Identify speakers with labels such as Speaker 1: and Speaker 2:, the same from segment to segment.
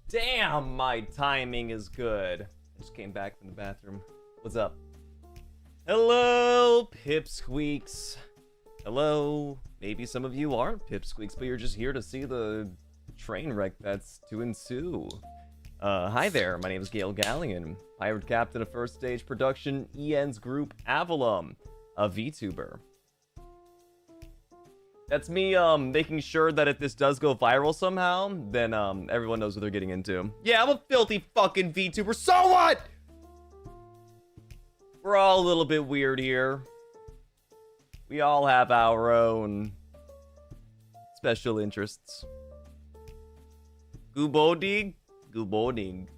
Speaker 1: Damn, my timing is good. I just came back from the bathroom. What's up? Hello, Pipsqueaks. Hello. Maybe some of you aren't Pipsqueaks, but you're just here to see the train wreck that's to ensue. Hi there, my name is Gale Galleon, pirate captain of first stage production EN's group Avallum, a VTuber. That's me making sure that if this does go viral somehow, then everyone knows what they're getting into. Yeah, I'm a filthy fucking VTuber, so what? We're all a little bit weird here. We all have our own special interests. Gubodig? Gubodig.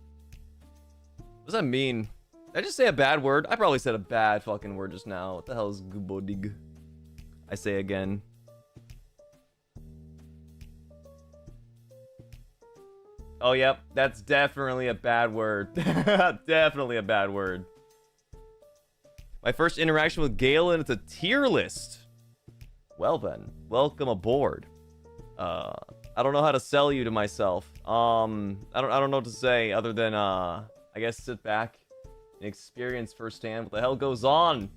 Speaker 1: What does that mean? Did I just say a bad word? I probably said a bad fucking word just now. What the hell is gubodig? I say again. Oh, yep. That's definitely a bad word. Definitely a bad word. My first interaction with Gale, and it's a tier list. Well then, welcome aboard. I don't know how to sell you to myself. I don't know what to say other than I guess sit back and experience firsthand what the hell goes on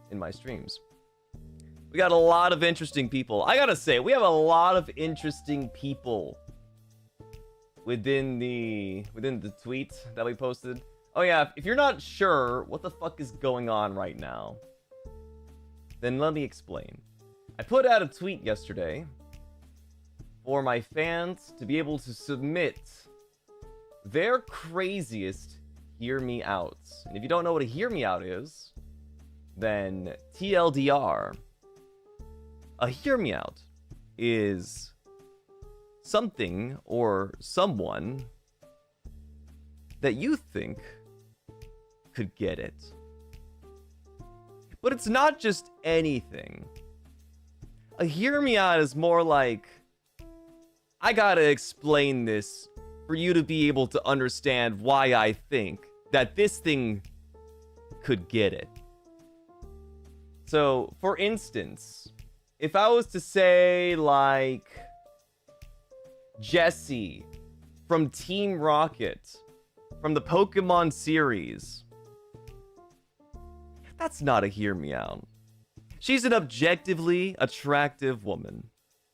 Speaker 1: in my streams. We got a lot of interesting people. I gotta say, we have a lot of interesting people within the tweet that we posted. Oh yeah, if you're not sure what the fuck is going on right now, then let me explain. I put out a tweet yesterday for my fans to be able to submit their craziest hear me outs. And if you don't know what a hear me out is, then TLDR. A hear me out is something or someone that you think could get it. But it's not just anything. A hear me out is more like, I gotta explain this for you to be able to understand why I think that this thing could get it. So, for instance, if I was to say, like, Jessie from Team Rocket, from the Pokemon series, that's not a hear me out. She's an objectively attractive woman.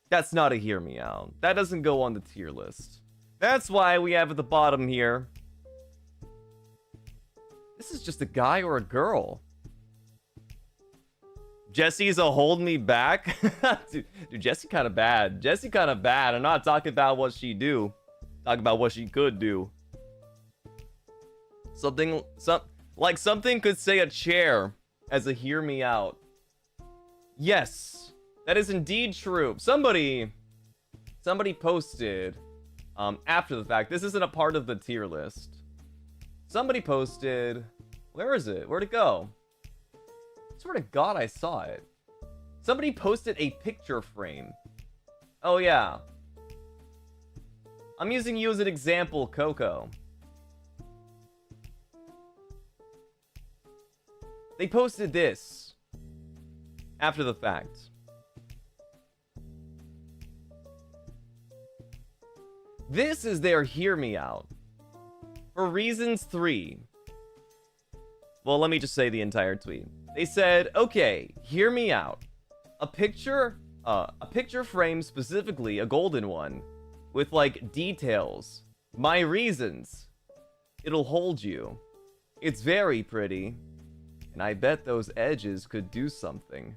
Speaker 1: That's not a hear me out. That doesn't go on the tier list. That's why we have at the bottom here, this is just a guy or a girl. Jessie's a hold me back. dude, Jessie kind of bad. Jessie kind of bad. I'm not talking about what she do. Talking about what she could do. Something could say a chair as a hear me out. Yes, that is indeed true. Somebody posted after the fact. This isn't a part of the tier list. Somebody posted, where is it? Where'd it go? I swear to God, I saw it. Somebody posted a picture frame. Oh yeah. I'm using you as an example, Coco. They posted this after the fact. This is their hear me out. For reasons 3. Well, let me just say the entire tweet. They said, okay, hear me out. A picture frame, specifically a golden one, with like details. My reasons. It'll hold you. It's very pretty. And I bet those edges could do something.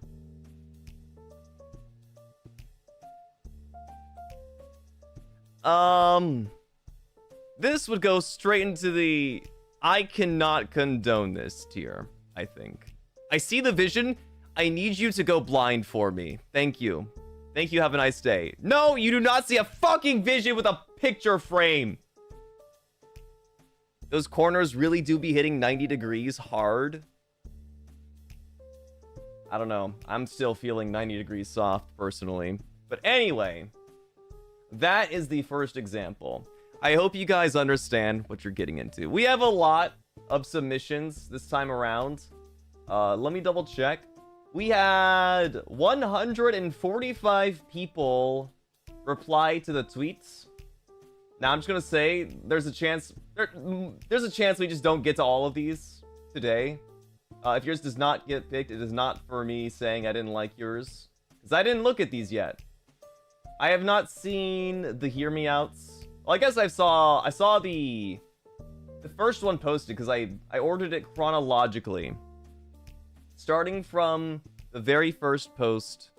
Speaker 1: This would go straight into the I cannot condone this tier, I think. I see the vision. I need you to go blind for me. Thank you. Thank you. Have a nice day. No, you do not see a fucking vision with a picture frame. Those corners really do be hitting 90 degrees hard. I don't know. I'm still feeling 90 degrees soft, personally. But anyway, that is the first example. I hope you guys understand what you're getting into. We have a lot of submissions this time around. Let me double check. We had 145 people reply to the tweets. Now I'm just gonna say there's a chance there's a chance we just don't get to all of these today. If yours does not get picked, it is not for me saying I didn't like yours, because I didn't look at these yet. I have not seen the Hear Me Outs. Well, I guess I saw the first one posted, because I ordered it chronologically, starting from the very first post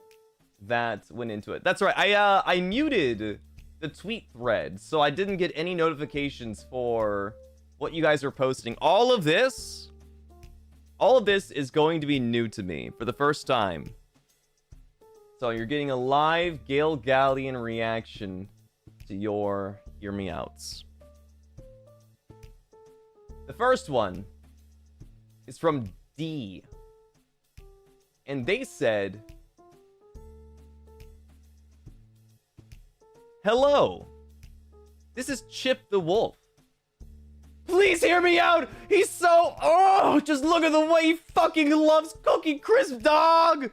Speaker 1: that went into it. That's right. I muted the tweet thread, so I didn't get any notifications for what you guys are posting. All of this is going to be new to me for the first time. So you're getting a live Gale Galleon reaction to your Hear Me Outs. The first one is from D. And they said, "Hello, this is Chip the Wolf. Please hear me out. He's so... Oh, just look at the way he fucking loves Cookie Crisp, dog."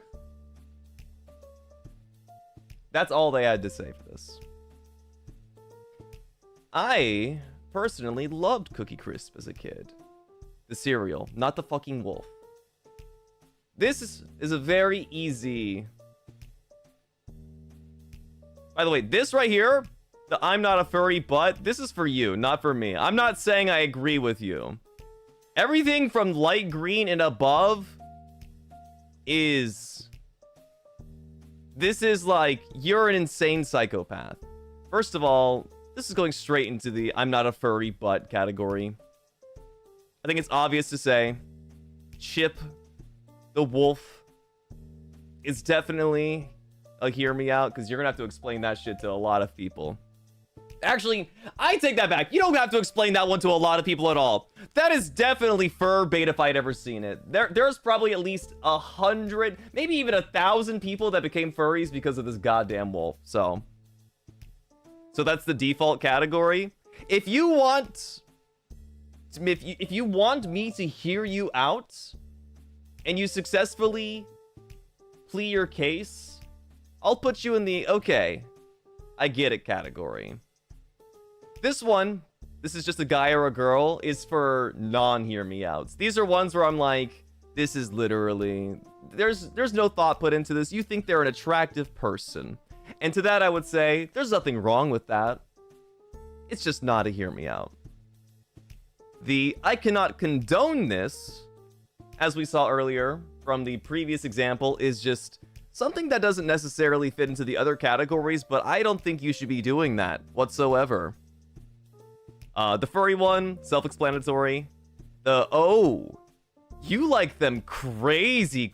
Speaker 1: That's all they had to say for this. I personally loved Cookie Crisp as a kid. The cereal, not the fucking wolf. This is a very easy... By the way, this right here, the I'm not a furry but, this is for you, not for me. I'm not saying I agree with you. Everything from light green and above is... This is like, you're an insane psychopath. First of all, this is going straight into the I'm not a furry but category. I think it's obvious to say Chip the Wolf is definitely a Hear Me Out, because you're gonna have to explain that shit to a lot of people. Actually, I take that back. You don't have to explain that one to a lot of people at all. That is definitely fur bait if I'd ever seen it. There's probably at least 100, maybe even 1,000 people that became furries because of this goddamn wolf. So that's the default category. If you want me to hear you out and you successfully plea your case, I'll put you in the okay, I get it category. This one, this is just a guy or a girl, is for non-hear me outs. These are ones where I'm like, this is literally, there's no thought put into this. You think they're an attractive person. And to that I would say, there's nothing wrong with that. It's just not a hear me out. The I cannot condone this, as we saw earlier from the previous example, is just something that doesn't necessarily fit into the other categories, but I don't think you should be doing that whatsoever. The furry one, self-explanatory. You like them crazy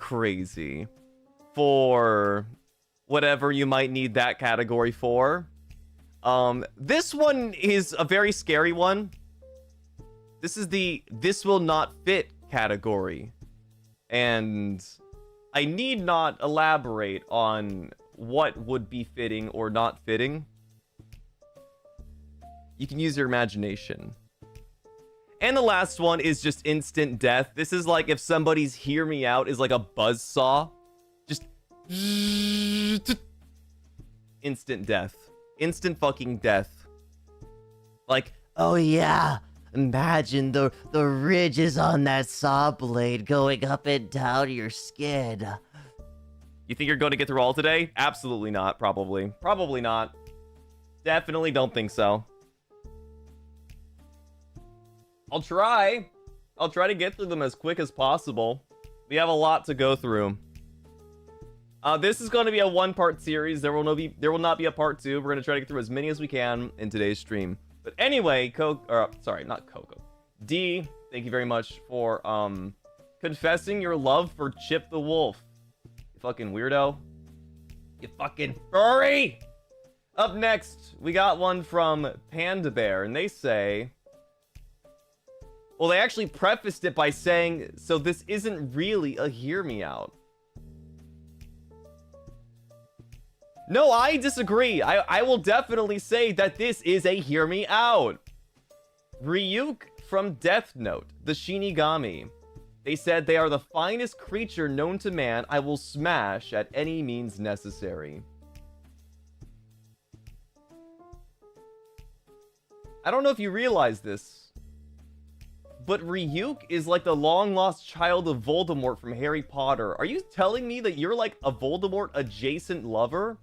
Speaker 1: for whatever you might need that category for. This one is a very scary one. This is the this will not fit category. And I need not elaborate on what would be fitting or not fitting. You can use your imagination. And the last one is just instant death. This is like if somebody's Hear Me Out is like a buzzsaw. Just... Instant death. Instant fucking death. Like, oh yeah, imagine the ridges on that saw blade going up and down your skin. You think you're going to get through all today? Absolutely not, probably. Probably not. Definitely don't think so. I'll try to get through them as quick as possible. We have a lot to go through. This is going to be a one-part series. There will not be a part 2. We're going to try to get through as many as we can in today's stream. But anyway, not Coco. D, thank you very much for confessing your love for Chip the Wolf. You fucking weirdo. You fucking furry! Up next, we got one from Panda Bear, and they say... Well, they actually prefaced it by saying, so this isn't really a Hear Me Out. No, I disagree. I will definitely say that this is a Hear Me Out. Ryuk from Death Note, the Shinigami. They said they are the finest creature known to man. I will smash at any means necessary. I don't know if you realize this, but Ryuk is like the long-lost child of Voldemort from Harry Potter. Are you telling me that you're like a Voldemort-adjacent lover?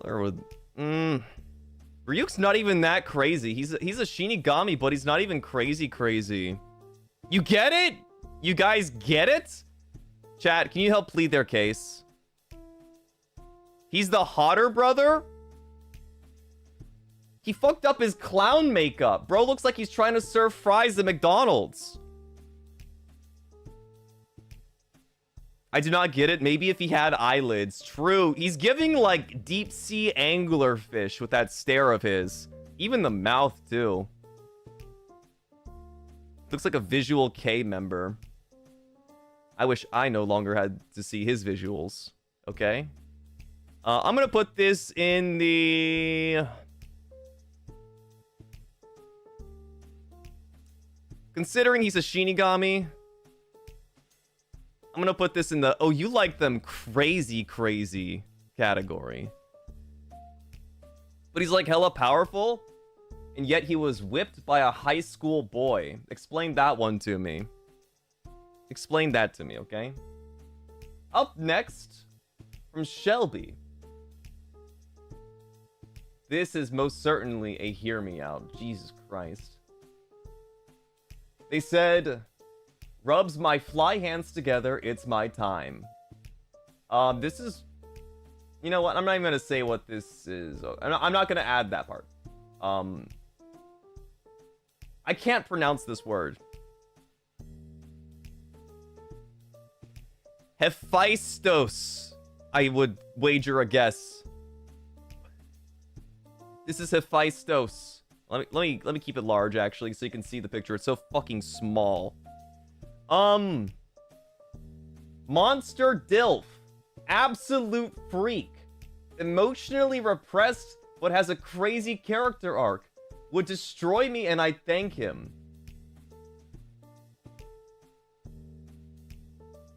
Speaker 1: Or would... Ryuk's not even that crazy. He's a Shinigami, but he's not even crazy. You get it? You guys get it? Chat, can you help plead their case? He's the hotter brother? He fucked up his clown makeup. Bro looks like he's trying to serve fries at McDonald's. I do not get it. Maybe if he had eyelids. True. He's giving like deep sea anglerfish with that stare of his. Even the mouth too. Looks like a Visual K member. I wish I no longer had to see his visuals. Okay. I'm gonna put this in the... Considering he's a Shinigami, I'm gonna put this in the, oh, you like them crazy category. But he's like hella powerful, and yet he was whipped by a high school boy. Explain that one to me. Explain that to me, okay? Up next, from Shelby. This is most certainly a hear me out. Jesus Christ. They said, rubs my fly hands together, it's my time. This is... You know what? I'm not even going to say what this is. I'm not going to add that part. I can't pronounce this word. Hephaistos. I would wager a guess. This is Hephaistos. Let me keep it large, actually, so you can see the picture. It's so fucking small. Monster Dilf. Absolute freak. Emotionally repressed, but has a crazy character arc. Would destroy me, and I thank him.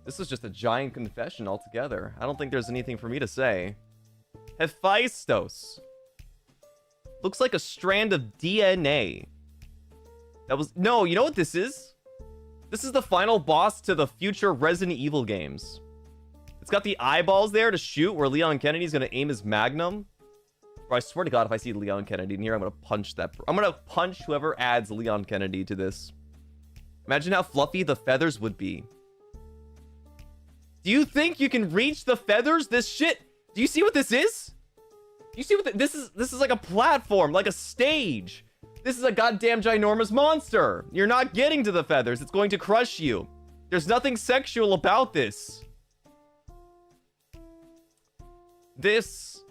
Speaker 1: This is just a giant confession altogether. I don't think there's anything for me to say. Hephaistos. Looks like a strand of DNA. That was... No, you know what this is? This is the final boss to the future Resident Evil games. It's got the eyeballs there to shoot where Leon Kennedy's gonna aim his magnum. Bro, I swear to God, if I see Leon Kennedy in here, I'm gonna punch that... I'm gonna punch whoever adds Leon Kennedy to this. Imagine how fluffy the feathers would be. Do you think you can reach the feathers? This shit... Do you see what this is? You see what this is? This is like a platform, like a stage. This is a goddamn ginormous monster. You're not getting to the feathers. It's going to crush you. There's nothing sexual about this. This,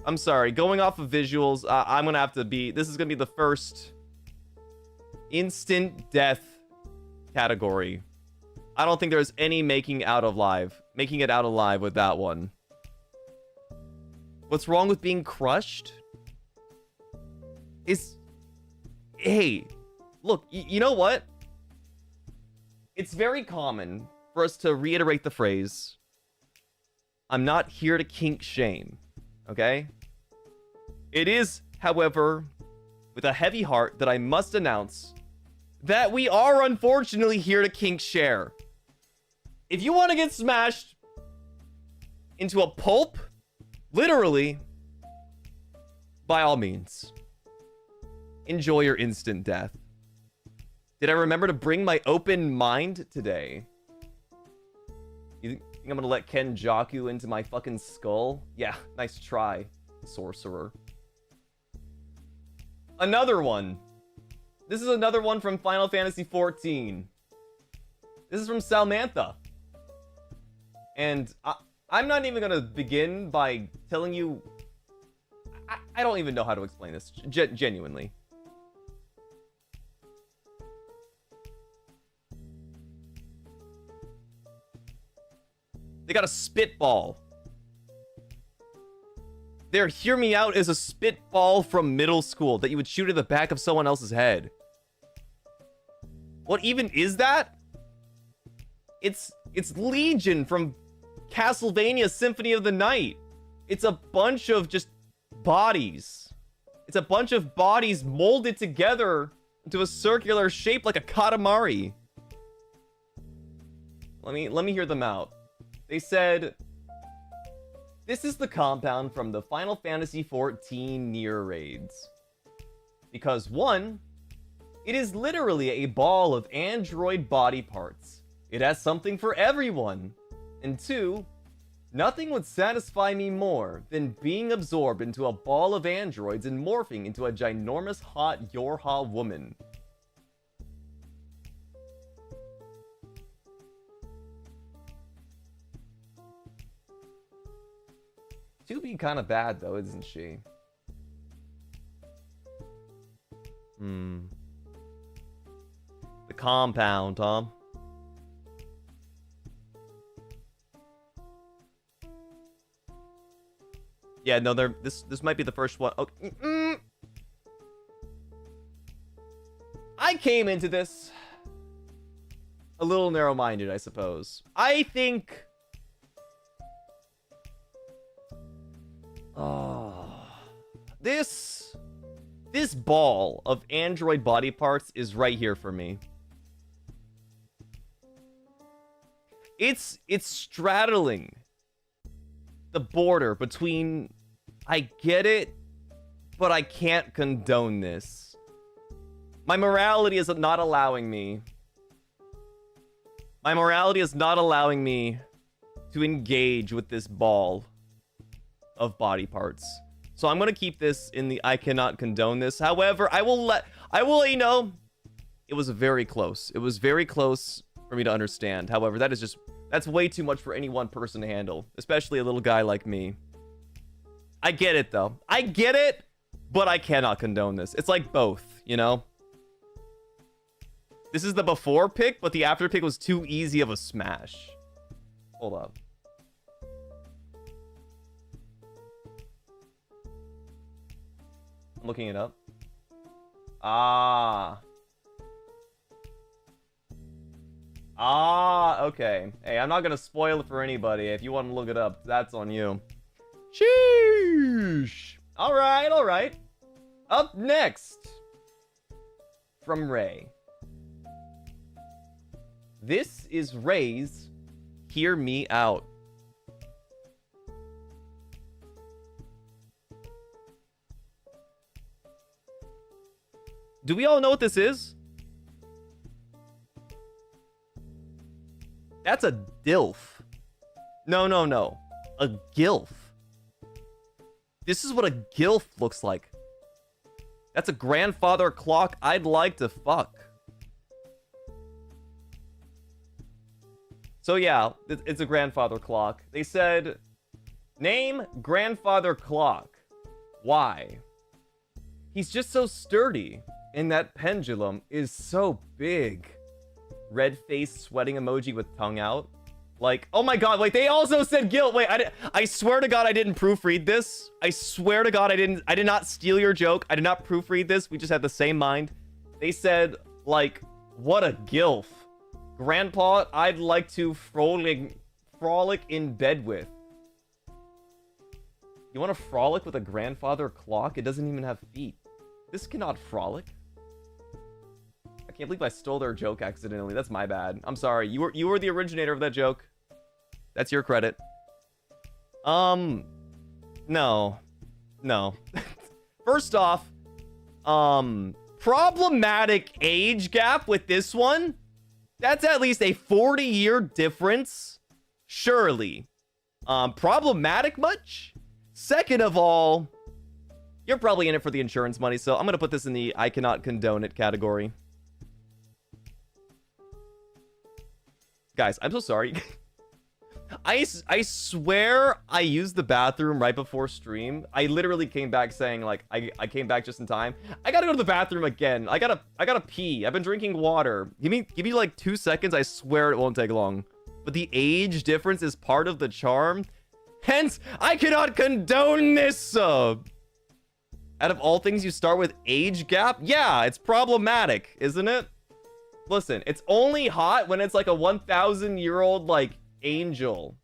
Speaker 1: I'm sorry, going off of visuals, I'm gonna have to be, this is gonna be the first instant death category. I don't think there's any making it out alive with that one. What's wrong with being crushed? Hey, look, you know what? It's very common for us to reiterate the phrase, I'm not here to kink shame, okay? It is, however, with a heavy heart that I must announce that we are unfortunately here to kink share. If you want to get smashed into a pulp, literally, by all means, enjoy your instant death. Did I remember to bring my open mind today? You think I'm gonna let Ken Jaku into my fucking skull? Yeah, nice try, sorcerer. Another one. This is another one from Final Fantasy XIV. This is from Samantha. And I'm not even gonna begin by telling you... I don't even know how to explain this, genuinely. They got a spitball. Their hear me out is a spitball from middle school that you would shoot at the back of someone else's head. What even is that? It's Legion from Castlevania Symphony of the Night. It's a bunch of just bodies It's a bunch of bodies molded together into a circular shape like a katamari. Let me hear them out. They said, this is the compound from the Final Fantasy XIV Nier raids. Because 1, it is literally a ball of android body parts. It has something for everyone. And 2, nothing would satisfy me more than being absorbed into a ball of androids and morphing into a ginormous hot Yorha woman. She'll be kind of bad though, isn't she? The compound, huh? Yeah, no, this might be the first one. Okay. I came into this a little narrow-minded, I suppose. I think... This ball of android body parts is right here for me. It's straddling the border between I get it, but I can't condone this. My morality is not allowing me. My morality is not allowing me to engage with this ball of body parts. So I'm gonna keep this in the I cannot condone this. However, I will let you know it was very close. It was very close for me to understand. However, that's way too much for any one person to handle, especially a little guy like me. I get it though. I get it, but I cannot condone this. It's like both, you know? This is the before pick, but the after pick was too easy of a smash. Hold up. I'm looking it up. Okay. Hey, I'm not gonna spoil it for anybody. If you want to look it up, that's on you. Sheesh. Alright, alright. Up next, from Ray. This is Ray's Hear Me Out. Do we all know what this is? That's a DILF. No. A GILF. This is what a GILF looks like. That's a grandfather clock I'd like to fuck. So yeah, it's a grandfather clock. They said, name grandfather clock. Why? He's just so sturdy. And that pendulum is so big. Red face sweating emoji with tongue out. Like, oh my god, wait, they also said guilt. Wait, I swear to god I didn't proofread this. I swear to god I did not steal your joke. I did not proofread this. We just had the same mind. They said, like, what a gilf. Grandpa, I'd like to frolic in bed with. You want to frolic with a grandfather clock? It doesn't even have feet. This cannot frolic. I can't believe I stole their joke accidentally. That's my bad. I'm sorry. You were the originator of that joke. That's your credit. No. First off, problematic age gap with this one. That's at least a 40-year difference. Surely. Problematic much? Second of all, you're probably in it for the insurance money, so I'm gonna put this in the I cannot condone it category. Guys, I'm so sorry. I swear I used the bathroom right before stream. I literally came back saying, like, I came back just in time. I gotta go to the bathroom again. I gotta pee. I've been drinking water. Give me like 2 seconds. I swear it won't take long. But the age difference is part of the charm. Hence, I cannot condone this. Out of all things, you start with age gap? Yeah, it's problematic, isn't it? Listen, it's only hot when it's like a 1,000-year-old, like, angel.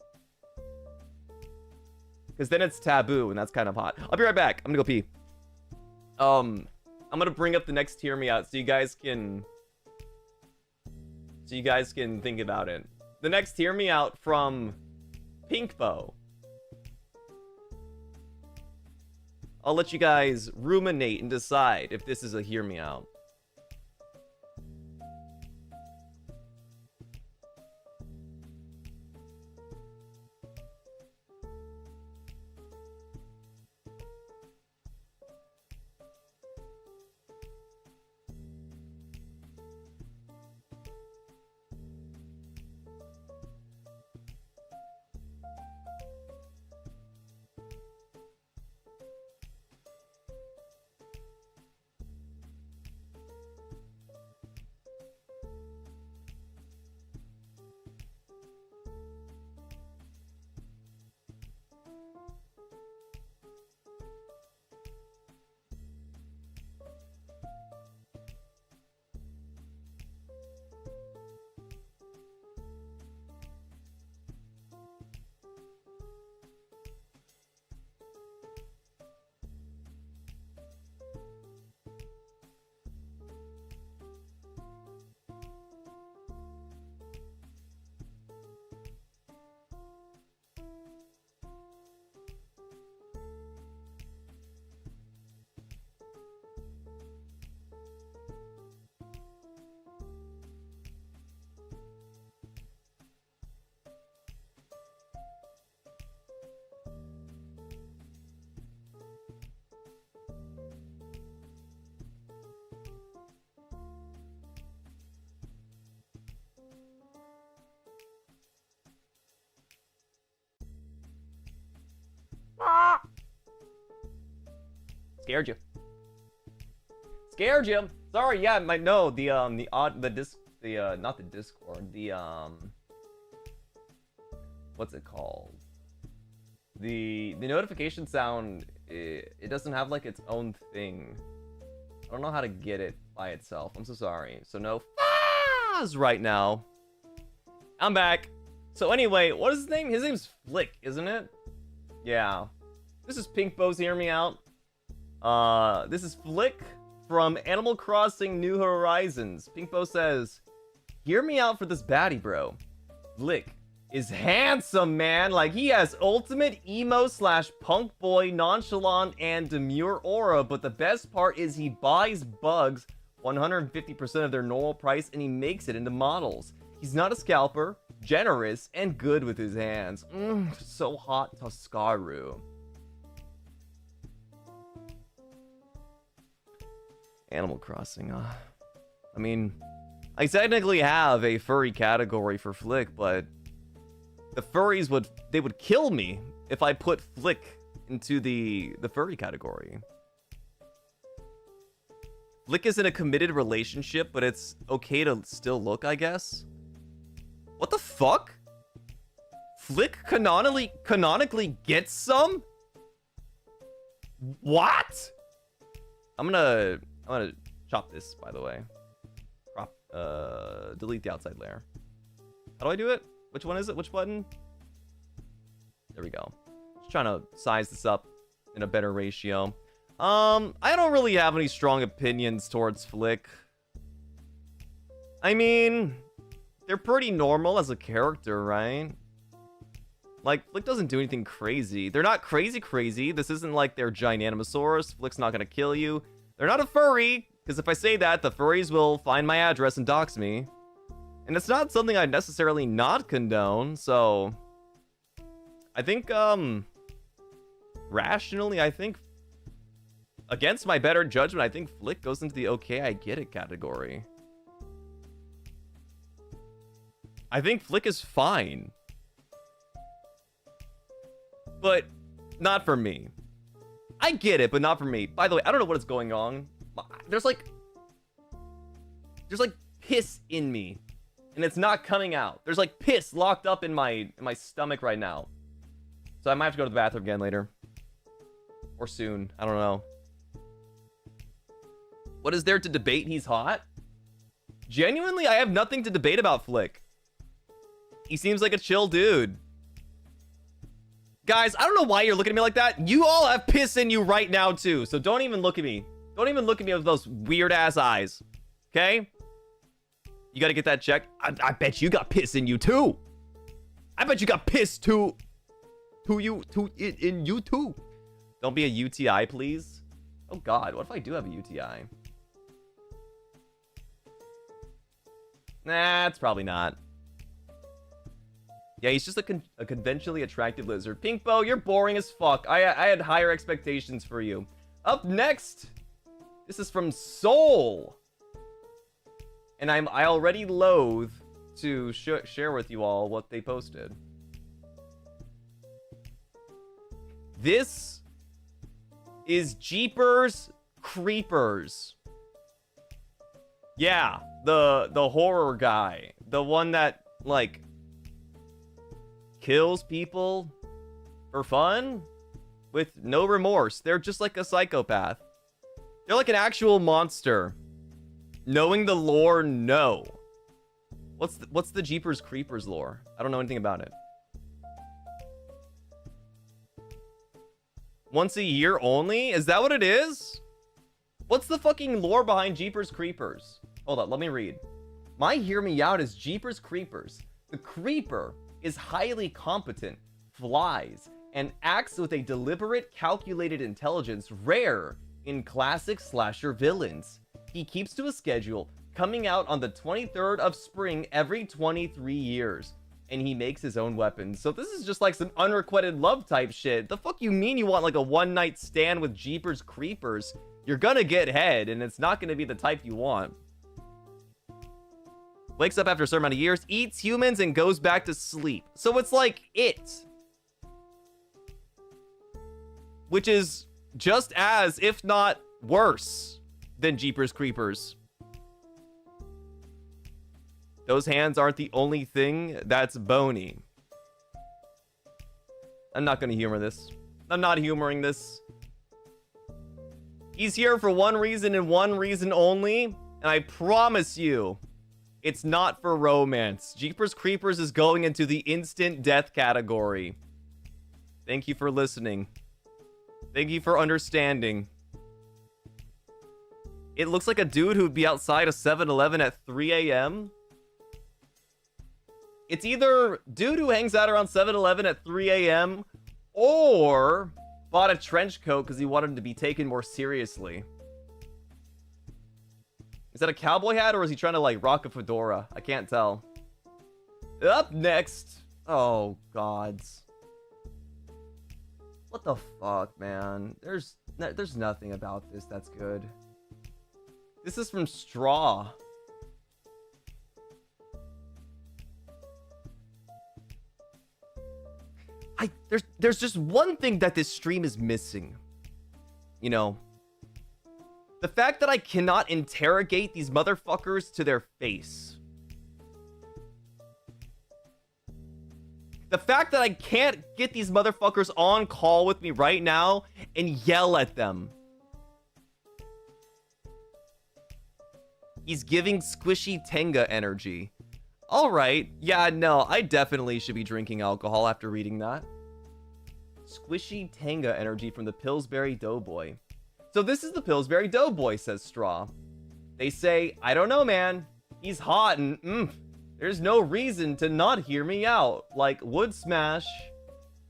Speaker 1: Because then it's taboo, and that's kind of hot. I'll be right back. I'm gonna go pee. I'm gonna bring up the next Hear Me Out so you guys can think about it. The next Hear Me Out from Pinkbo. I'll let you guys ruminate and decide if this is a Hear Me Out. Scared you. Scared you. Sorry, yeah, not the Discord, what's it called? The notification sound, it doesn't have like its own thing. I don't know how to get it by itself. I'm so sorry. So no fuzz right now. I'm back. So anyway, what is his name? His name's Flick, isn't it? Yeah. This is Pinkbo's Hear Me Out. This is Flick from Animal Crossing New Horizons. Pinkbo says, "Hear me out for this baddie, bro. Flick is handsome, man. Like, he has ultimate emo / punk boy, nonchalant, and demure aura, but the best part is he buys bugs 150% of their normal price, and he makes it into models. He's not a scalper, generous, and good with his hands. So hot, Toscaru." Animal Crossing, I mean, I technically have a furry category for Flick, but the furries would kill me if I put Flick into the furry category. Flick is in a committed relationship, but it's okay to still look, I guess. What the fuck? Flick canonically gets some? What? I'm gonna chop this, by the way. Delete the outside layer. How do I do it? Which one is it? Which button? There we go. Just trying to size this up in a better ratio. I don't really have any strong opinions towards Flick. I mean, they're pretty normal as a character, right? Like, Flick doesn't do anything crazy. They're not crazy. This isn't like they're Gigantosaurus. Flick's not gonna kill you. They're not a furry, because if I say that, the furries will find my address and dox me. And it's not something I'd necessarily not condone, so... I think, rationally, I think... Against my better judgment, I think Flick goes into the okay, I get it category. I think Flick is fine. But not for me. I get it, but not for me. By the way, I don't know what is going on. There's like piss in me, and it's not coming out. There's like piss locked up in my stomach right now. So I might have to go to the bathroom again later. Or soon. I don't know. What is there to debate? He's hot? Genuinely, I have nothing to debate about Flick. He seems like a chill dude. Guys, I don't know why you're looking at me like that. You all have piss in you right now, too. So don't even look at me. Don't even look at me with those weird-ass eyes. Okay? You gotta get that check. I bet you got piss in you, too. I bet you got piss, too. In you, too. Don't be a UTI, please. Oh, God. What if I do have a UTI? Nah, it's probably not. Yeah, he's just a conventionally attractive lizard. Pinkbo, you're boring as fuck. I had higher expectations for you. Up next, this is from Soul. And I already loathe to share with you all what they posted. This is Jeepers Creepers. Yeah, the horror guy. The one that, like, kills people for fun with no remorse. They're just like a psychopath. They're like an actual monster. Knowing the lore, no. What's the Jeepers Creepers lore? I don't know anything about it. Once a year only? Is that what it is? What's the fucking lore behind Jeepers Creepers? Hold on, let me read. My hear me out is Jeepers Creepers. The creeper is highly competent, flies, and acts with a deliberate, calculated intelligence rare in classic slasher villains. He keeps to a schedule, coming out on the 23rd of spring every 23 years. And he makes his own weapons. So this is just like some unrequited love type shit. The fuck you mean you want like a one-night stand with Jeepers Creepers? You're gonna get head, and it's not gonna be the type you want. Wakes up after a certain amount of years, eats humans, and goes back to sleep. So it's like it. Which is just as, if not worse, than Jeepers Creepers. Those hands aren't the only thing that's bony. I'm not gonna humor this. I'm not humoring this. He's here for one reason and one reason only, and I promise you, it's not for romance. Jeepers Creepers is going into the instant death category. Thank you for listening. Thank you for understanding. It looks like a dude who would be outside a 7-Eleven at 3 a.m. It's either dude who hangs out around 7-Eleven at 3 a.m. or bought a trench coat because he wanted to be taken more seriously. Is that a cowboy hat, or is he trying to, like, rock a fedora? I can't tell. Up next. Oh, gods. What the fuck, man? There's nothing about this that's good. This is from Straw. There's just one thing that this stream is missing. You know, the fact that I cannot interrogate these motherfuckers to their face. The fact that I can't get these motherfuckers on call with me right now and yell at them. He's giving squishy Tenga energy. Alright, yeah, no, I definitely should be drinking alcohol after reading that. Squishy Tenga energy from the Pillsbury Doughboy. So this is the Pillsbury Doughboy, says Straw. They say, I don't know, man. He's hot and there's no reason to not hear me out. Like, would smash.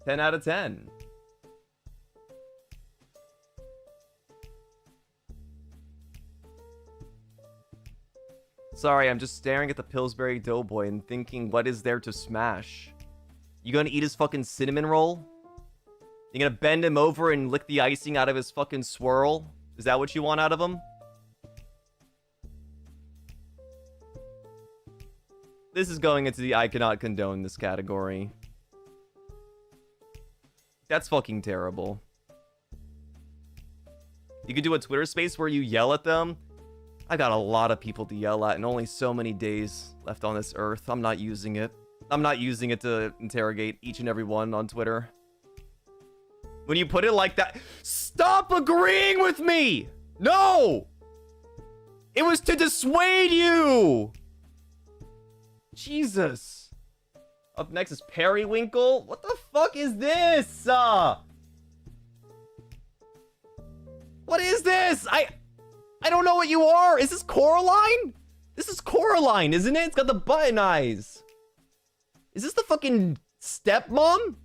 Speaker 1: 10 out of 10. Sorry, I'm just staring at the Pillsbury Doughboy and thinking, what is there to smash? You gonna eat his fucking cinnamon roll? You gonna bend him over and lick the icing out of his fucking swirl? Is that what you want out of him? This is going into the I cannot condone this category. That's fucking terrible. You could do a Twitter space where you yell at them. I got a lot of people to yell at and only so many days left on this earth. I'm not using it. I'm not using it to interrogate each and every one on Twitter. When you put it like that, stop agreeing with me! No! It was to dissuade you! Jesus. Up next is Periwinkle. What the fuck is this? What is this? I don't know what you are. Is this Coraline? This is Coraline, isn't it? It's got the button eyes. Is this the fucking stepmom?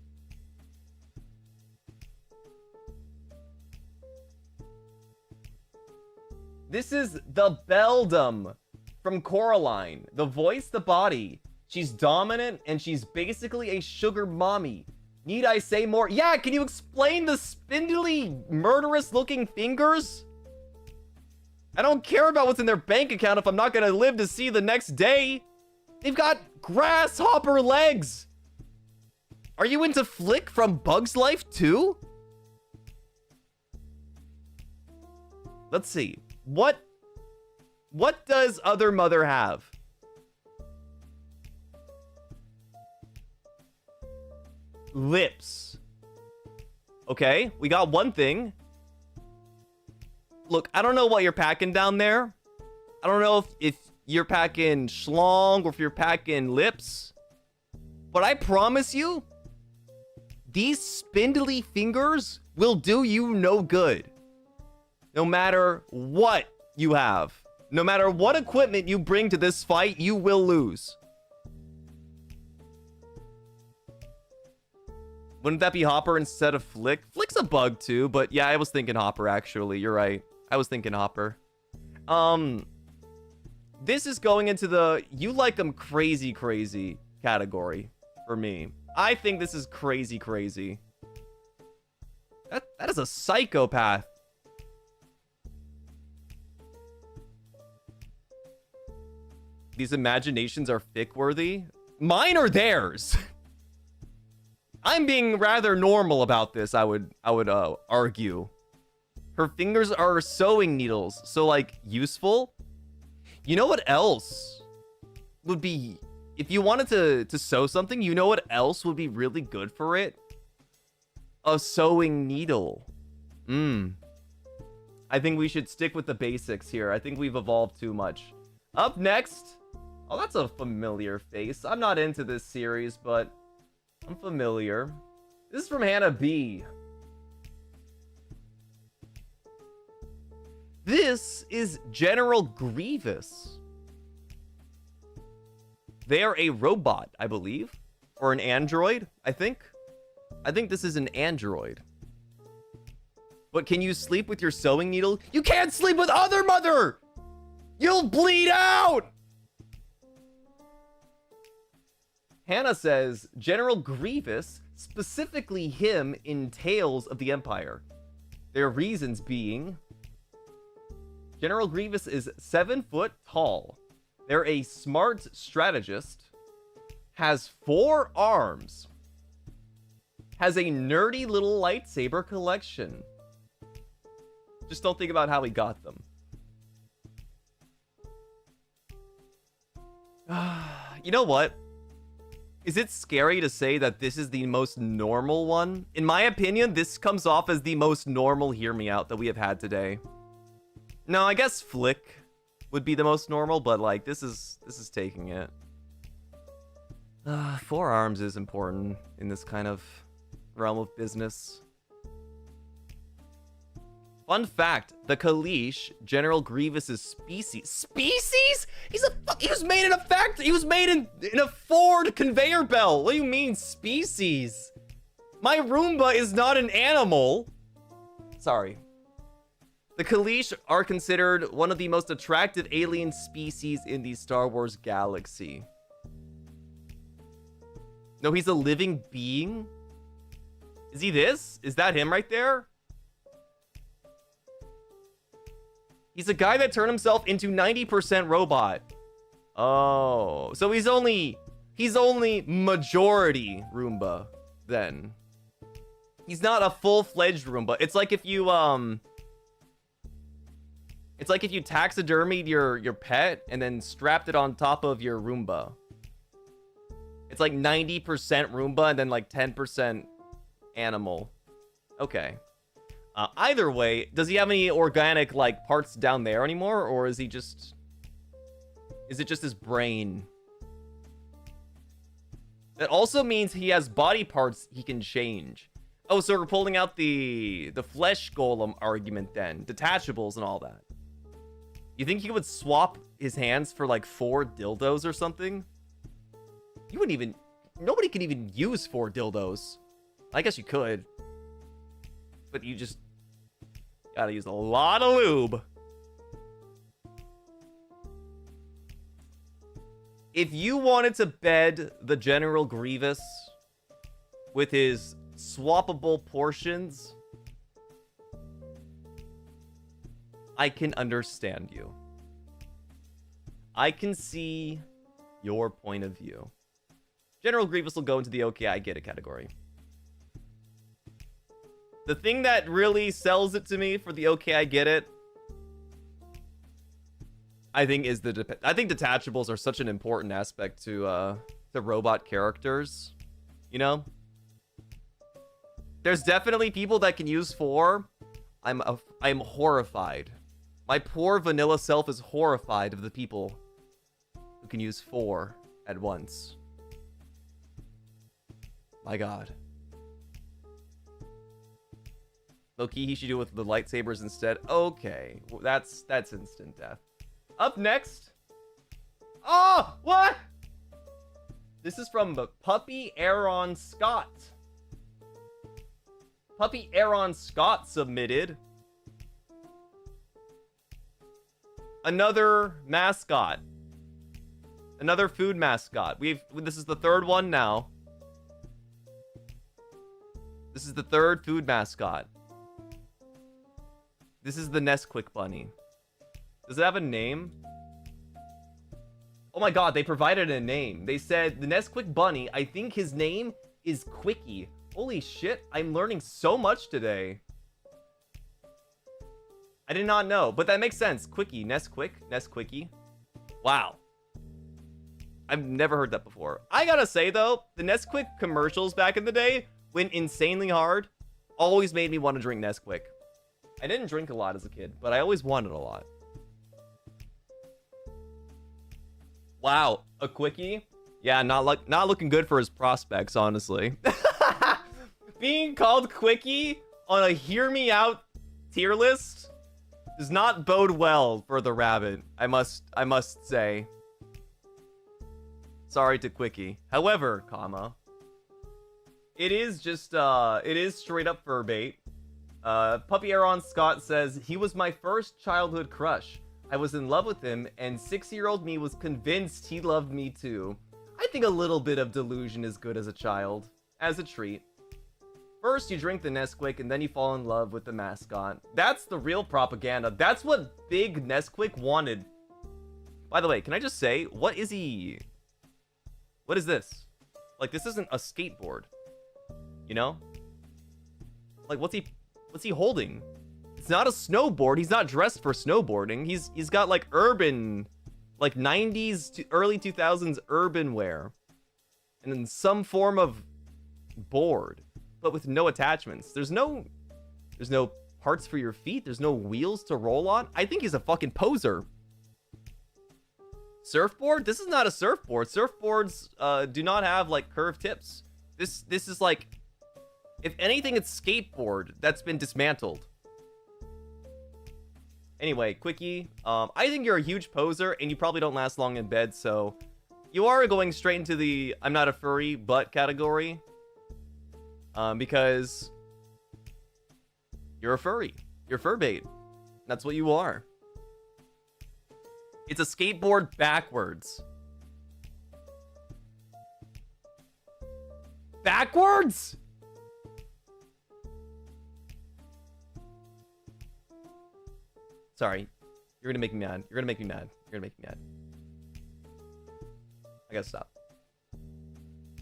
Speaker 1: This is the Beldam from Coraline. The voice, the body. She's dominant and she's basically a sugar mommy. Need I say more? Yeah, can you explain the spindly, murderous looking fingers? I don't care about what's in their bank account if I'm not gonna live to see the next day. They've got grasshopper legs. Are you into Flick from Bug's Life too? Let's see. What does Other Mother have? Lips. Okay, we got one thing. Look, I don't know what you're packing down there. I don't know if you're packing schlong or if you're packing lips. But I promise you, these spindly fingers will do you no good. No matter what you have. No matter what equipment you bring to this fight, you will lose. Wouldn't that be Hopper instead of Flick? Flick's a bug too, but yeah, I was thinking Hopper actually. You're right. I was thinking Hopper. This is going into the you like them crazy category for me. I think this is crazy. That is a psychopath. These imaginations are fic-worthy. Mine or theirs? I'm being rather normal about this, I would argue. Her fingers are sewing needles, so like useful. You know what else would be, if you wanted to sew something, you know what else would be really good for it? A sewing needle. I think we should stick with the basics here. I think we've evolved too much. Up next, oh, that's a familiar face. I'm not into this series, but I'm familiar. This is from Hannah B. This is General Grievous. They are a robot, I believe. Or an android, I think. I think this is an android. But can you sleep with your sewing needle? You can't sleep with Other Mother! You'll bleed out! Hannah says, General Grievous, specifically him in Tales of the Empire. Their reasons being, General Grievous is 7 foot tall. They're a smart strategist, has 4 arms, has a nerdy little lightsaber collection. Just don't think about how he got them. You know what? Is it scary to say that this is the most normal one? In my opinion, this comes off as the most normal Hear Me Out that we have had today. No, I guess Flick would be the most normal, but like this is taking it. 4 arms is important in this kind of realm of business. Fun fact, the Kaleesh, General Grievous's species. Species? He was made in a factory. He was made in a Ford conveyor belt. What do you mean, species? My Roomba is not an animal. Sorry. The Kaleesh are considered one of the most attractive alien species in the Star Wars galaxy. No, he's a living being? Is he this? Is that him right there? He's a guy that turned himself into 90% robot. Oh, so he's only majority Roomba then. He's not a full-fledged Roomba. It's like if you taxidermied your pet and then strapped it on top of your Roomba. It's like 90% Roomba and then like 10% animal. Okay. Either way, does he have any organic like parts down there anymore, or is it just his brain? That also means he has body parts he can change. Oh, so we're pulling out the flesh golem argument then, detachables and all that. You think he would swap his hands for like 4 dildos or something? You wouldn't even... Nobody can even use 4 dildos. I guess you could. But you just... gotta use a lot of lube. If you wanted to bed the General Grievous with his swappable portions, I can understand you. I can see your point of view. General Grievous will go into the okay, I get it category. The thing that really sells it to me for the okay, I get it, I think is I think detachables are such an important aspect to robot characters. You know? There's definitely people that can use 4. I'm horrified. My poor vanilla self is horrified of the people who can use 4 at once. My god. Low-key, he should do it with the lightsabers instead. Okay. Well, that's instant death. Up next. Oh! What? This is from Puppy Aaron Scott. Puppy Aaron Scott submitted another mascot. Another food mascot. This is the 3rd one now. This is the 3rd food mascot. This is the Nesquik bunny. Does it have a name? Oh my god, they provided a name. They said the Nesquik bunny, I think his name is Quickie. Holy shit, I'm learning so much today. I did not know, but that makes sense. Quickie, Nesquickie. Wow. I've never heard that before. I gotta say though, the Nesquik commercials back in the day went insanely hard. Always made me want to drink Nesquik. I didn't drink a lot as a kid, but I always wanted a lot. Wow, a Quickie? Yeah, not looking good for his prospects, honestly. Being called Quickie on a Hear Me Out tier list does not bode well for the rabbit, I must say. Sorry to Quickie. However, comma, it is just it is straight up fur bait. Puppy Aaron Scott says, he was my first childhood crush. I was in love with him, and 6-year-old me was convinced he loved me too. I think a little bit of delusion is good as a child. As a treat. First, you drink the Nesquik, and then you fall in love with the mascot. That's the real propaganda. That's what Big Nesquik wanted. By the way, can I just say, what is he? What is this? Like, this isn't a skateboard. You know? Like, what's he holding? It's not a snowboard. He's not dressed for snowboarding. He's got like urban, like 90s to early 2000s urban wear. And then some form of board, but with no attachments. There's no parts for your feet. There's no wheels to roll on. I think he's a fucking poser. Surfboard? This is not a surfboard. Surfboards do not have like curved tips. This is like, if anything, it's skateboard that's been dismantled. Anyway, Quickie, I think you're a huge poser, and you probably don't last long in bed, so you are going straight into the I'm not a furry, but category. Because you're a furry. You're fur bait. That's what you are. It's a skateboard backwards. Backwards? Sorry. You're gonna make me mad. You're gonna make me mad. You're gonna make me mad. I gotta stop.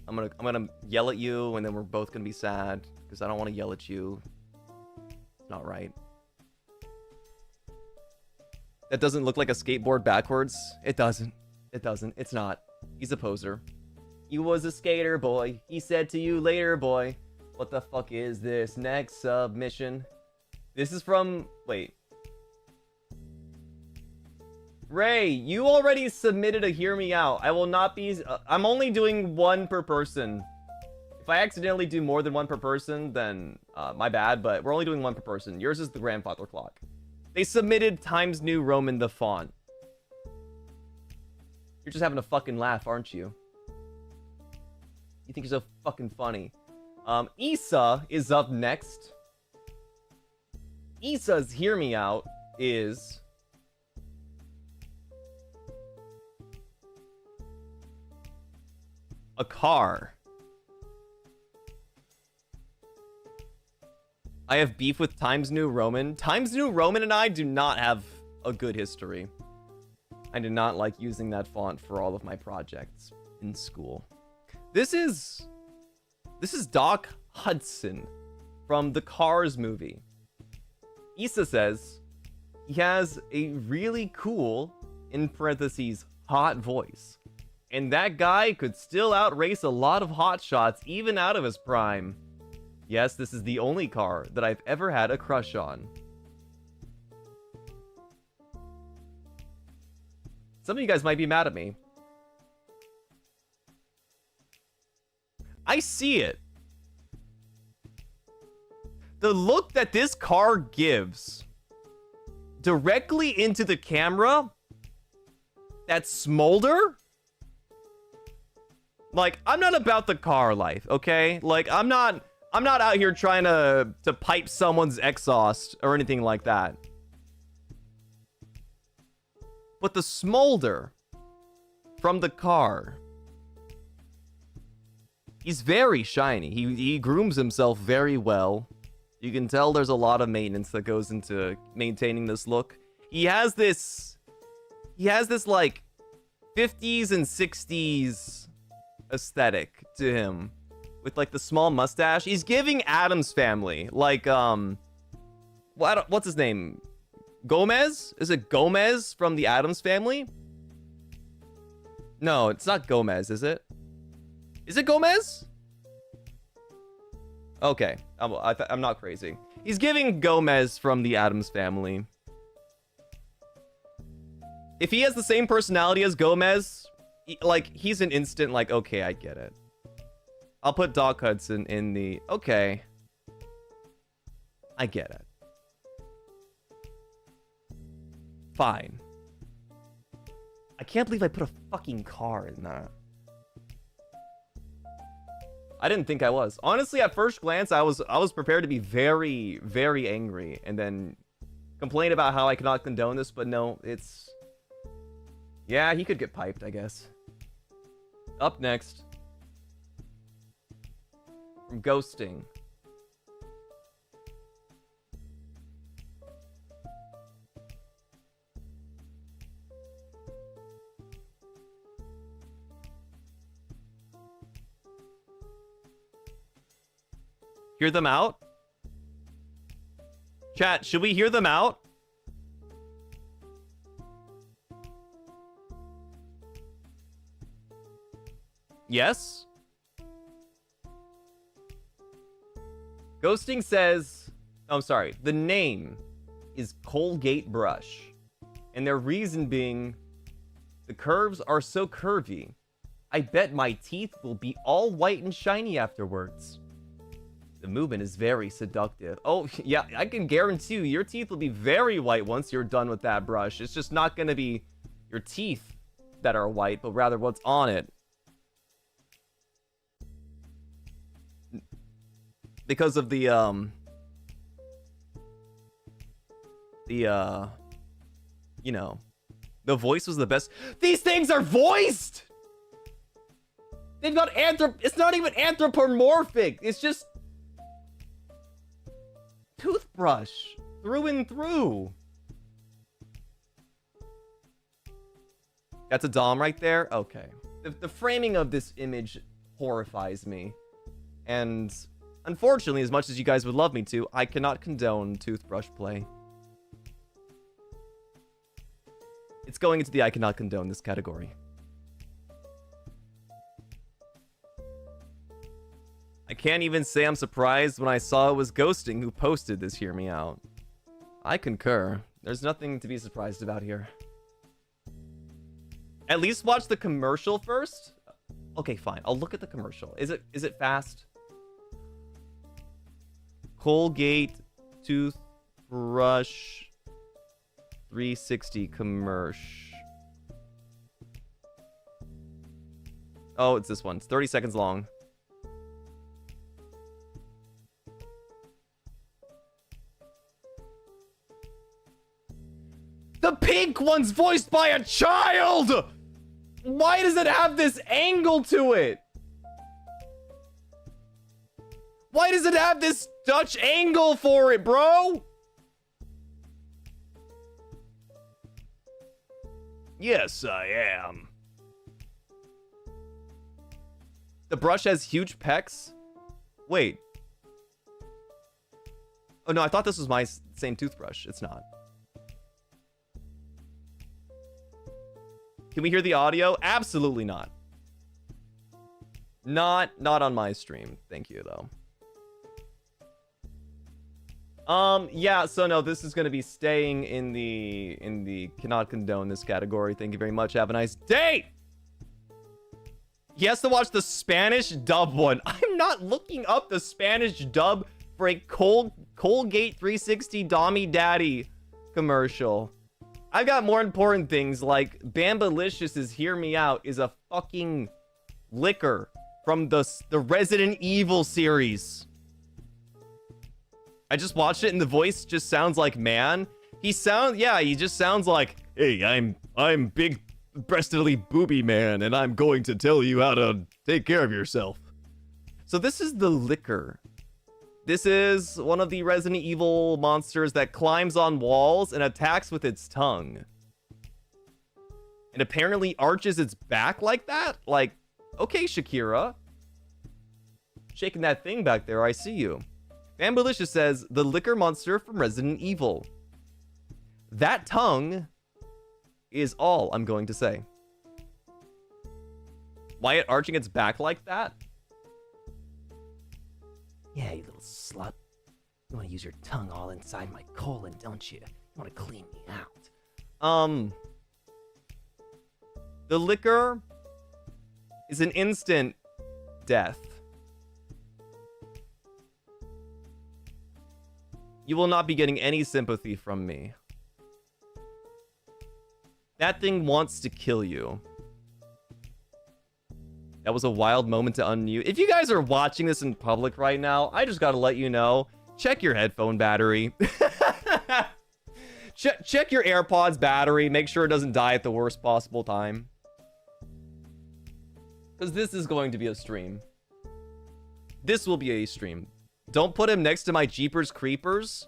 Speaker 1: I'm gonna yell at you, and then we're both gonna be sad because I don't want to yell at you. It's not right. That doesn't look like a skateboard backwards. It doesn't. It doesn't. It's not. He's a poser. You was a skater boy. He said to you later, boy. What the fuck is this? Next submission. This is from... Wait. Ray, you already submitted a Hear Me Out. I will not be... I'm only doing one per person. If I accidentally do more than one per person, then my bad, but we're only doing one per person. Yours is the grandfather clock. They submitted Times New Roman the font. You're just having a fucking laugh, aren't you? You think you're so fucking funny. Issa is up next. Issa's Hear Me Out is... a car. I have beef with Times New Roman. Times New Roman and I do not have a good history. I did not like using that font for all of my projects in school. This is Doc Hudson from the Cars movie. Issa says he has a really cool, in parentheses, hot voice. And that guy could still outrace a lot of hotshots even out of his prime. Yes, this is the only car that I've ever had a crush on. Some of you guys might be mad at me. I see it. The look that this car gives directly into the camera, that smolder. Like, I'm not about the car life, okay? Like, I'm not out here trying to pipe someone's exhaust or anything like that. But the smolder from the car, he's very shiny. He grooms himself very well. You can tell there's a lot of maintenance that goes into maintaining this look. He has this like 50s and 60s aesthetic to him with like the small mustache. He's giving Addams Family, like what's his name? Gomez? Is it Gomez from the Addams Family? No, it's not Gomez, is it? Is it Gomez? Okay, I'm not crazy. He's giving Gomez from the Addams Family. If he has the same personality as Gomez, like, he's an instant, like, okay, I get it. I'll put Doc Hudson in the, okay, I get it. Fine. I can't believe I put a fucking car in that. I didn't think I was. Honestly, at first glance, I was prepared to be very, very angry and then complain about how I cannot condone this, but no, it's... yeah, he could get piped, I guess. Up next. From Ghosting. Hear them out? Chat, should we hear them out? Yes? Ghosting says... oh, I'm sorry. The name is Colgate Brush. And their reason being... the curves are so curvy. I bet my teeth will be all white and shiny afterwards. The movement is very seductive. Oh, yeah, I can guarantee you, your teeth will be very white once you're done with that brush. It's just not going to be your teeth that are white, but rather what's on it. Because of the, you know, the voice was the best. These things are voiced! They've got it's not even anthropomorphic. It's just toothbrush through and through. That's a Dom right there? Okay. The framing of this image horrifies me. And unfortunately, as much as you guys would love me to, I cannot condone toothbrush play. It's going into the I cannot condone this category. I can't even say I'm surprised when I saw it was Ghosting who posted this Hear Me Out. I concur. There's nothing to be surprised about here. At least watch the commercial first. Okay, fine. I'll look at the commercial. Is it fast? Colgate toothbrush 360 commercial. Oh, it's this one. It's 30 seconds long. The pink one's voiced by a child! Why does it have this angle to it? Why does it have this Dutch angle for it, bro? Yes, I am. The brush has huge pecs? Wait. Oh, no, I thought this was my same toothbrush. It's not. Can we hear the audio? Absolutely not. Not on my stream. Thank you, though. Yeah, so no, this is going to be staying in the cannot condone this category. Thank you very much. Have a nice day. He has to watch the Spanish dub one. I'm not looking up the Spanish dub for a Colgate 360 Dommy Daddy commercial. I've got more important things, like Bambalicious' Hear Me Out is a fucking liquor from the Resident Evil series. I just watched it and the voice just sounds like man. He just sounds like, hey, I'm big breastedly booby man and I'm going to tell you how to take care of yourself. So this is the liquor. This is one of the Resident Evil monsters that climbs on walls and attacks with its tongue. And apparently arches its back like that? Like, okay, Shakira. Shaking that thing back there, I see you. Bambalicious says, the liquor monster from Resident Evil. That tongue is all I'm going to say. Why it arching its back like that? Yeah, you little slut. You want to use your tongue all inside my colon, don't you? You want to clean me out. The liquor is an instant death. You will not be getting any sympathy from me. That thing wants to kill you. That was a wild moment to unmute. If you guys are watching this in public right now, I just gotta let you know, check your headphone battery. Check your AirPods battery. Make sure it doesn't die at the worst possible time. Because this is going to be a stream. This will be a stream. Don't put him next to my Jeepers Creepers.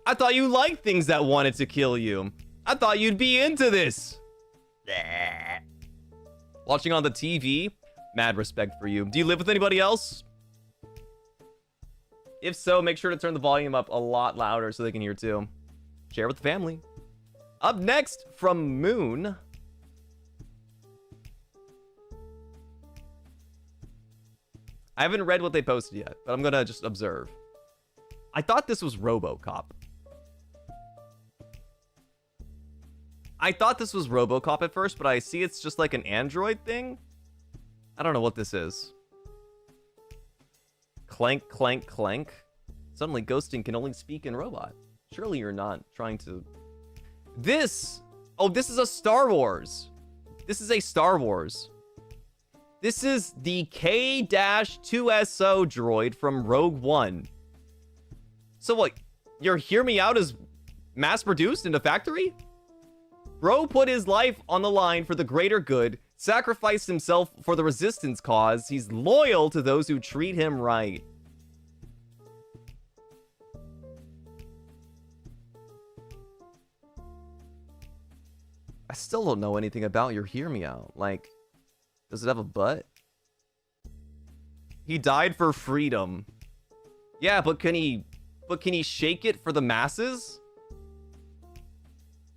Speaker 1: I thought you liked things that wanted to kill you. I thought you'd be into this. Watching on the TV? Mad respect for you. Do you live with anybody else? If so, make sure to turn the volume up a lot louder so they can hear too. Share with the family. Up next from Moon. I haven't read what they posted yet, but I'm gonna just observe. I thought this was RoboCop. I thought this was RoboCop at first, but I see it's just like an Android thing. I don't know what this is. Clank, clank, clank. Suddenly ghosting can only speak in robot. Surely you're not trying to... This! Oh, this is a Star Wars. This is a Star Wars. This is the K-2SO droid from Rogue One. So what? Your Hear Me Out is mass-produced in a factory? Bro put his life on the line for the greater good, sacrificed himself for the resistance cause. He's loyal to those who treat him right. I still don't know anything about your Hear Me Out. Like, does it have a butt? He died for freedom. Yeah, but can he shake it for the masses?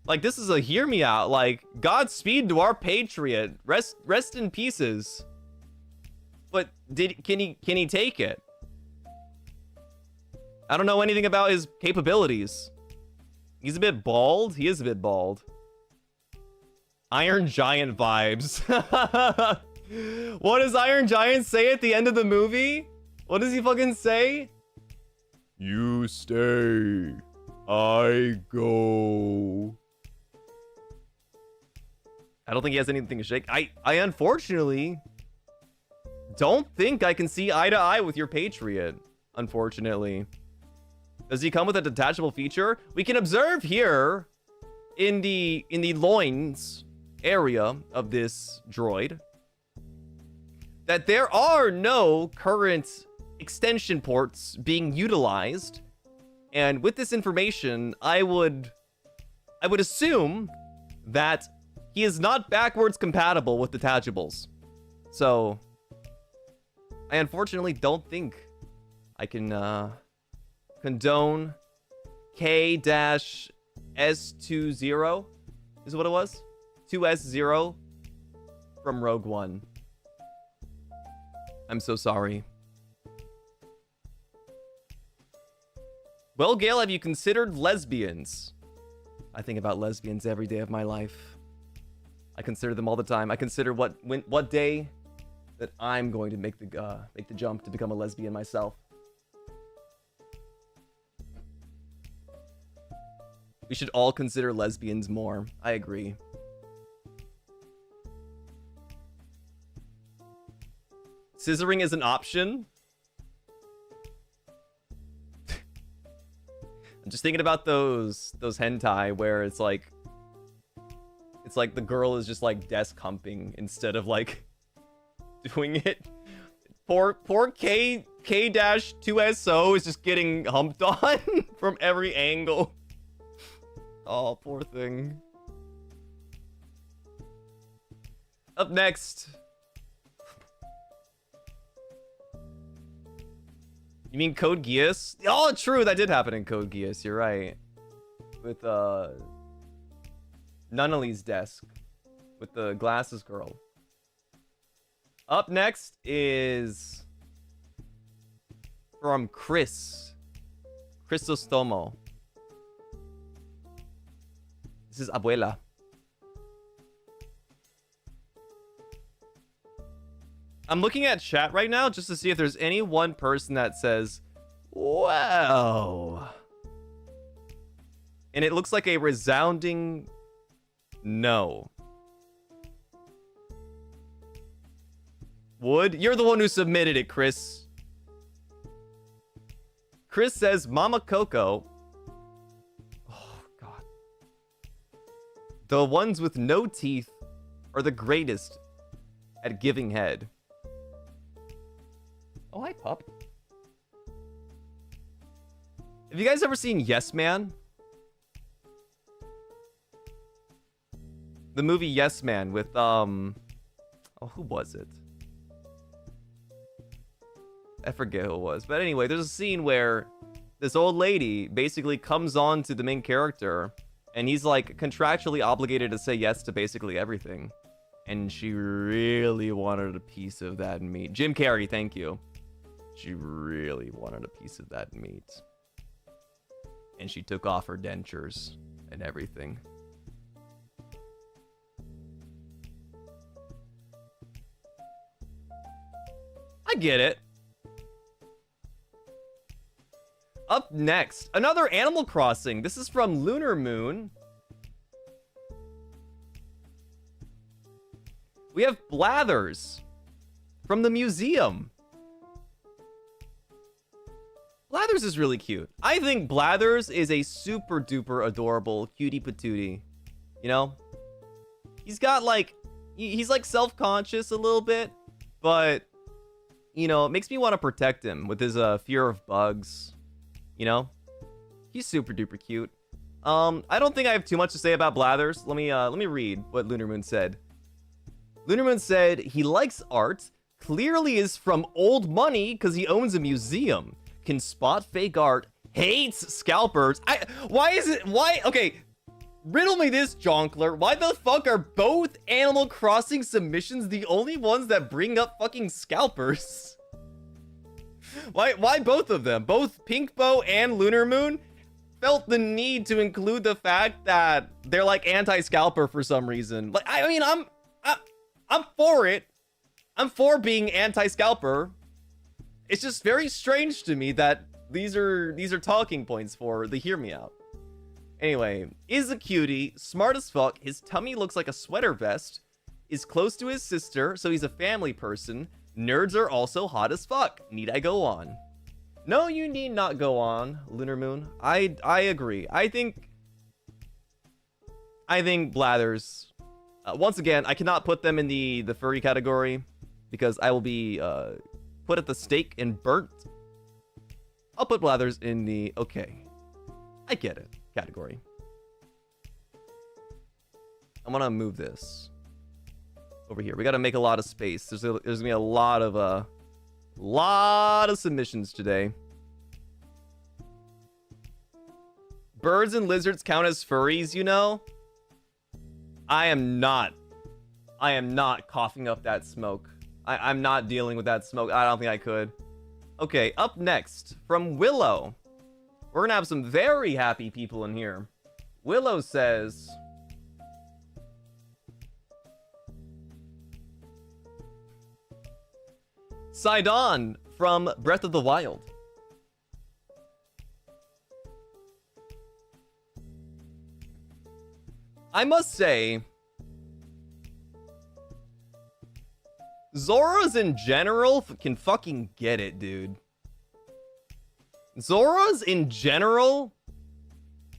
Speaker 1: Like, this is a Hear Me Out. Like, Godspeed to our patriot. Rest in pieces. But can he take it? I don't know anything about his capabilities. He's a bit bald. He is a bit bald. Iron Giant vibes. What does Iron Giant say at the end of the movie? What does he fucking say? You stay. I go. I don't think he has anything to shake. I unfortunately don't think I can see eye to eye with your Patriot, unfortunately. Does he come with a detachable feature? We can observe here in the loins area of this droid that there are no current extension ports being utilized. And with this information, I would assume that he is not backwards compatible with detachables. So I unfortunately don't think I can condone K-S20 is what it was? 2S0 from Rogue One. I'm so sorry. Well, Gale, have you considered lesbians? I think about lesbians every day of my life. I consider them all the time. I consider what day that I'm going to make the jump to become a lesbian myself. We should all consider lesbians more. I agree. Scissoring is an option. I'm just thinking about those hentai where it's like the girl is just like desk humping instead of like doing it. Poor K-2SO is just getting humped on from every angle. Oh, poor thing. Up next. You mean Code Geass? Oh, true, that did happen in Code Geass, you're right. With, Nunnally's desk. With the glasses girl. Up next is... from Chris. Crisostomo. This is Abuela. I'm looking at chat right now just to see if there's any one person that says, wow. And it looks like a resounding no. Wood? You're the one who submitted it, Chris. Chris says, Mama Coco. Oh, God. The ones with no teeth are the greatest at giving head. Oh, hi, pup. Have you guys ever seen Yes Man? The movie Yes Man with, oh, who was it? I forget who it was. But anyway, there's a scene where this old lady basically comes on to the main character, and he's, like, contractually obligated to say yes to basically everything. And she really wanted a piece of that meat. Jim Carrey, thank you. She really wanted a piece of that meat. And she took off her dentures and everything. I get it. Up next, another Animal Crossing. This is from Lunar Moon. We have Blathers from the museum. Blathers is really cute. I think Blathers is a super duper adorable cutie patootie. You know? He's got like, he's like self-conscious a little bit, but, you know, it makes me want to protect him with his fear of bugs. You know? He's super duper cute. I don't think I have too much to say about Blathers. Let me read what Lunar Moon said. Lunar Moon said he likes art, clearly is from old money because he owns a museum. Can spot fake art, hates scalpers. Okay, riddle me this, Jonkler. Why the fuck are both Animal Crossing submissions the only ones that bring up fucking scalpers? Why both of them? Both Pinkbo and Lunar Moon felt the need to include the fact that they're like anti-scalper for some reason. Like, I mean, I'm for it. I'm for being anti-scalper. It's just very strange to me that these are talking points for the hear me out. Anyway, is a cutie, smart as fuck, his tummy looks like a sweater vest, is close to his sister, so he's a family person. Nerds are also hot as fuck. Need I go on? No, you need not go on, Lunar Moon. I agree. I think Blathers. Once again, I cannot put them in the furry category because I will be put at the stake and burnt. I'll put Blathers in the okay, I get it category. I'm gonna move this over here. We gotta make a lot of space. There's gonna be a lot of submissions today. Birds and lizards count as furries, you know? I am not coughing up that smoke. I'm not dealing with that smoke. I don't think I could. Okay, up next, from Willow. We're gonna have some very happy people in here. Willow says... Sidon from Breath of the Wild. I must say, Zoras in general can fucking get it, dude. Zoras in general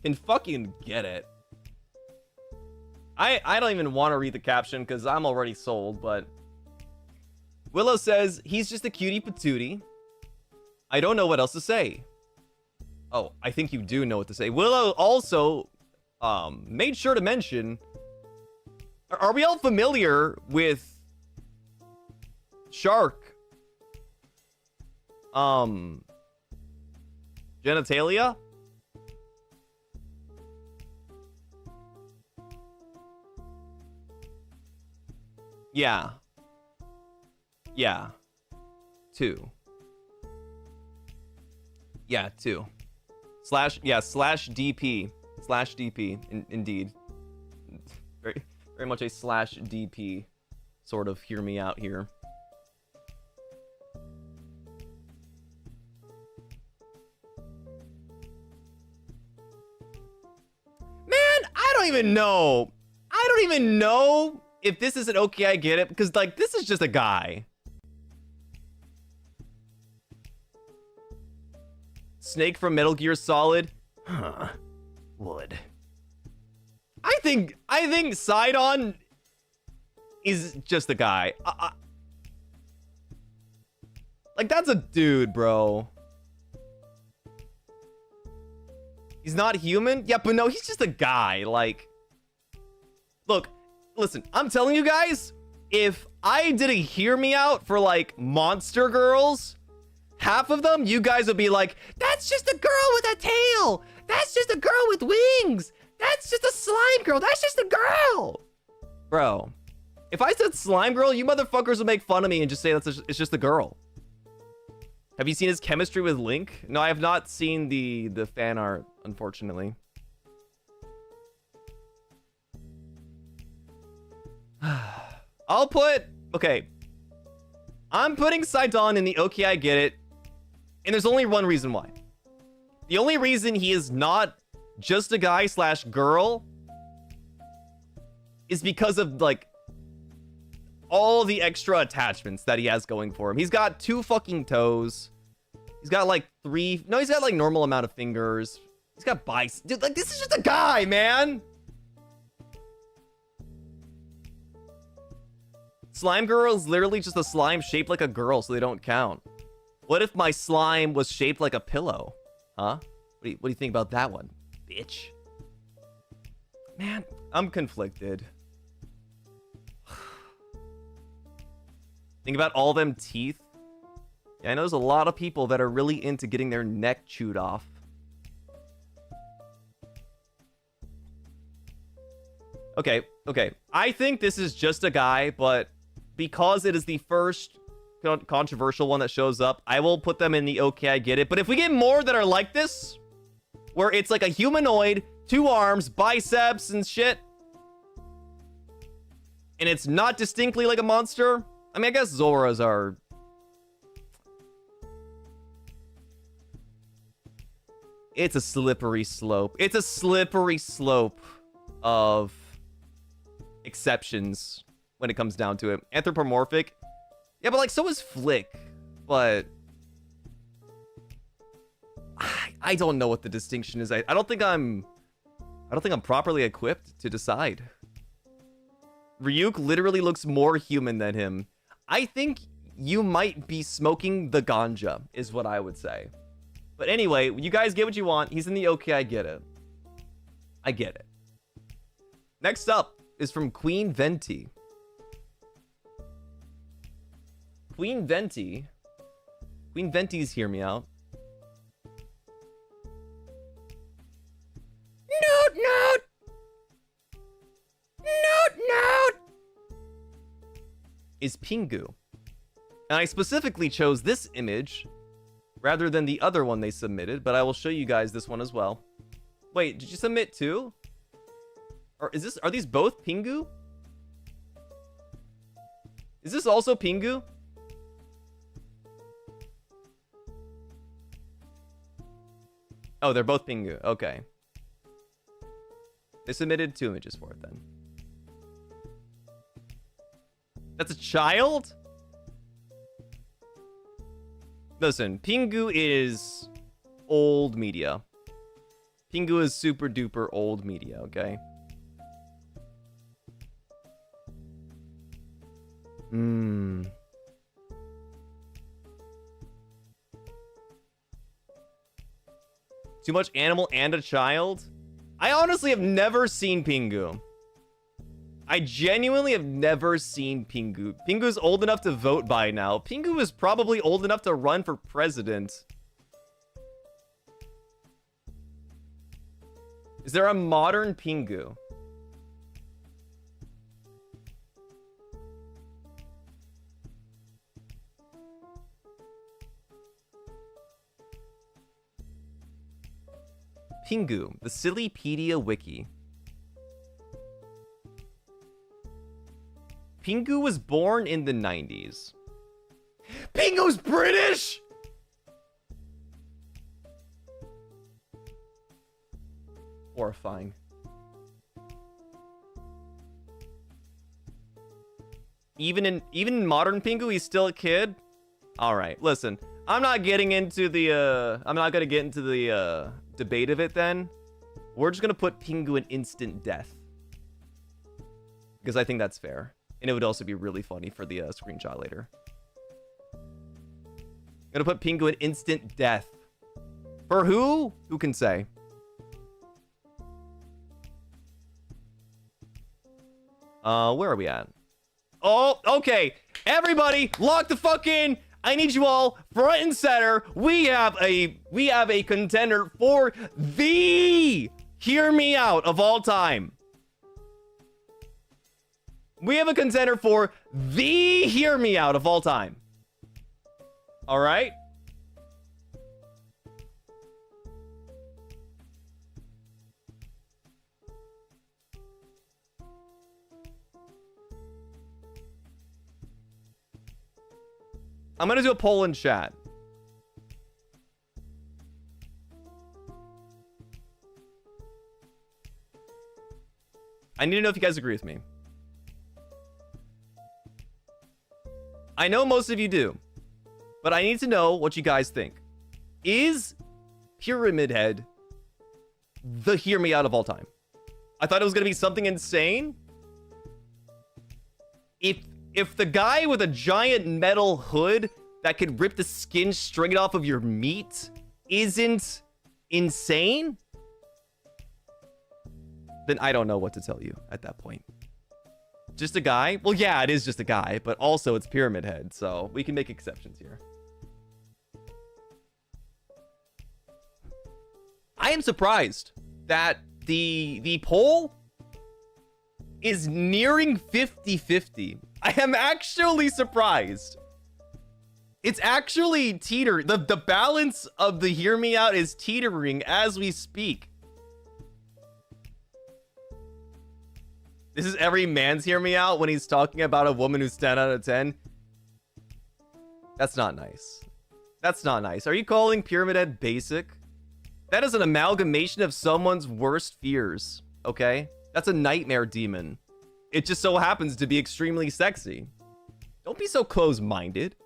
Speaker 1: can fucking get it. I don't even want to read the caption because I'm already sold, but... Willow says, he's just a cutie patootie. I don't know what else to say. Oh, I think you do know what to say. Willow also made sure to mention... Are we all familiar with... Shark? Genitalia? Yeah. Yeah. 2. Yeah, 2. Slash DP. Slash DP. Indeed. Very much a slash DP. Sort of hear me out here. Man, I don't even know if this isn't okay, I get it, because, like, this is just a guy. Snake from Metal Gear Solid? Huh. Would. I think Sidon is just a guy. Like, that's a dude, bro. He's not human? Yeah, but no, he's just a guy. Like, look, listen, I'm telling you guys, if I did a hear me out for, like, monster girls, half of them, you guys would be like, that's just a girl with a tail. That's just a girl with wings. That's just a slime girl. That's just a girl. Bro, if I said slime girl, you motherfuckers would make fun of me and just say it's just a girl. Have you seen his chemistry with Link? No, I have not seen the fan art, unfortunately. I'll put... Okay. I'm putting Sidon in the okay, I get it. And there's only one reason why. The only reason he is not just a guy slash girl is because of, like, all the extra attachments that he has going for him. He's got 2 fucking toes. He's got, like, 3... No, he's got, like, normal amount of fingers. He's got biceps. Dude, like, this is just a guy, man! Slime girl is literally just a slime shaped like a girl, so they don't count. What if my slime was shaped like a pillow? Huh? What do you think about that one, bitch? Man, I'm conflicted. Think about all them teeth. Yeah, I know there's a lot of people that are really into getting their neck chewed off. Okay. I think this is just a guy, but because it is the first controversial one that shows up, I will put them in the okay, I get it. But if we get more that are like this, where it's like a humanoid, 2 arms, biceps and shit, and it's not distinctly like a monster, I mean, I guess Zoras are... It's a slippery slope. It's a slippery slope of exceptions when it comes down to it. Anthropomorphic. Yeah, but like so is Flick. But I don't know what the distinction is. I don't think I'm properly equipped to decide. Ryuk literally looks more human than him. I think you might be smoking the ganja, is what I would say. But anyway, you guys get what you want. He's in the okay, I get it. I get it. Next up is from Queen Venti. Queen Venti. Queen Venti's Hear Me Out. Note! Is Pingu. And I specifically chose this image rather than the other one they submitted, but I will show you guys this one as well. Wait, did you submit two? Or are these both Pingu? Is this also Pingu? Oh, they're both Pingu. Okay. They submitted 2 images for it then. That's a child? Listen, Pingu is old media. Pingu is super duper old media, okay? Too much animal and a child? I honestly have never seen Pingu. I genuinely have never seen Pingu. Pingu's old enough to vote by now. Pingu is probably old enough to run for president. Is there a modern Pingu? Pingu, the Sillypedia Wiki. Pingu was born in the 90s. Pingu's British! Horrifying. Even in modern Pingu, he's still a kid? Alright, listen. I'm not getting into the, I'm not gonna get into the, debate of it then. We're just gonna put Pingu in instant death. Because I think that's fair. And it would also be really funny for the screenshot later. I'm gonna put Pingu in instant death. For who? Who can say? Where are we at? Oh, okay. Everybody, lock the fuck in. I need you all front and center. We have a contender for the Hear Me Out of all time. We have a contender for the Hear Me Out of all time. All right? I'm gonna do a poll in chat. I need to know if you guys agree with me. I know most of you do, but I need to know what you guys think. Is Pyramid Head the Hear Me Out of all time? I thought it was gonna be something insane. If the guy with a giant metal hood that could rip the skin straight off of your meat isn't insane, then I don't know what to tell you at that point. Just a guy? Well, yeah, it is just a guy, but also it's Pyramid Head, so we can make exceptions here. I am surprised that the poll is nearing 50-50. I am actually surprised. It's actually the balance of the Hear Me Out is teetering as we speak. This is every man's Hear Me Out when he's talking about a woman who's 10 out of 10. That's not nice. That's not nice. Are you calling Pyramid Head basic? That is an amalgamation of someone's worst fears, okay? That's a nightmare demon. It just so happens to be extremely sexy. Don't be so close-minded.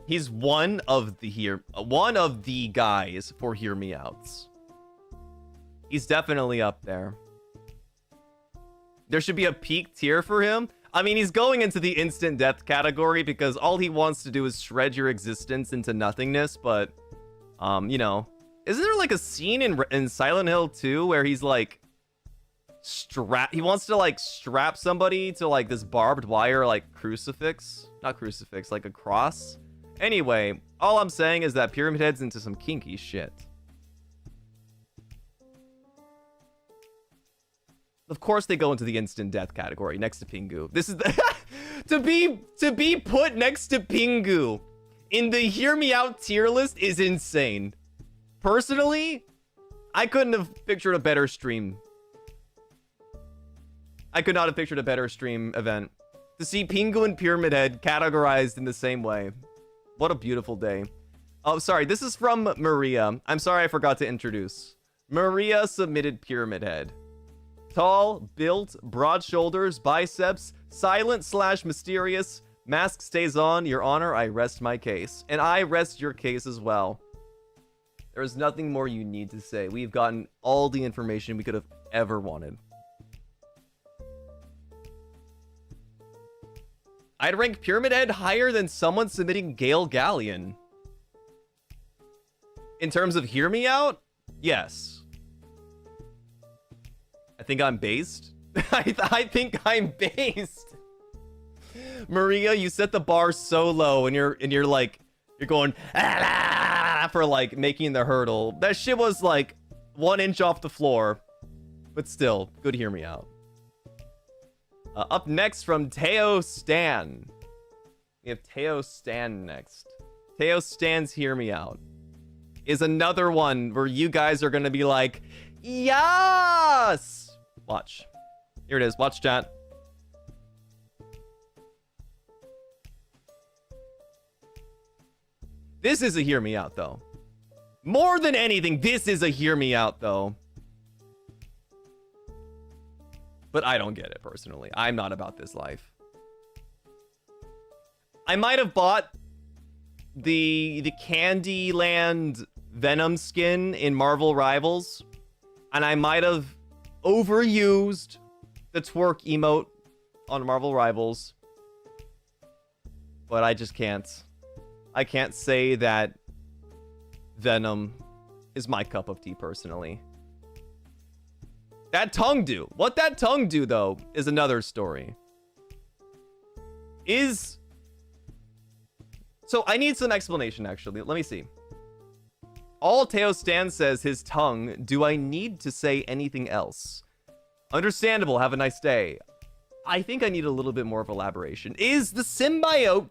Speaker 1: He's one of the guys for Hear Me Outs. He's definitely up there. There should be a peak tier for him. I mean, he's going into the instant death category because all he wants to do is shred your existence into nothingness. But, you know, isn't there like a scene in Silent Hill 2 where he's like he wants to like strap somebody to like this barbed wire like crucifix? Not crucifix, like a cross. Anyway, all I'm saying is that Pyramid Head's into some kinky shit. Of course they go into the instant death category next to Pingu. This is the to be put next to Pingu in the Hear Me Out tier list is insane. Personally, I couldn't have pictured a better stream. I could not have pictured a better stream event. To see Pingu and Pyramid Head categorized in the same way. What a beautiful day. Oh, sorry. This is from Maria. I'm sorry I forgot to introduce. Maria submitted Pyramid Head. Tall, built, broad shoulders, biceps, silent/mysterious. Mask stays on. Your Honor, I rest my case. And I rest your case as well. There is nothing more you need to say. We've gotten all the information we could have ever wanted. I'd rank Pyramid Head higher than someone submitting Gale Galleon. In terms of Hear Me Out? Yes. I think I'm based. I think I'm based. Maria, you set the bar so low and you're going for like making the hurdle. That shit was like 1 inch off the floor. But still, good Hear Me Out. Up next from Teo Stan. We have Teo Stan next. Teo Stan's Hear Me Out is another one where you guys are gonna be like, yes! Watch. Here it is. Watch, chat. This is a Hear Me Out, though. More than anything, this is a Hear Me Out, though. But I don't get it, personally. I'm not about this life. I might have bought the Candyland Venom skin in Marvel Rivals. And I might have overused the twerk emote on Marvel Rivals. But I just can't. I can't say that Venom is my cup of tea, personally. That tongue do. What that tongue do, though, is another story. So I need some explanation, actually. Let me see. All Teo Stan says his tongue. Do I need to say anything else? Understandable. Have a nice day. I think I need a little bit more of elaboration. Is the symbiote...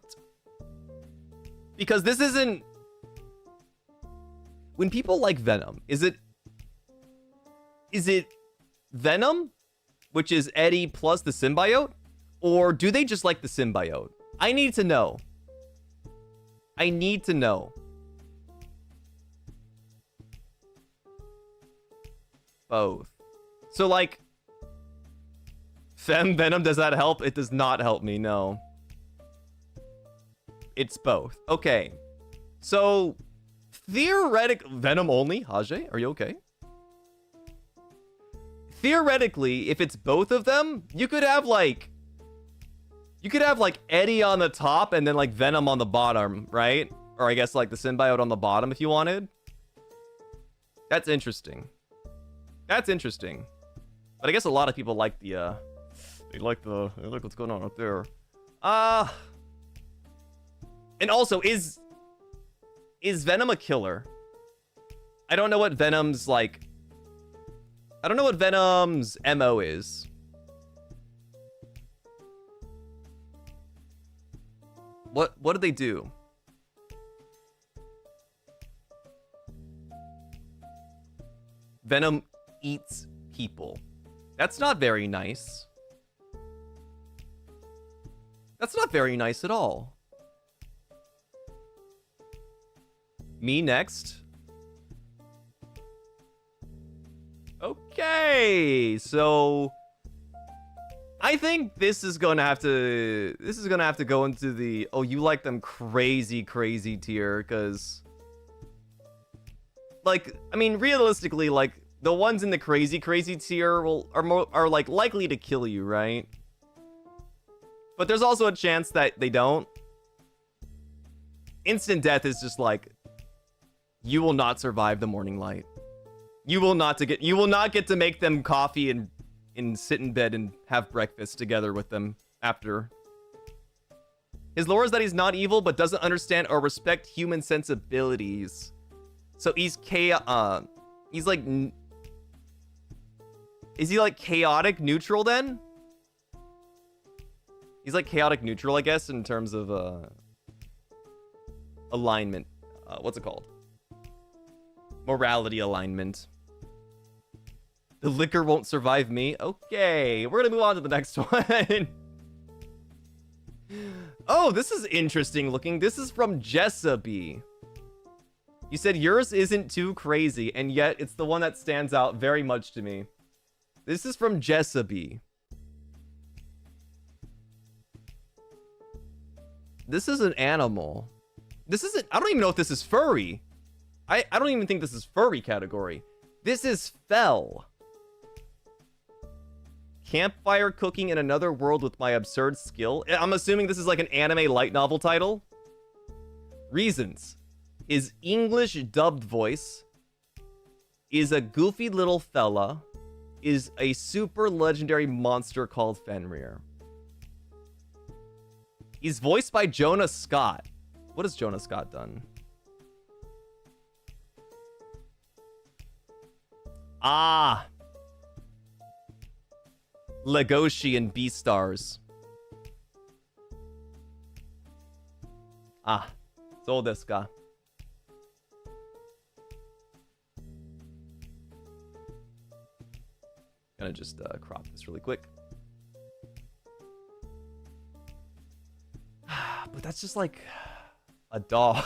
Speaker 1: Because this isn't... When people like Venom, is it Venom, which is Eddie plus the symbiote? Or do they just like the symbiote? I need to know. I need to know. Both. So, like... Fem Venom, does that help? It does not help me, no. It's both. Okay. So, Venom only? Hajj, are you okay? Theoretically, if it's both of them, you could have like Eddie on the top and then like Venom on the bottom, right? Or I guess like the symbiote on the bottom if you wanted. That's interesting. That's interesting. But I guess a lot of people like the they like what's going on up there. And also, is Venom a killer? I don't know what Venom's like. I don't know what Venom's MO is. What do they do? Venom eats people. That's not very nice. That's not very nice at all. Me next. Okay, so I think this is gonna have to go into the you like them crazy tier, because like, I mean, realistically, like the ones in the crazy tier are like likely to kill you, right? But there's also a chance that they don't. Instant death is just like, you will not survive the morning light. You will not get to make them coffee and sit in bed and have breakfast together with them after. His lore is that he's not evil, but doesn't understand or respect human sensibilities. So he's he's like, is he like chaotic neutral then? He's like chaotic neutral, I guess, in terms of alignment. What's it called? Morality alignment. The liquor won't survive me. Okay, we're gonna move on to the next one. Oh, this is interesting looking. This is from Jessaby. You said yours isn't too crazy, and yet it's the one that stands out very much to me. This is from Jessaby. This is an animal. This isn't, I don't even know if this is furry. I don't even think this is furry category. This is fell. Campfire cooking in another world with my absurd skill. I'm assuming this is like an anime light novel title. Reasons. His English dubbed voice is a goofy little fella, is a super legendary monster called Fenrir. He's voiced by Jonah Scott. What has Jonah Scott done? Ah. Legoshi and Beastars. Ah. So desu ka. Gonna just crop this really quick. But that's just like a dog.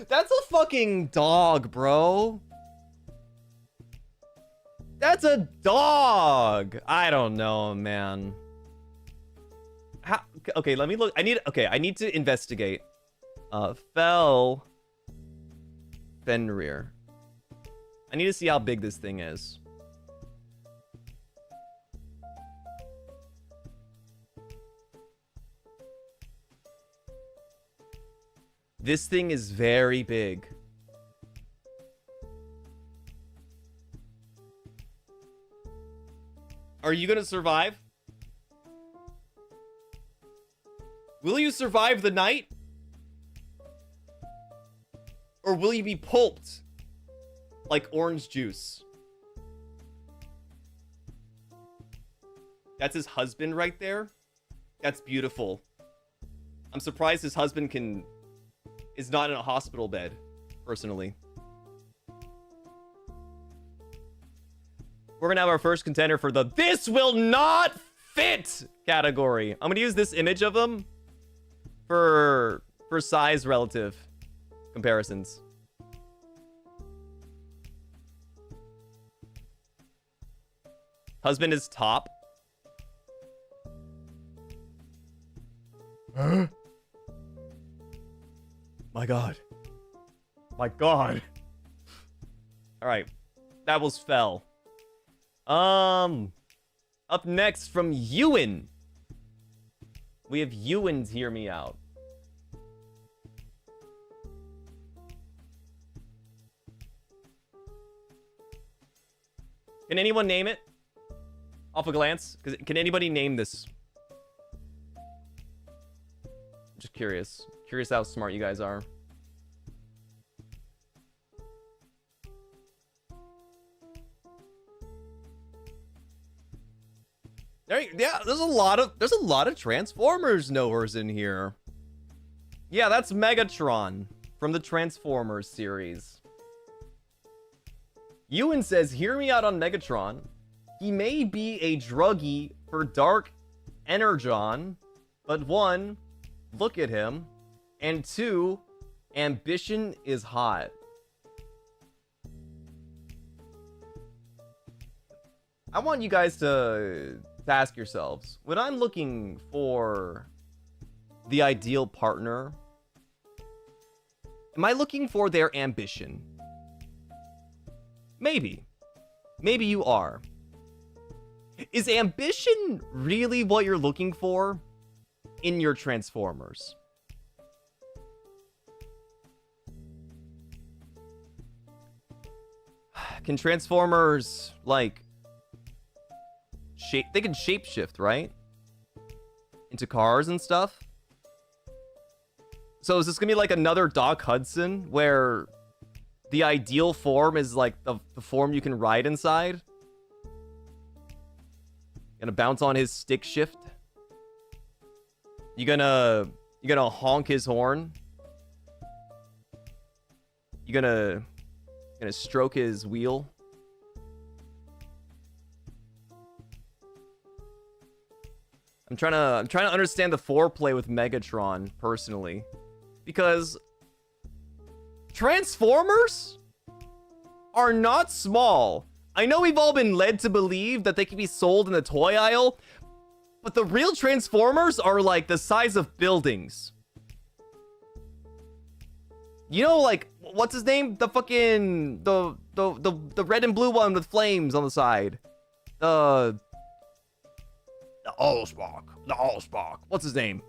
Speaker 1: that's a fucking dog, bro. That's a dog. I don't know, man. How? Okay, let me look. I need to investigate. Fell Fenrir. I need to see how big this thing is. This thing is very big. Are you gonna survive? Will you survive the night? Or will you be pulped like orange juice? That's his husband right there. That's beautiful. I'm surprised his husband is not in a hospital bed, personally. We're gonna have our first contender for the "this will not fit" category. I'm gonna use this image of him for size relative comparisons. Husband is top. Huh? My God. My God. All right. That was fell. Up next from Ewan. We have Ewan's Hear Me Out. Can anyone name it? Off a glance? Can anybody name this? I'm just curious. Curious how smart you guys are. Yeah, there's a lot of Transformers knowers in here. Yeah, that's Megatron from the Transformers series. Ewan says, "Hear me out on Megatron. He may be a druggie for Dark Energon, but one, look at him, and two, Ambition is hot. I want you guys to ask yourselves, when I'm looking for the ideal partner, am I looking for their ambition? Maybe. Maybe you are. Is ambition really what you're looking for in your Transformers? Can Transformers, like, they can shapeshift, right? Into cars and stuff? So is this gonna be like another Doc Hudson, where the ideal form is like the form you can ride inside? Gonna bounce on his stick shift? You gonna honk his horn? You gonna stroke his wheel? I'm trying to understand the foreplay with Megatron personally, because Transformers are not small. I know we've all been led to believe that they can be sold in the toy aisle, but the real Transformers are like the size of buildings. You know, like, what's his name? The fucking the red and blue one with flames on the side. The Allspark. What's his name?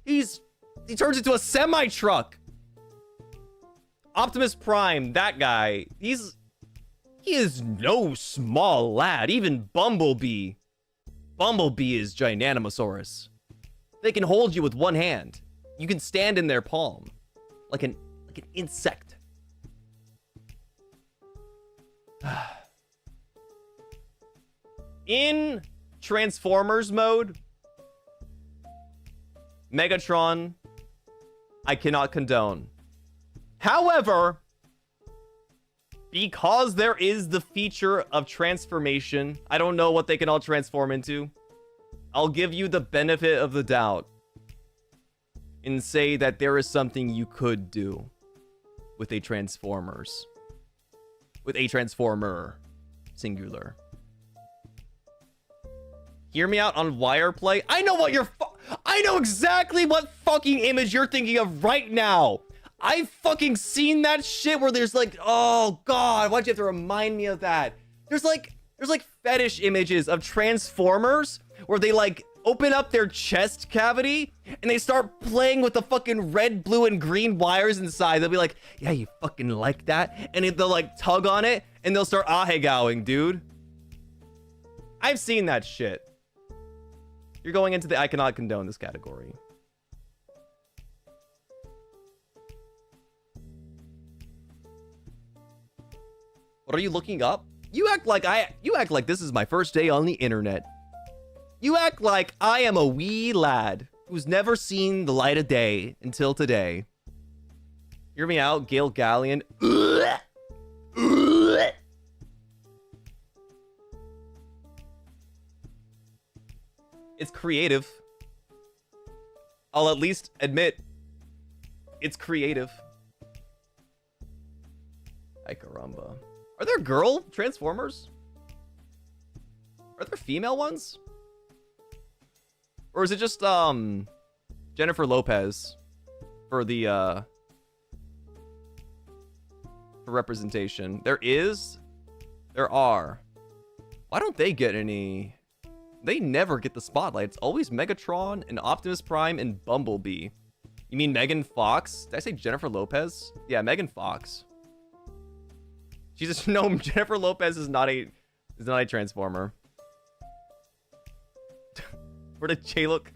Speaker 1: He turns into a semi-truck. Optimus Prime, that guy. He is no small lad. Even Bumblebee. Bumblebee is Gigantosaurus. They can hold you with one hand. You can stand in their palm. Like an insect. In Transformers mode, Megatron, I cannot condone. However, because there is the feature of transformation, I don't know what they can all transform into. I'll give you the benefit of the doubt and say that there is something you could do with a Transformer, singular. Hear me out on wire play. I know exactly what fucking image you're thinking of right now. I've fucking seen that shit where there's like, oh god, why'd you have to remind me of that? There's like fetish images of Transformers where they like open up their chest cavity and they start playing with the fucking red, blue, and green wires inside. They'll be like, yeah, you fucking like that? And they'll like tug on it and they'll start ahegowing, dude. I've seen that shit. You're going into the I cannot condone this category. What are you looking up? You act like this is my first day on the internet. You act like I am a wee lad who's never seen the light of day until today. Hear me out, Gale Galleon. It's creative. I'll at least admit it's creative. Ay caramba. Are there girl Transformers? Are there female ones? Or is it just Jennifer Lopez for the for representation? There are. Why don't they get any? They never get the spotlight. It's always Megatron and Optimus Prime and Bumblebee. You mean Megan Fox? Did I say Jennifer Lopez? Yeah, Megan Fox. She's just no. Jennifer Lopez is not a Transformer. Where did Jay look?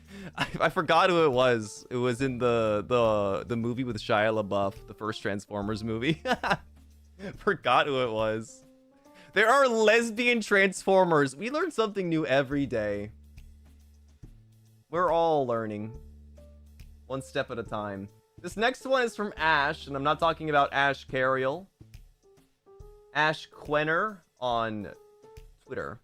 Speaker 1: I forgot who it was. It was in the movie with Shia LaBeouf, the first Transformers movie. Forgot who it was. There are lesbian Transformers. We learn something new every day. We're all learning. One step at a time. This next one is from Ash, and I'm not talking about Ash Carriel. Ash Quenner on Twitter.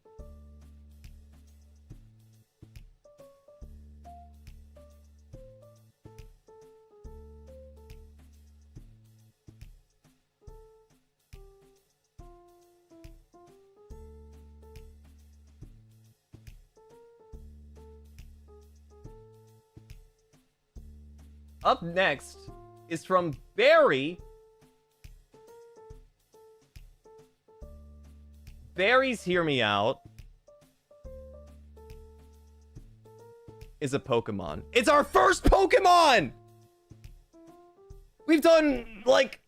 Speaker 1: Up next is from Barry. Barry's Hear Me Out is a Pokemon. It's our first Pokemon! We've done, like,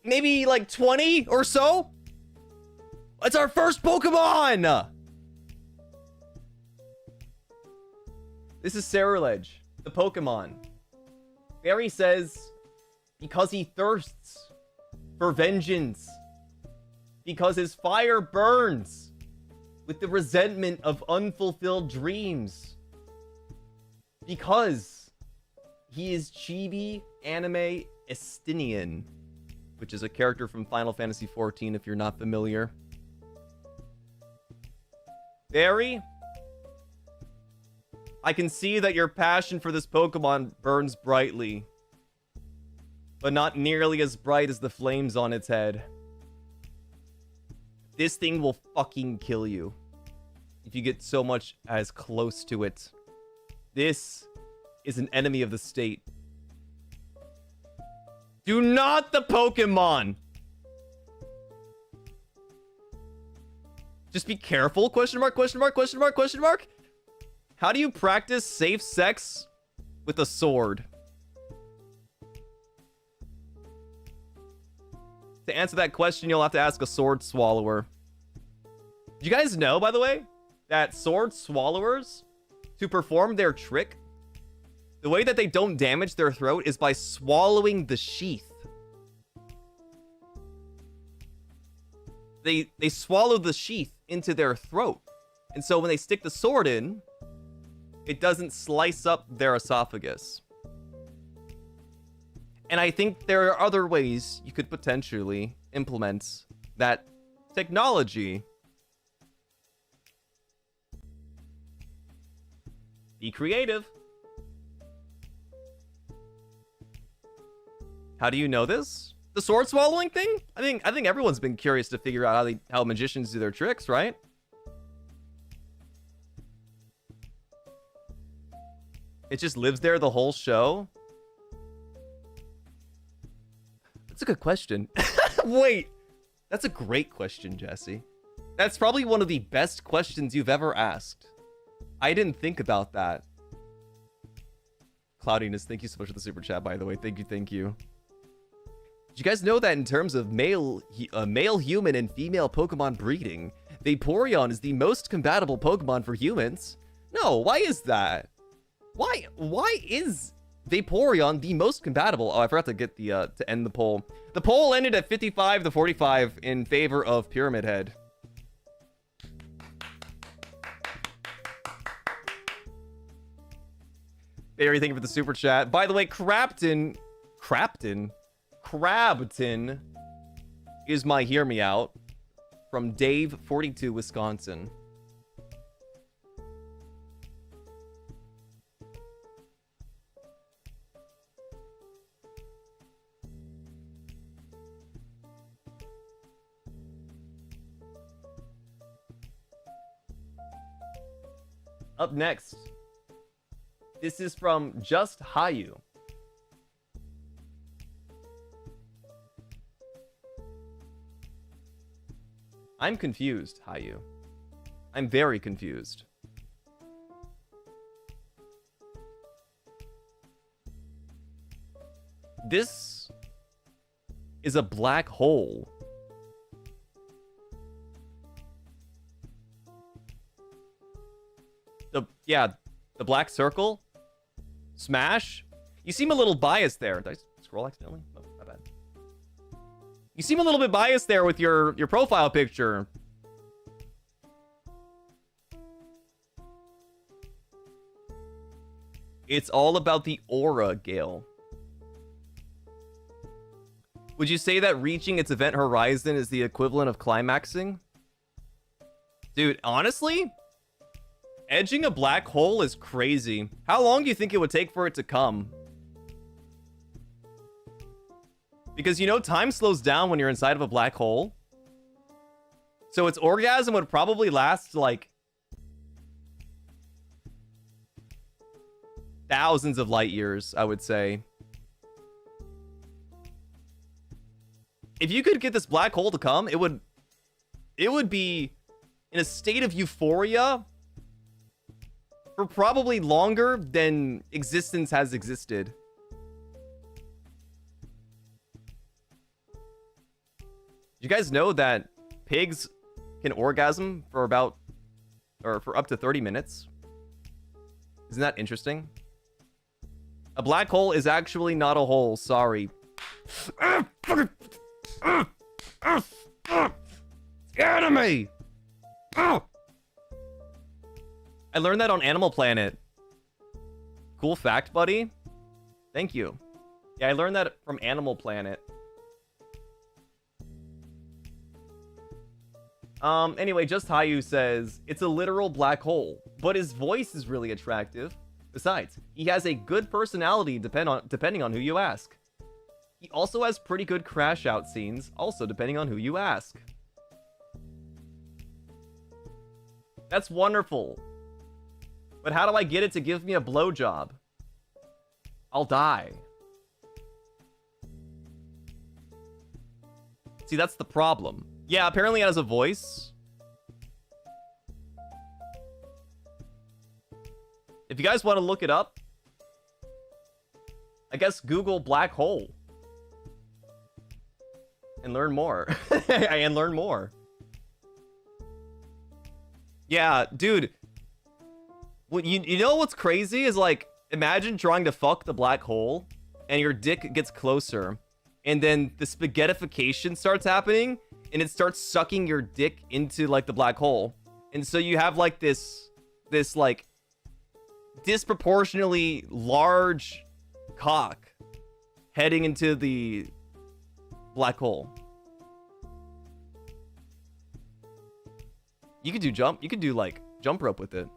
Speaker 1: maybe, like, 20 or so? It's our first Pokemon! This is Cerulege, the Pokemon. Barry says, because he thirsts for vengeance. Because his fire burns with the resentment of unfulfilled dreams. Because he is Chibi Anime Estinian, which is a character from Final Fantasy XIV if you're not familiar. Barry, I can see that your passion for this Pokemon burns brightly, but not nearly as bright as the flames on its head. This thing will fucking kill you if you get so much as close to it. This is an enemy of the state. Do not the Pokemon! Just be careful? Question mark, question mark, question mark, question mark? How do you practice safe sex with a sword? To answer that question, you'll have to ask a sword swallower. Do you guys know, by the way, that sword swallowers, to perform their trick, the way that they don't damage their throat is by swallowing the sheath. They swallow the sheath into their throat. And so when they stick the sword in, it doesn't slice up their esophagus. And I think there are other ways you could potentially implement that technology. Be creative. How do you know this? The sword swallowing thing? I think everyone's been curious to figure out how magicians do their tricks, right? It just lives there the whole show? That's a good question. Wait, that's a great question, Jesse. That's probably one of the best questions you've ever asked. I didn't think about that. Cloudiness, thank you so much for the super chat, by the way. Thank you, thank you. Did you guys know that in terms of male human and female Pokemon breeding, Vaporeon is the most compatible Pokemon for humans? No, why is that? Why is Vaporeon the most compatible? Oh, I forgot to get the to end the poll. The poll ended at 55 to 45 in favor of Pyramid Head. Barry, thank you for the super chat. By the way, Crabton is my Hear Me Out from Dave 42 Wisconsin. Up next, this is from Just Hayu. I'm confused, Hayu. I'm very confused. This is a black hole. The black circle? Smash? You seem a little biased there. Did I scroll accidentally? Oh, my bad. You seem a little bit biased there with your profile picture. It's all about the aura, Gale. Would you say that reaching its event horizon is the equivalent of climaxing? Dude, honestly, edging a black hole is crazy. How long do you think it would take for it to come? Because, you know, time slows down when you're inside of a black hole. So its orgasm would probably last, like, thousands of light years, I would say. if you could get this black hole to come, it would be in a state of euphoria for probably longer than existence has existed. You guys know that pigs can orgasm for about, or for up to 30 minutes? Isn't that interesting? A black hole is actually not a hole, sorry. Enemy! I learned that on Animal Planet. Cool fact, buddy. Thank you. Yeah, I learned that from Animal Planet. Anyway, Just Hayu says, it's a literal black hole, but his voice is really attractive. Besides, he has a good personality depending on who you ask. He also has pretty good crash out scenes, also depending on who you ask. That's wonderful. But how do I get it to give me a blowjob? I'll die. See, that's the problem. Yeah, apparently it has a voice. If you guys want to look it up, I guess Google black hole. And learn more. And learn more. Yeah, dude. What you know what's crazy is, like, imagine trying to fuck the black hole and your dick gets closer and then the spaghettification starts happening and it starts sucking your dick into, like, the black hole. And so you have, like, this like disproportionately large cock heading into the black hole. You could do like jump rope with it.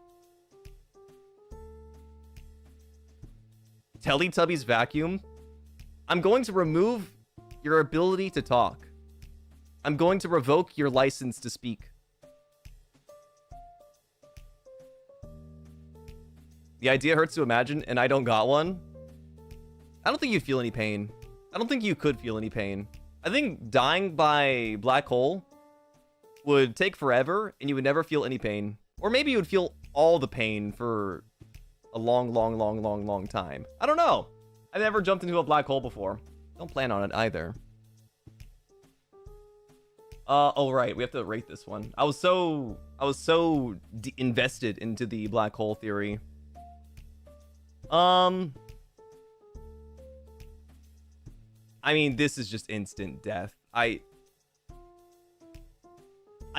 Speaker 1: Teletubbies vacuum. I'm going to remove your ability to talk. I'm going to revoke your license to speak. The idea hurts to imagine, and I don't got one. I don't think you feel any pain. I don't think you could feel any pain. I think dying by black hole would take forever, and you would never feel any pain. Or maybe you would feel all the pain for a long time. I don't know. I've never jumped into a black hole before. Don't plan on it either. Oh right, we have to rate this one. I was so invested into the black hole theory. I mean, this is just instant death. I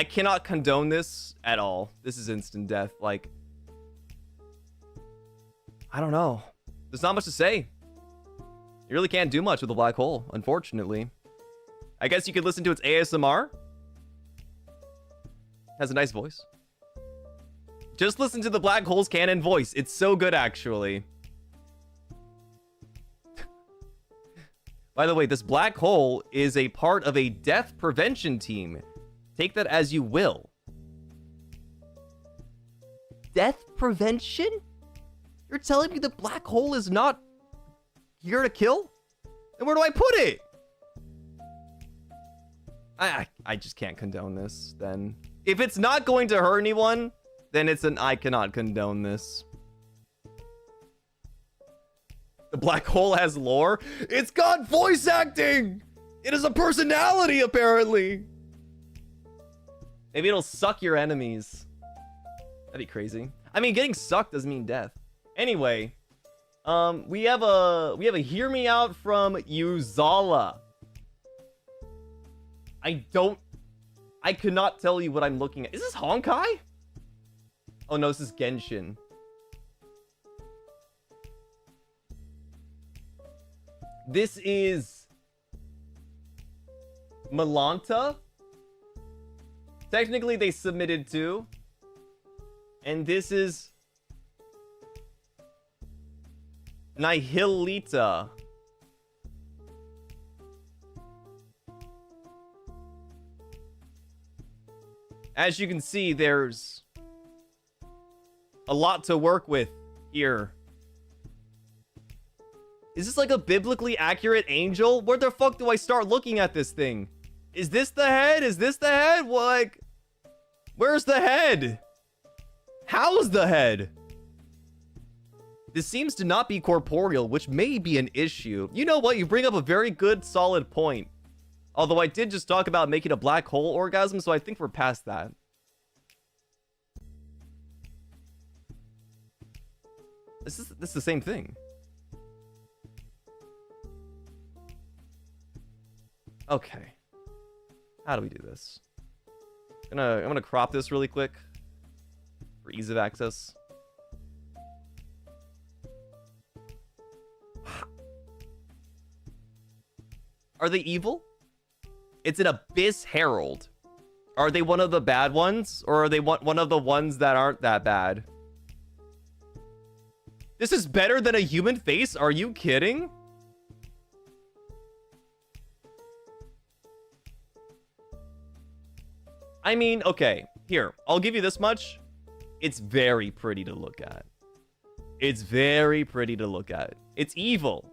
Speaker 1: cannot condone this at all. This is instant death. Like, I don't know. There's not much to say. You really can't do much with a black hole, unfortunately. I guess you could listen to its ASMR. Has a nice voice. Just listen to the black hole's canon voice. It's so good, actually. By the way, this black hole is a part of a death prevention team. Take that as you will. Death prevention? You're telling me the black hole is not here to kill? Then where do I put it? I just can't condone this, then. If it's not going to hurt anyone, then it's an I cannot condone this. The black hole has lore? It's got voice acting! It is a personality, apparently! Maybe it'll suck your enemies. That'd be crazy. I mean, getting sucked doesn't mean death. Anyway, we have a hear me out from Uzala. I could not tell you what I'm looking at. Is this Honkai? Oh no, this is Genshin. This is Malanta. Technically, they submitted two. And this is Nihilita. As you can see, there's a lot to work with here. Is this like a biblically accurate angel? Where the fuck do I start looking at this thing? Is this the head? Is this the head? Well, like, where's the head? How's the head? This seems to not be corporeal, which may be an issue. You know what? You bring up a very good, solid point. Although I did just talk about making a black hole orgasm, so I think we're past that. This is the same thing. Okay. How do we do this? I'm gonna crop this really quick for ease of access. Are they evil? It's an Abyss Herald. Are they one of the bad ones? Or are they one of the ones that aren't that bad? This is better than a human face? Are you kidding? I mean, okay. Here, I'll give you this much. It's very pretty to look at. It's very pretty to look at. It's evil.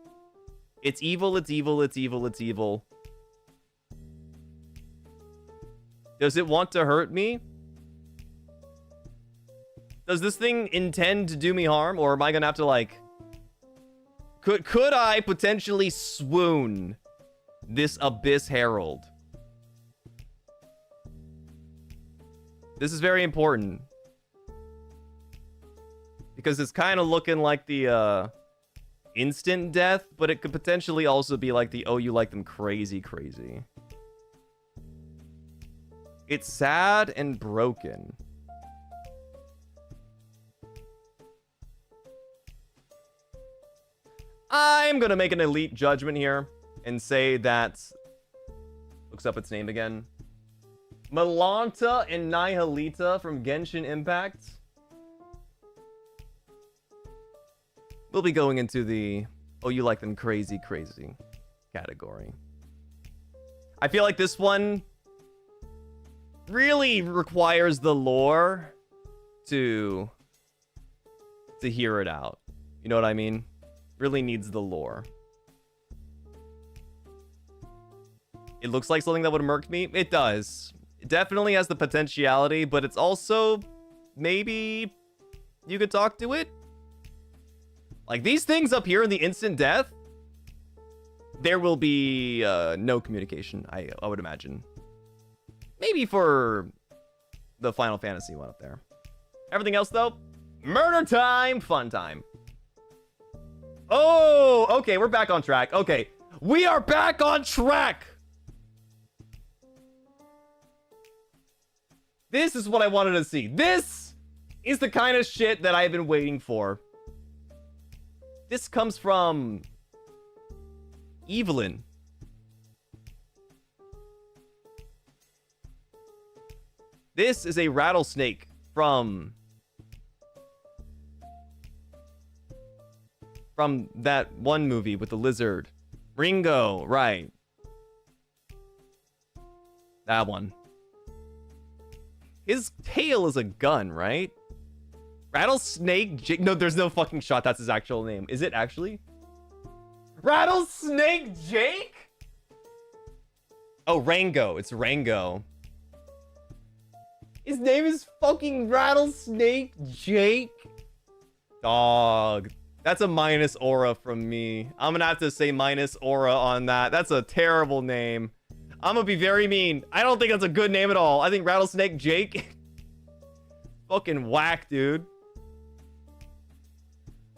Speaker 1: It's evil, it's evil, it's evil, it's evil. Does it want to hurt me? Does this thing intend to do me harm? Or am I gonna have to, like... Could I potentially swoon this Abyss Herald? This is very important. Because it's kind of looking like the, instant death, but it could potentially also be like the, oh, you like them crazy, crazy. It's sad and broken. I'm gonna make an elite judgment here and say that... Looks up its name again. Malanta and Nihilita from Genshin Impact. We'll be going into the, oh, you like them crazy, crazy category. I feel like this one really requires the lore to hear it out. You know what I mean? Really needs the lore. It looks like something that would have murked me. It does. It definitely has the potentiality, but it's also maybe you could talk to it. Like, these things up here in the instant death, there will be no communication, I would imagine. Maybe for the Final Fantasy one up there. Everything else, though, murder time, fun time. Oh, okay, we're back on track. Okay, we are back on track. This is what I wanted to see. This is the kind of shit that I've been waiting for. This comes from Avallum. This is a rattlesnake from that one movie with the lizard. Ringo, right. That one. His tail is a gun, right? Rattlesnake Jake. No, there's no fucking shot. That's his actual name. Is it actually? Rattlesnake Jake? Oh, Rango. It's Rango. His name is fucking Rattlesnake Jake. Dog. That's a minus aura from me. I'm gonna have to say minus aura on that. That's a terrible name. I'm gonna be very mean. I don't think that's a good name at all. I think Rattlesnake Jake. Fucking whack, dude.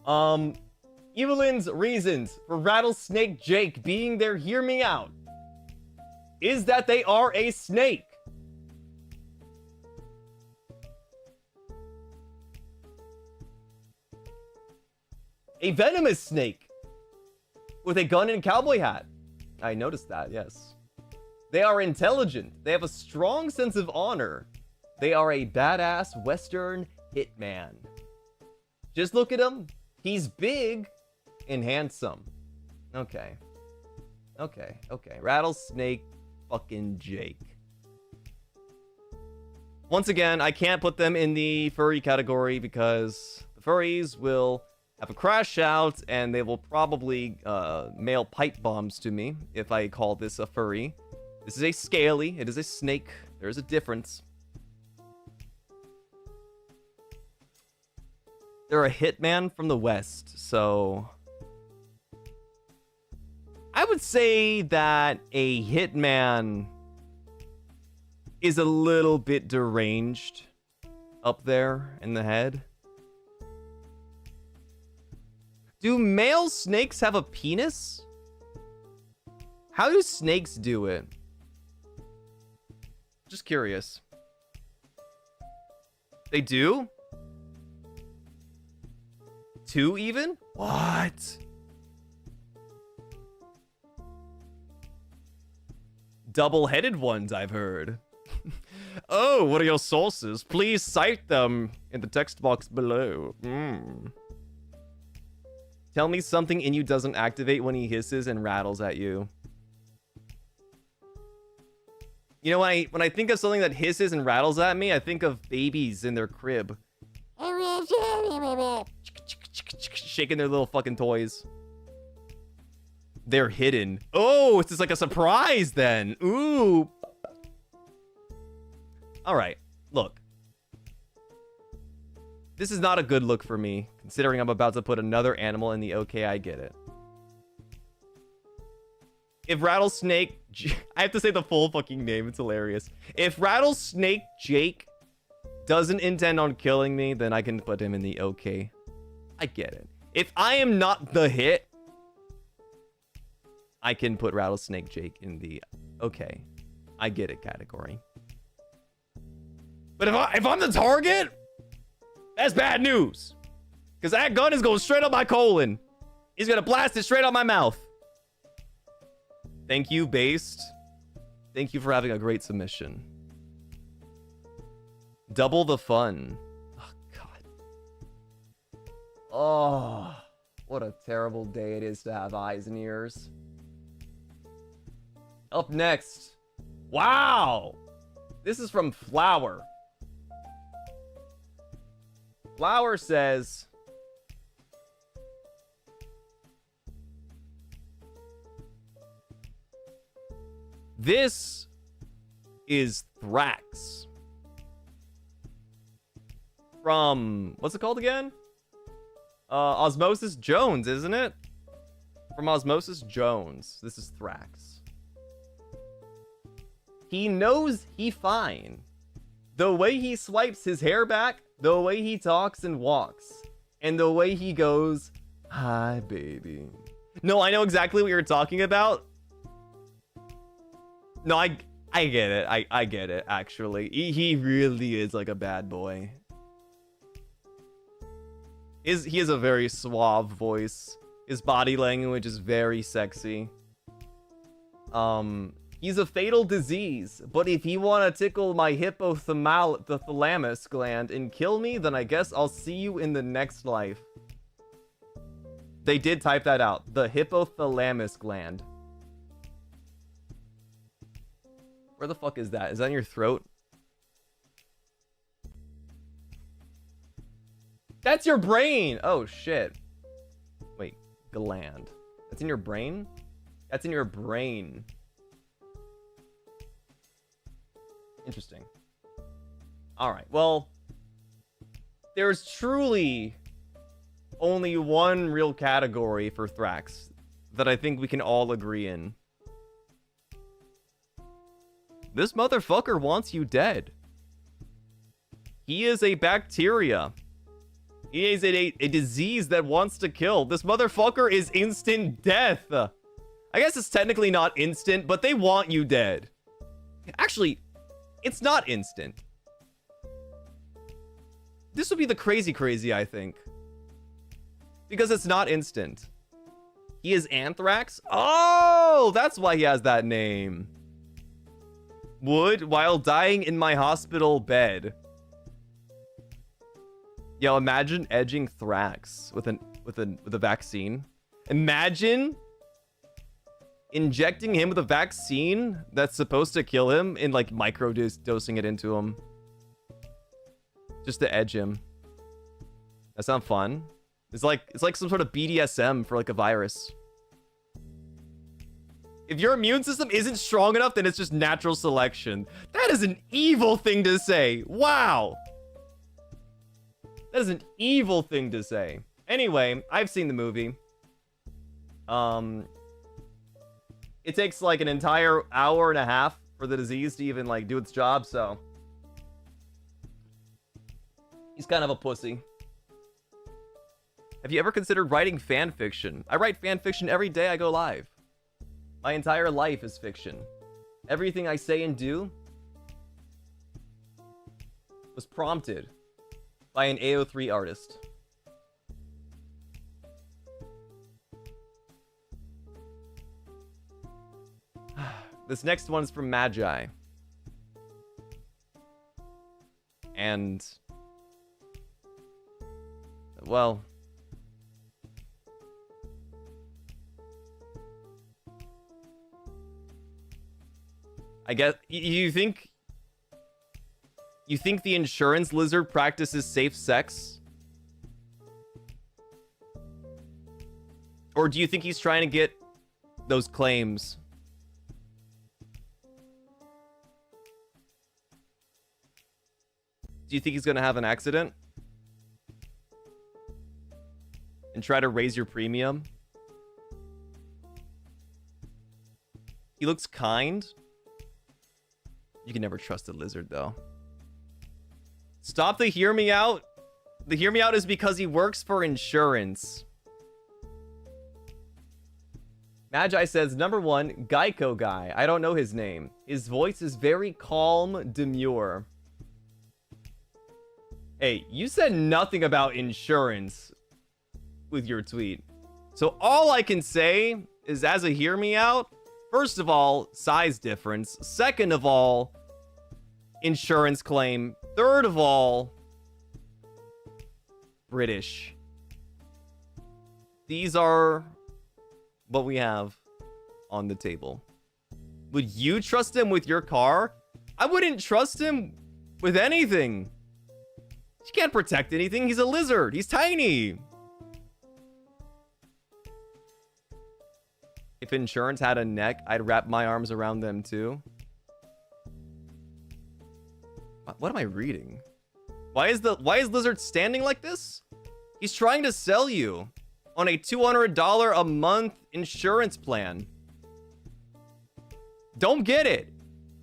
Speaker 1: Evelyn's reasons for Rattlesnake Jake being there, hear me out, is that they are a snake. A venomous snake with a gun and cowboy hat. I noticed that, yes. They are intelligent. They have a strong sense of honor. They are a badass Western hitman. Just look at him. He's big and handsome. Okay. Okay, okay. Rattlesnake fucking Jake. Once again, I can't put them in the furry category because the furries will have a crash out, and they will probably mail pipe bombs to me if I call this a furry. This is a scaly. It is a snake. There's a difference. They're a hitman from the West, so I would say that a hitman is a little bit deranged up there in the head. Do male snakes have a penis? How do snakes do it? Just curious. They do? 2 even? What? Double-headed ones, I've heard. Oh, what are your sources? Please cite them in the text box below. Tell me something in you doesn't activate when he hisses and rattles at you. You know, when I think of something that hisses and rattles at me, I think of babies in their crib. Shaking their little fucking toys. They're hidden. Oh, it's just like a surprise then. Ooh. All right, look. This is not a good look for me, considering I'm about to put another animal in the okay, I get it. If Rattlesnake... I have to say the full fucking name, it's hilarious. If Rattlesnake Jake doesn't intend on killing me, then I can put him in the okay. I get it. If I am not the hit, I can put Rattlesnake Jake in the okay. I get it category. But if I'm the target, that's bad news. Because that gun is going straight up my colon. He's going to blast it straight out my mouth. Thank you, Based. Thank you for having a great submission. Double the fun. Oh, God. Oh, what a terrible day it is to have eyes and ears. Up next. Wow. This is from Flower. Flower says... This is Thrax. From... What's it called again? Osmosis Jones, isn't it? From Osmosis Jones. This is Thrax. He knows he fine. The way he swipes his hair back, the way he talks and walks, and the way he goes, hi, baby. No, I know exactly what you're talking about. No, I get it. I get it, actually. He really is like a bad boy. He has a very suave voice. His body language is very sexy. He's a fatal disease, but if you want to tickle my hypothalamus gland and kill me, then I guess I'll see you in the next life. They did type that out. The hypothalamus gland. Where the fuck is that? Is that in your throat? That's your brain! Oh, shit. Wait, gland. That's in your brain? That's in your brain. Interesting. Alright, well... There's truly only one real category for Thrax that I think we can all agree in. This motherfucker wants you dead. He is a bacteria. He is a disease that wants to kill. This motherfucker is instant death. I guess it's technically not instant, but they want you dead. Actually, it's not instant. This would be the crazy, I think. Because it's not instant. He is Anthrax? Oh, that's why he has that name. Would while dying in my hospital bed. Yo, imagine edging Thrax with a vaccine. Imagine injecting him with a vaccine that's supposed to kill him and like micro-dosing it into him. Just to edge him. That sound fun? It's like some sort of BDSM for like a virus. If your immune system isn't strong enough, then it's just natural selection. That is an evil thing to say. Wow. That is an evil thing to say. Anyway, I've seen the movie. It takes like an entire hour and a half for the disease to even like do its job, so he's kind of a pussy. Have you ever considered writing fan fiction? I write fan fiction every day I go live. My entire life is fiction. Everything I say and do was prompted by an AO3 artist. This next one is from Magi. And, well, I guess you think the insurance lizard practices safe sex? Or do you think he's trying to get those claims? Do you think he's going to have an accident and try to raise your premium? He looks kind. You can never trust a lizard, though. Stop the hear me out. The hear me out is because he works for insurance. Magi says, number one, Geico guy. I don't know his name. His voice is very calm, demure. Hey, you said nothing about insurance with your tweet. So all I can say is, as a hear me out, first of all, size difference. Second of all, insurance claim. Third of all, British. These are what we have on the table. Would you trust him with your car? I wouldn't trust him with anything. He can't protect anything. He's a lizard. He's tiny. If insurance had a neck, I'd wrap my arms around them too. What am I reading? Why is Lizard standing like this? He's trying to sell you on a $200 a month insurance plan. Don't get it.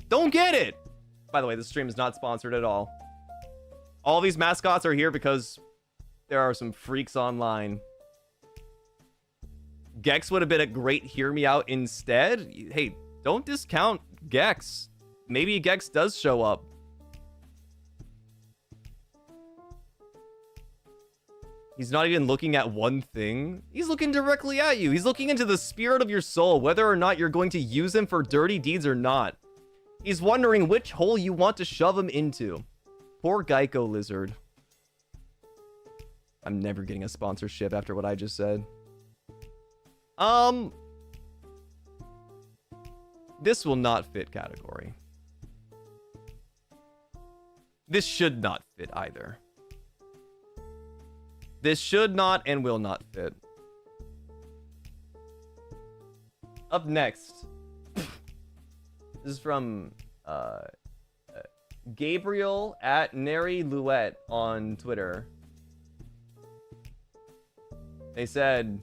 Speaker 1: Don't get it. By the way, this stream is not sponsored at all. All these mascots are here because there are some freaks online. Gex would have been a great hear me out instead. Hey, don't discount Gex. Maybe Gex does show up. He's not even looking at one thing. He's looking directly at you. He's looking into the spirit of your soul, whether or not you're going to use him for dirty deeds or not. He's wondering which hole you want to shove him into. Poor Geico lizard. I'm never getting a sponsorship after what I just said. This will not fit category. This should not fit either. This should not and will not fit. Up next. This is from Gabriel at Neri Louette on Twitter. They said,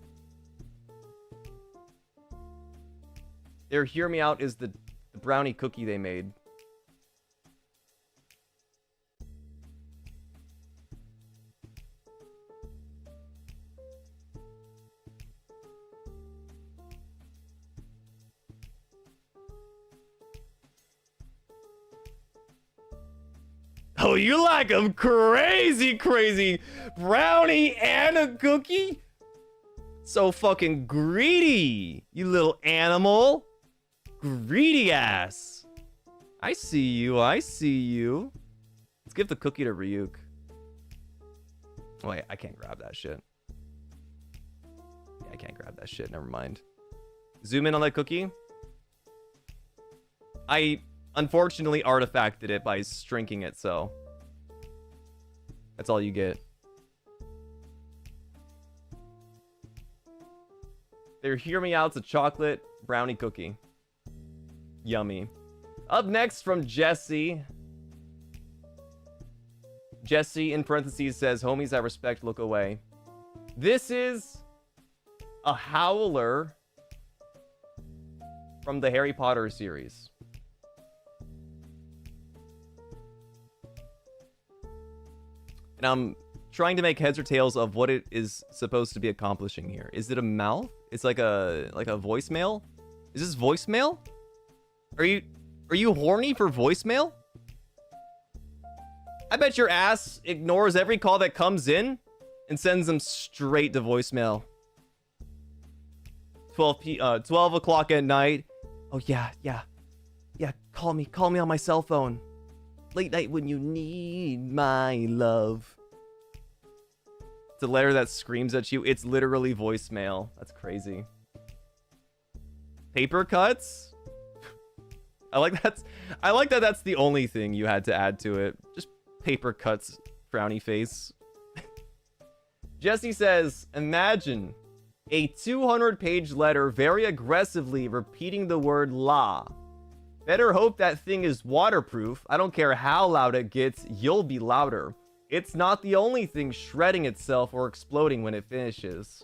Speaker 1: their hear me out is the brownie cookie they made. Oh, you like them crazy, crazy. Brownie and a cookie? So fucking greedy, you little animal. Greedy ass. I see you, I see you. Let's give the cookie to Ryuk. Oh, wait, I can't grab that shit. Yeah, I can't grab that shit, never mind. Zoom in on that cookie. I unfortunately artifacted it by shrinking it, so that's all you get. Their Hear Me Out's a chocolate brownie cookie. Yummy. Up next from Jesse. Jesse, in parentheses, says, homies I respect, look away. This is a howler from the Harry Potter series. And I'm trying to make heads or tails of what it is supposed to be accomplishing here. Is it a mouth? It's like a voicemail? Is this voicemail? Are you horny for voicemail? I bet your ass ignores every call that comes in and sends them straight to voicemail. 12 o'clock at night. Oh yeah. Call me on my cell phone. Late night when you need my love. It's a letter that screams at you. It's literally voicemail. That's crazy. Paper cuts? I like that that's the only thing you had to add to it. Just paper cuts, frowny face. Jesse says, imagine a 200-page letter very aggressively repeating the word la. Better hope that thing is waterproof. I don't care how loud it gets, you'll be louder. It's not the only thing shredding itself or exploding when it finishes.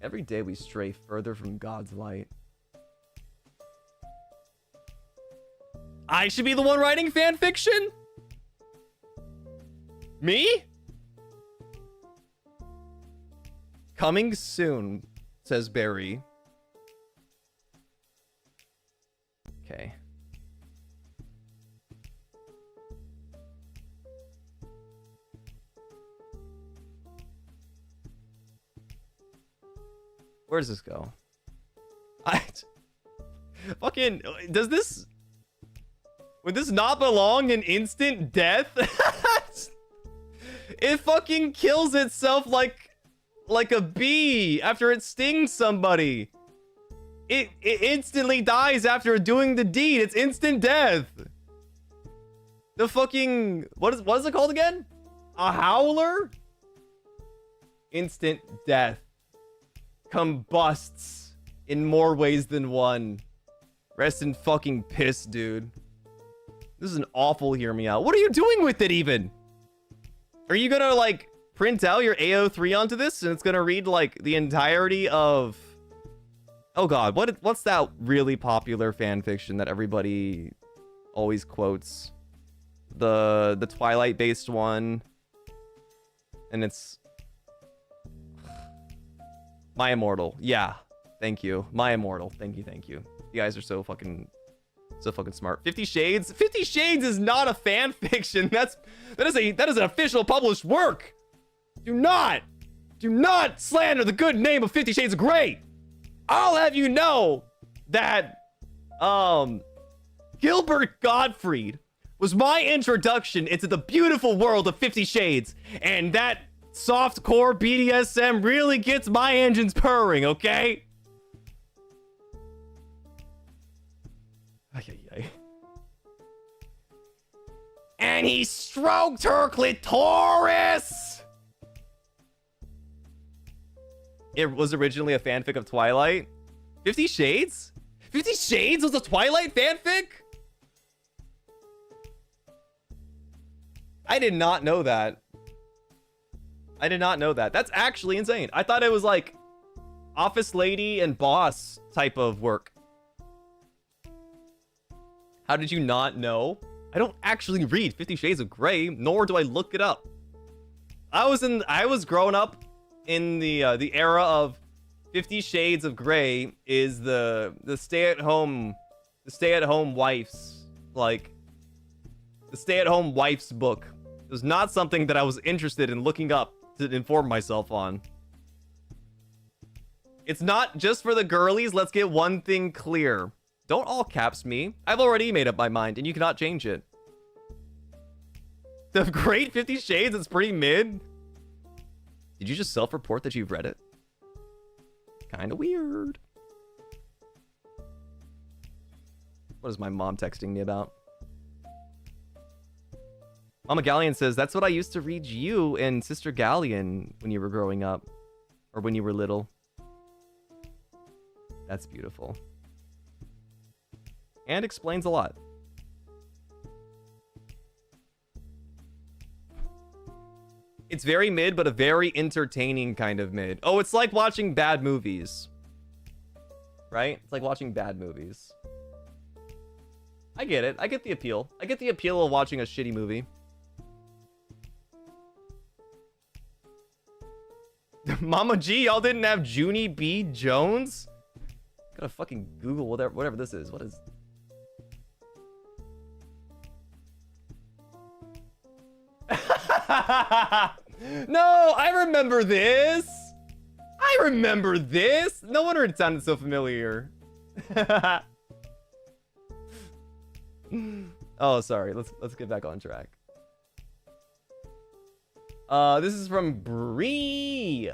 Speaker 1: Every day we stray further from God's light. I should be the one writing fan fiction? Me? Coming soon, says Barry. Okay. Where does this go? Fucking, does this... Would this not belong in instant death? It fucking kills itself like a bee after it stings somebody. It instantly dies after doing the deed. It's instant death. The fucking... What is it called again? A howler? Instant death. Combusts in more ways than one. Rest in fucking piss, dude. This is an awful hear me out. What are you doing with it even? Are you gonna like print out your AO3 onto this and it's gonna read like the entirety of... Oh god, what's that really popular fan fiction that everybody always quotes? The Twilight based one. And it's My Immortal. Yeah. Thank you. My Immortal. Thank you. You guys are so fucking smart. 50 Shades? 50 Shades is not a fan fiction. That is an official published work. Do not slander the good name of 50 Shades of Grey. I'll have you know that Gilbert Gottfried was my introduction into the beautiful world of 50 Shades, and that softcore BDSM really gets my engines purring, okay? And he stroked her clitoris! It was originally a fanfic of Twilight. 50 Shades? 50 Shades was a Twilight fanfic? I did not know that. That's actually insane. I thought it was like Office Lady and Boss type of work. How did you not know? I don't actually read 50 Shades of Grey, nor do I look it up. I was growing up in the era of 50 Shades of Grey is the stay-at-home wife's, like, the stay-at-home wife's book. It was not something that I was interested in looking up to inform myself on. It's not just for the girlies. Let's get one thing clear. Don't all caps me. I've already made up my mind, and you cannot change it. The great 50 Shades is pretty mid. Did you just self-report that you've read it? Kind of weird. What is my mom texting me about? Mama Galleon says, that's what I used to read you and Sister Galleon when you were growing up. Or when you were little. That's beautiful. And explains a lot. It's very mid, but a very entertaining kind of mid. Oh, it's like watching bad movies. Right? It's like watching bad movies. I get it. I get the appeal. I get the appeal of watching a shitty movie. Mama G, y'all didn't have Junie B. Jones? Gotta fucking Google whatever this is. What is... No, I remember this. I remember this. No wonder it sounded so familiar. Oh, sorry. Let's get back on track. This is from Bree.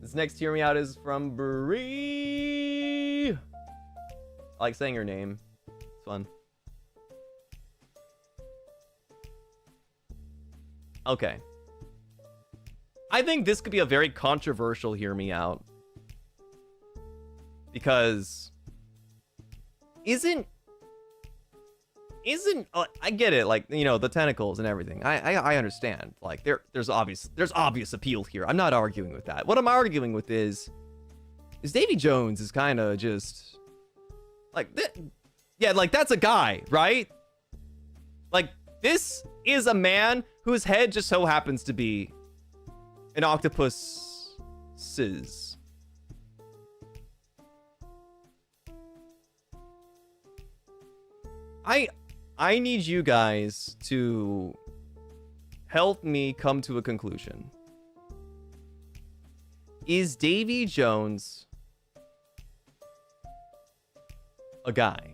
Speaker 1: This next Hear Me Out is from Bree. I like saying her name. It's fun. Okay. I think this could be a very controversial Hear Me Out. Because... I get it, like, you know, the tentacles and everything. I understand. Like, there's obvious appeal here. I'm not arguing with that. What I'm arguing with is Davy Jones is kind of just like, yeah, like that's a guy, right? Like, this is a man whose head just so happens to be an octopus's. I need you guys to help me come to a conclusion. Is Davy Jones a guy?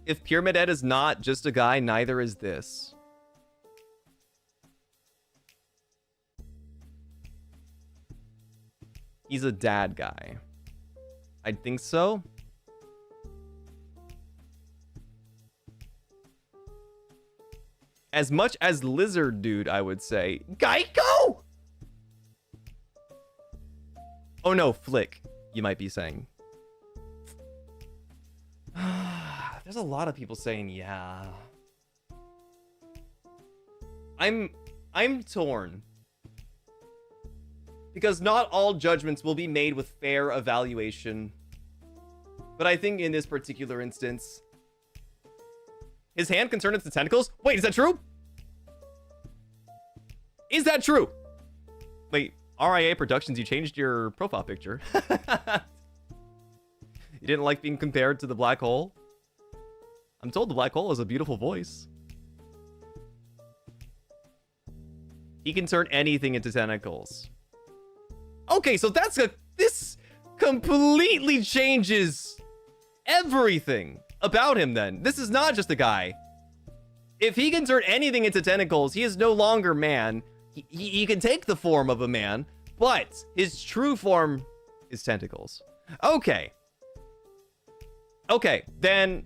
Speaker 1: If Pyramid Head is not just a guy, neither is this. He's a dad guy. I think so. As much as Lizard Dude, I would say. Geico! Oh no, Flick, you might be saying. There's a lot of people saying yeah. I'm torn. Because not all judgments will be made with fair evaluation. But I think in this particular instance, his hand can turn into tentacles? Wait, is that true? Is that true? Wait, RIA Productions, you changed your profile picture. You didn't like being compared to the black hole? I'm told the black hole has a beautiful voice. He can turn anything into tentacles. Okay, so this completely changes everything about him then. This is not just a guy. If he can turn anything into tentacles, he is no longer man. He can take the form of a man, but his true form is tentacles. Okay. Okay, then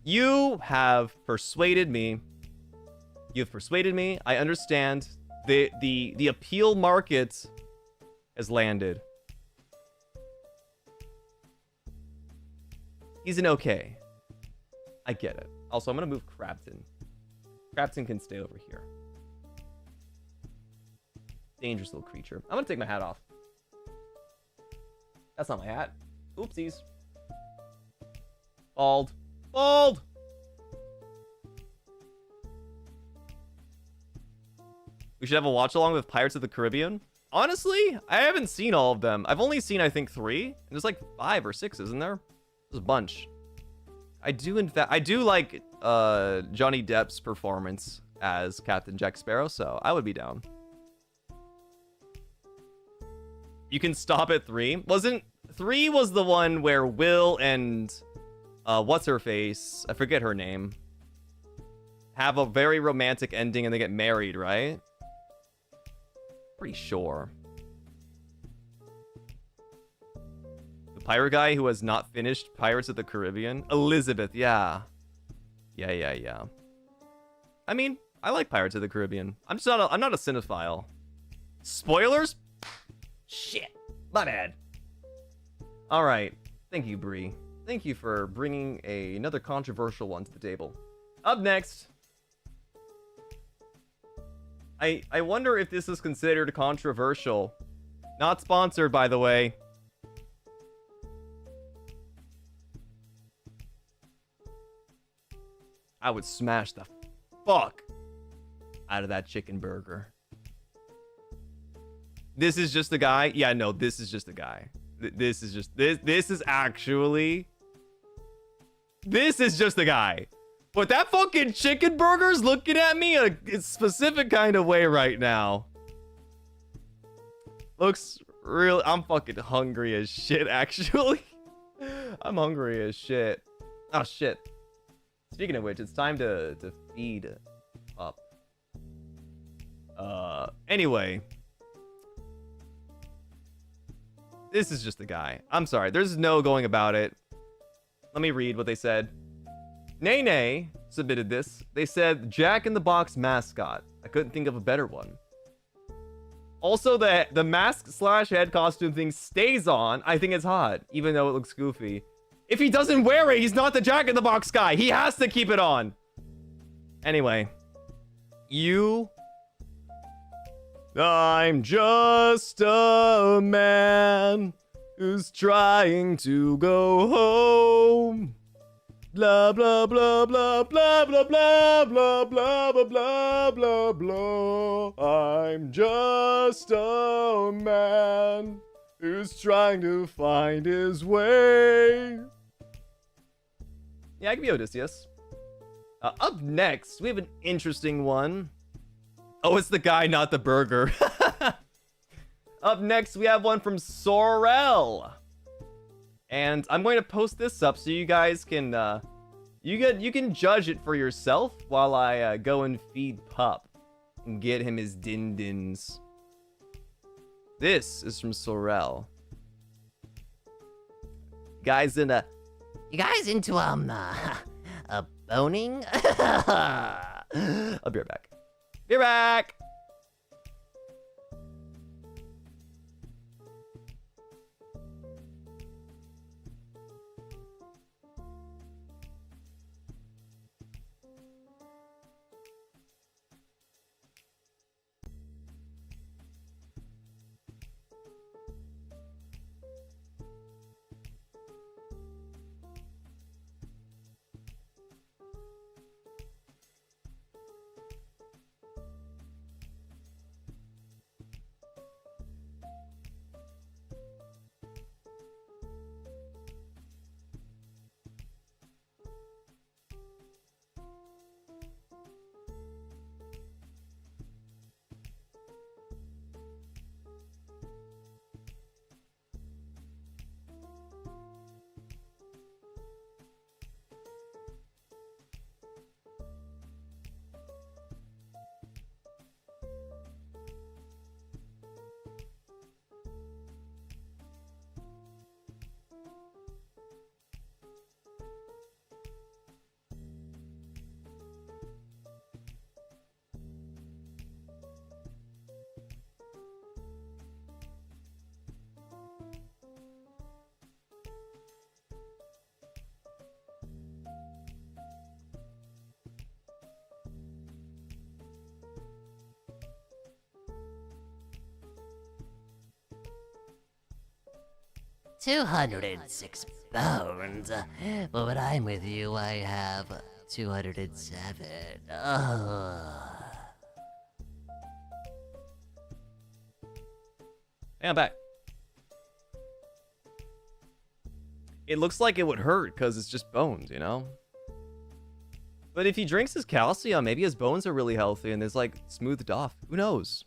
Speaker 1: you have persuaded me. You've persuaded me. I understand. The appeal market has landed. He's an okay. I get it. Also, I'm gonna move Crabton. Crabton can stay over here. Dangerous little creature. I'm gonna take my hat off. That's not my hat. Oopsies. Bald. Bald! We should have a watch along with Pirates of the Caribbean. Honestly, I haven't seen all of them. I've only seen, I think, 3. And there's like 5 or 6, isn't there? There's a bunch. I do, in fact, I do like Johnny Depp's performance as Captain Jack Sparrow, so I would be down. You can stop at 3. Wasn't 3 was the one where Will and what's her face? I forget her name. Have a very romantic ending and they get married, right? Pretty sure. pirate guy who has not finished Pirates of the Caribbean. Elizabeth, yeah. Yeah. I mean, I like Pirates of the Caribbean. I'm not a cinephile. Spoilers? Shit. My bad. All right. Thank you, Bree. Thank you for bringing another controversial one to the table. Up next. I wonder if this is considered controversial. Not sponsored, by the way. I would smash the fuck out of that chicken burger. This is just a guy? Yeah, no, this is just a guy. This is just a guy. But that fucking chicken burger's looking at me a specific kind of way right now. Looks real. I'm fucking hungry as shit, actually. I'm hungry as shit. Oh, shit. Speaking of which, it's time to feed up. Anyway. This is just a guy. I'm sorry. There's no going about it. Let me read what they said. Nene submitted this. They said, Jack in the Box mascot. I couldn't think of a better one. Also, the mask/head costume thing stays on. I think it's hot, even though it looks goofy. If he doesn't wear it, he's not the Jack in the Box guy. He has to keep it on. Anyway. I'm just a man who's trying to go home. Blah, blah, blah, blah, blah, blah, blah, blah, blah, blah, blah, blah, blah. I'm just a man who's trying to find his way. Yeah, I can be Odysseus. Up next, we have an interesting one. Oh, it's the guy, not the burger. Up next, we have one from Sorel. And I'm going to post this up so you guys can, you can judge it for yourself while I go and feed Pup and get him his din-dins. This is from Sorel. You guys into boning? I'll be right back. Be right back.
Speaker 2: 206 bones. But when I'm with you, I have 207.
Speaker 1: Hey, I'm back. It looks like it would hurt because it's just bones, you know? But if he drinks his calcium, maybe his bones are really healthy and it's like smoothed off. Who knows?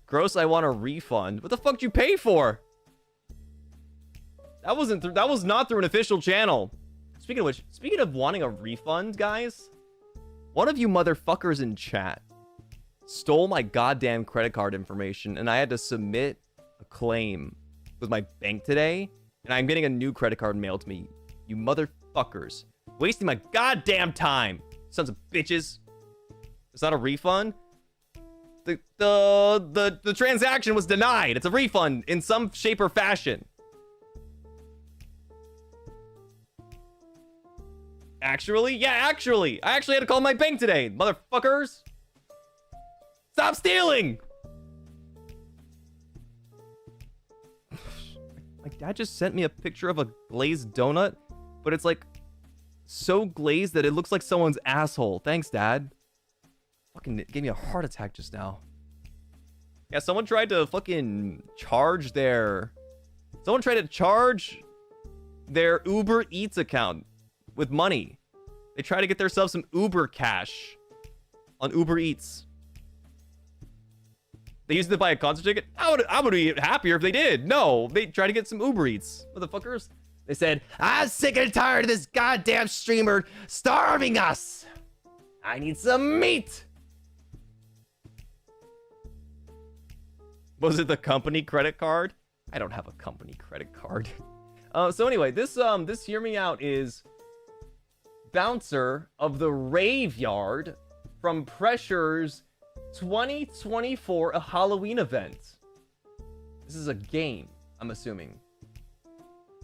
Speaker 1: Gross, I want a refund. What the fuck did you pay for? That was not through an official channel. Speaking of which, speaking of wanting a refund, guys, one of you motherfuckers in chat stole my goddamn credit card information and I had to submit a claim with my bank today And I'm getting a new credit card mailed to me. You motherfuckers. Wasting my goddamn time. Sons of bitches. It's not a refund. The transaction was denied. It's a refund in some shape or fashion. Actually? Yeah, actually. I actually had to call my bank today, motherfuckers. Stop stealing! My dad just sent me a picture of a glazed donut, but it's like so glazed that it looks like someone's asshole. Thanks, Dad. Fucking gave me a heart attack just now. Yeah, someone tried to fucking charge their... Someone tried to charge their Uber Eats account with money. They try to get themselves some Uber cash on Uber Eats. They used it to buy a concert ticket. I would be happier if they did. No, they tried to get some Uber Eats. Motherfuckers. They said, I'm sick and tired of this goddamn streamer starving us. I need some meat. Was it the company credit card? I don't have a company credit card. So anyway, this Hear Me Out is Bouncer of the Raveyard from Pressure's 2024 a Halloween event. This is a game, I'm assuming.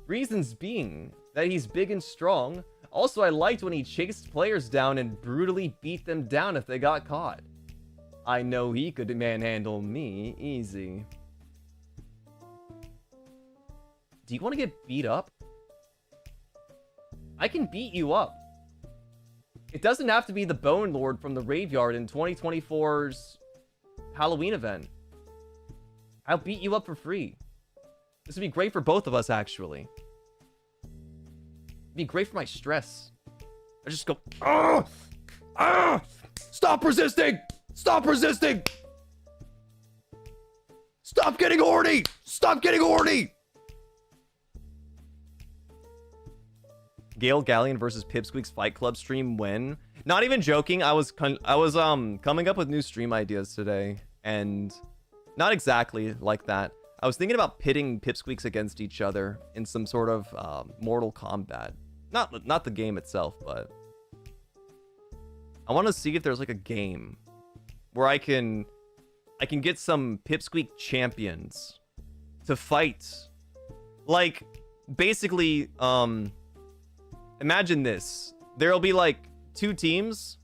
Speaker 1: Reasons being that he's big and strong. Also, I liked when he chased players down and brutally beat them down if they got caught. I know he could manhandle me easy. Do you want to get beat up? I can beat you up. It doesn't have to be the Bone Lord from the Raveyard in 2024's Halloween event. I'll beat you up for free. This would be great for both of us, actually. It'd be great for my stress. I just go, ah! Ah! Stop resisting! Stop resisting! Stop getting horny! Stop getting horny! Gale, Galleon versus Pipsqueak's Fight Club stream when? Not even joking, I was coming up with new stream ideas today, and not exactly like that. I was thinking about pitting Pipsqueaks against each other in some sort of Mortal Kombat. Not the game itself, but I want to see if there's like a game where I can get some Pipsqueak champions to fight. Like, basically, imagine this. There'll be like 2 teams,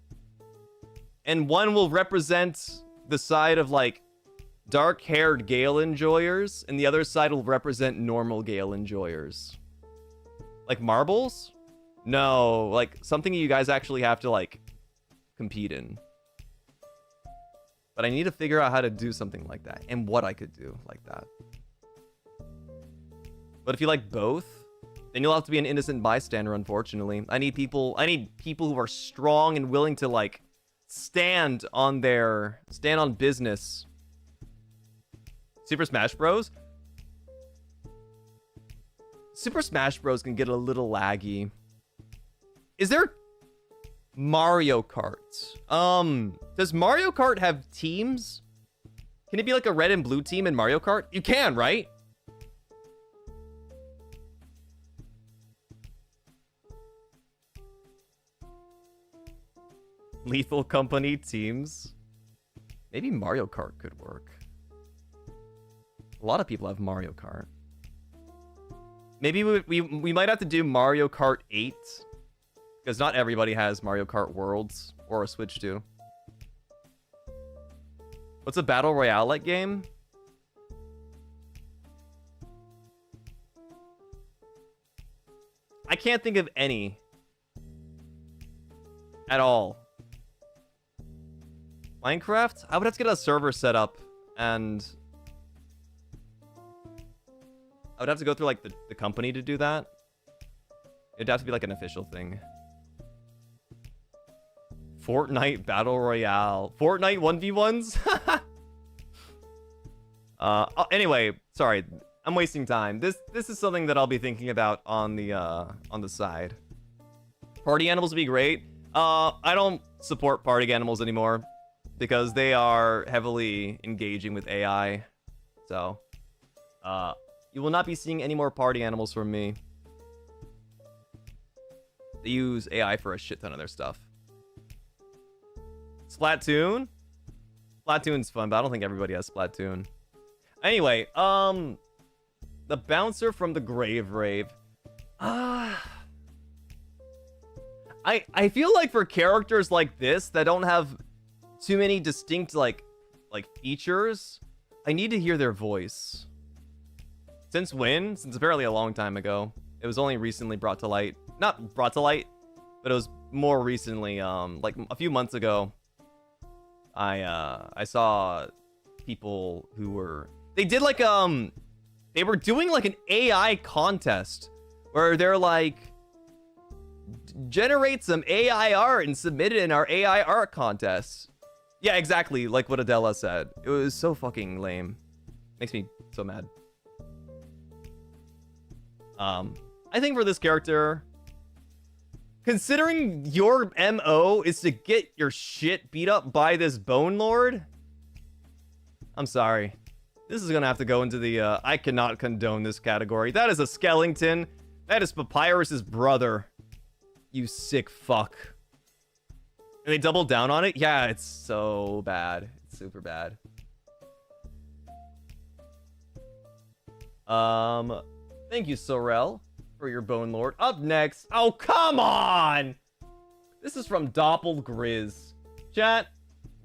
Speaker 1: and one will represent the side of like dark-haired Gale enjoyers, and the other side will represent normal Gale enjoyers. Like marbles? No, like something you guys actually have to like compete in. But I need to figure out how to do something like that, and what I could do like that. But if you like both, then you'll have to be an innocent bystander, unfortunately. I need people who are strong and willing to like stand on business. Super Smash Bros? Super Smash Bros can get a little laggy. Is there Mario Kart? Does Mario Kart have teams? Can it be like a red and blue team in Mario Kart? You can, right? Lethal Company teams. Maybe Mario Kart could work. A lot of people have Mario Kart. Maybe we might have to do Mario Kart 8. Because not everybody has Mario Kart Worlds or a Switch 2. What's a Battle Royale-like game? I can't think of any. At all. Minecraft? I would have to get a server set up, and I would have to go through like the company to do that. It'd have to be like an official thing. Fortnite Battle Royale. Fortnite 1v1s? Anyway, sorry. I'm wasting time. This is something that I'll be thinking about on the side. Party animals would be great. I don't support party animals anymore because they are heavily engaging with AI. So, You will not be seeing any more party animals from me. They use AI for a shit ton of their stuff. Splatoon? Splatoon's fun, but I don't think everybody has Splatoon. Anyway, the bouncer from the Grave Rave. I feel like for characters like this that don't have too many distinct like features, I need to hear their voice. Since when? Since apparently a long time ago. It was only recently brought to light. Not brought to light, but it was more recently, like a few months ago. I saw people who were, they did like they were doing like an AI contest where they're like, generate some AI art and submit it in our AI art contest. Yeah, exactly, like what Adela said. It was so fucking lame. Makes me so mad. I think for this character, considering your MO is to get your shit beat up by this Bone Lord, I'm sorry. This is gonna have to go into the, I cannot condone this category. That is a skeleton. That is Papyrus's brother. You sick fuck. And they doubled down on it? Yeah, it's so bad. It's super bad. Thank you, Sorel, for your Bone Lord. Up next. Oh, come on! This is from Doppelgrizz. Chat,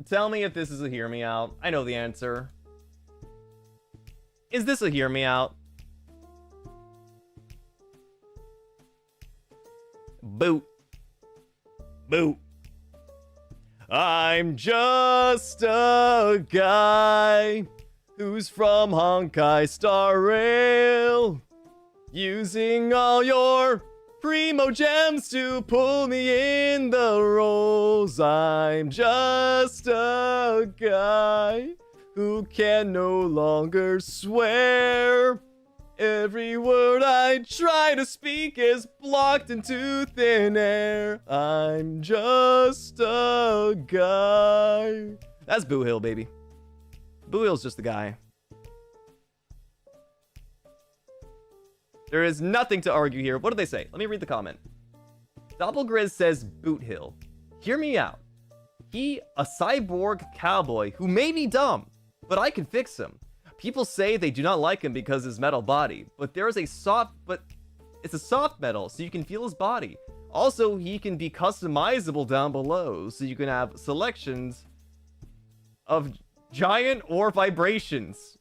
Speaker 1: tell me if this is a hear me out. I know the answer. Is this a hear me out? Boot. Boot. I'm just a guy who's from Honkai Star Rail, using all your primo gems to pull me in the roles. I'm just a guy who can no longer swear. Every word I try to speak is blocked into thin air. I'm just a guy. That's Boo Hill, baby. Boo Hill's just a guy. There is nothing to argue here. What do they say? Let me read the comment. Doppelgrizz says Boot Hill. Hear me out. He, a cyborg cowboy who may be dumb, but I can fix him. People say they do not like him because his metal body, but it's a soft metal, so you can feel his body. Also, he can be customizable down below, so you can have selections of giant or vibrations.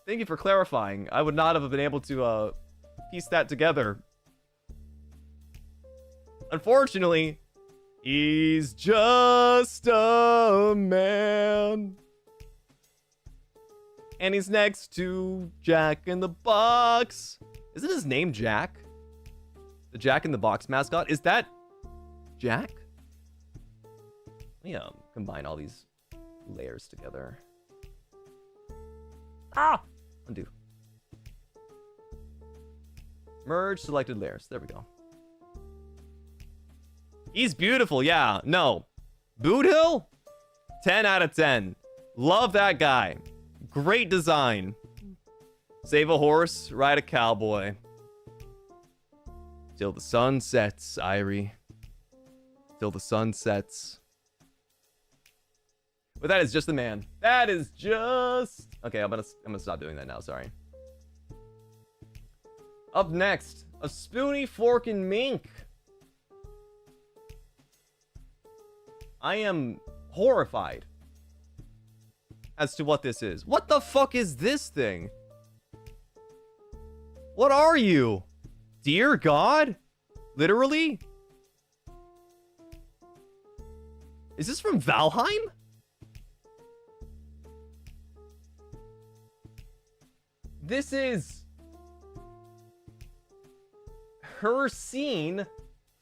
Speaker 1: Thank you for clarifying. I would not have been able to piece that together. Unfortunately, he's just a man. And he's next to Jack in the Box. Isn't his name Jack? The Jack in the Box mascot? Is that Jack? Let me combine all these layers together. Ah! Undo. Merge selected layers. There we go. He's beautiful, yeah. No. Boot Hill? 10 out of 10. Love that guy. Great design. Save a horse, ride a cowboy. Till the sun sets, Irie. Till the sun sets. But that is just the man. That is just... Okay, I'm gonna stop doing that now, sorry. Up next, a spoony fork and mink. I am horrified as to what this is. What the fuck is this thing? What are you? Dear God? Literally? Is this from Valheim? This is Hircine,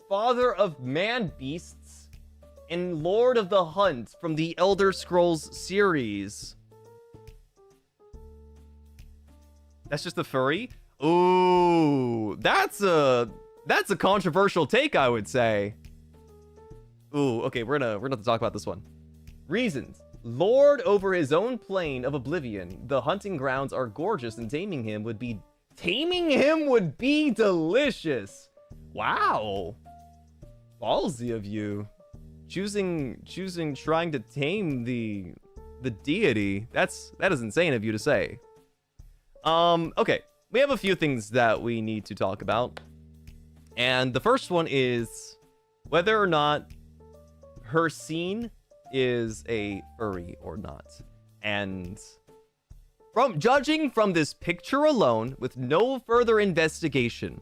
Speaker 1: father of man beasts and Lord of the Hunt from the Elder Scrolls series. That's just a furry? Ooh, that's a controversial take, I would say. Ooh, okay, we're gonna talk about this one. Reasons. Lord over his own plane of oblivion, the hunting grounds are gorgeous and taming him would be Taming him would be delicious. Wow. Ballsy of you. Choosing trying to tame the deity. That is insane of you to say. Okay. We have a few things that we need to talk about. And the first one is whether or not her scene is a furry or not. And judging from this picture alone, with no further investigation,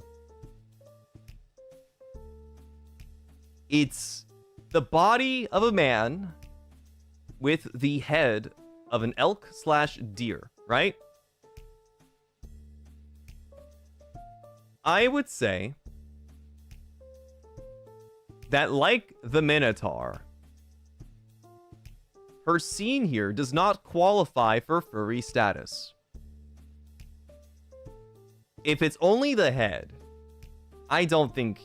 Speaker 1: it's the body of a man with the head of an elk/deer, right? I would say that, like the Minotaur, her scene here does not qualify for furry status. If it's only the head, I don't think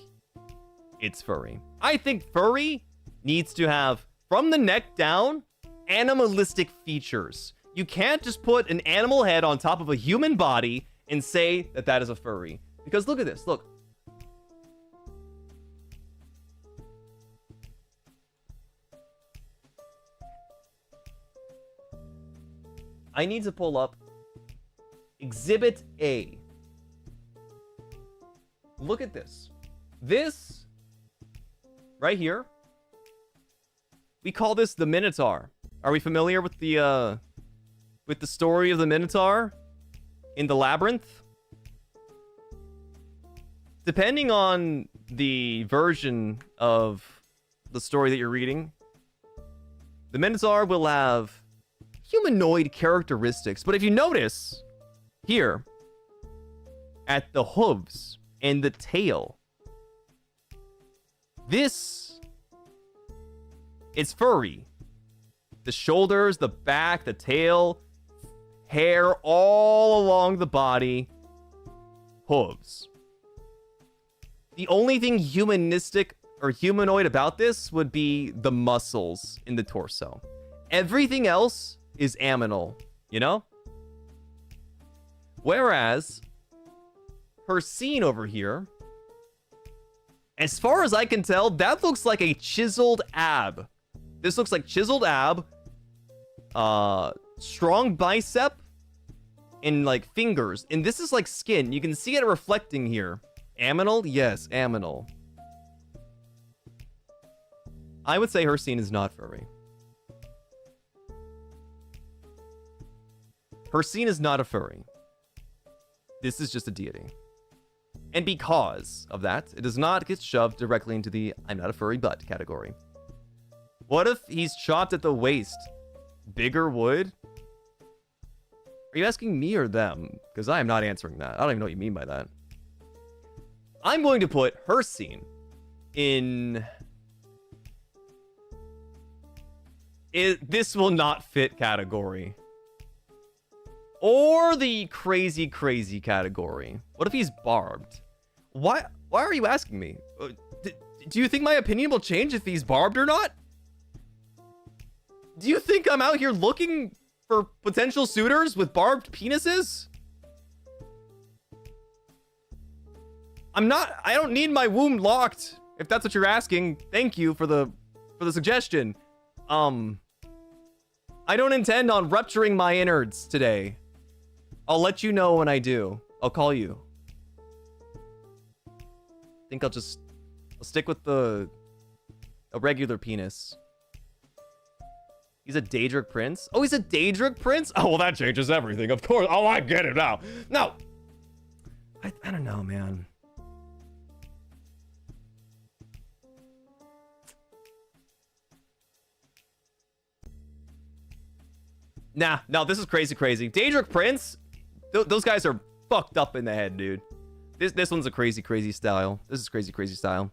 Speaker 1: it's furry. I think furry needs to have, from the neck down, animalistic features. You can't just put an animal head on top of a human body and say that that is a furry. Because look at this, look. I need to pull up Exhibit A. Look at this. This right here. We call this the Minotaur. Are we familiar with the story of the Minotaur in the Labyrinth? Depending on the version of the story that you're reading, the Minotaur will have humanoid characteristics. But if you notice here at the hooves and the tail, this is furry. The shoulders, the back, the tail, hair all along the body, hooves. The only thing humanistic or humanoid about this would be the muscles in the torso. Everything else is aminal, you know? Whereas her scene over here, as far as I can tell, that looks like a chiseled ab. This looks like chiseled ab, strong bicep, and like fingers. And this is like skin. You can see it reflecting here. Aminal? Yes, aminal. I would say her scene is not furry. Her scene is not a furry. This is just a deity. And because of that, it does not get shoved directly into the I'm not a furry but category. What if he's chopped at the waist? Bigger wood? Are you asking me or them? Because I am not answering that. I don't even know what you mean by that. I'm going to put her scene in... this will not fit category. Or the crazy category. What if he's barbed? Why are you asking me? Do you think my opinion will change if he's barbed or not? Do you think I'm out here looking for potential suitors with barbed penises? I don't need my womb locked, if that's what you're asking. Thank you for the suggestion. I don't intend on rupturing my innards today. I'll let you know when I do. I'll call you. I think I'll stick with a regular penis. He's a Daedric prince? Oh, he's a Daedric prince? Oh, well, that changes everything, of course. Oh, I get it now. No. I don't know, man. Nah, no, this is crazy. Daedric prince? Those guys are fucked up in the head, dude. This one's a crazy style. This is crazy style.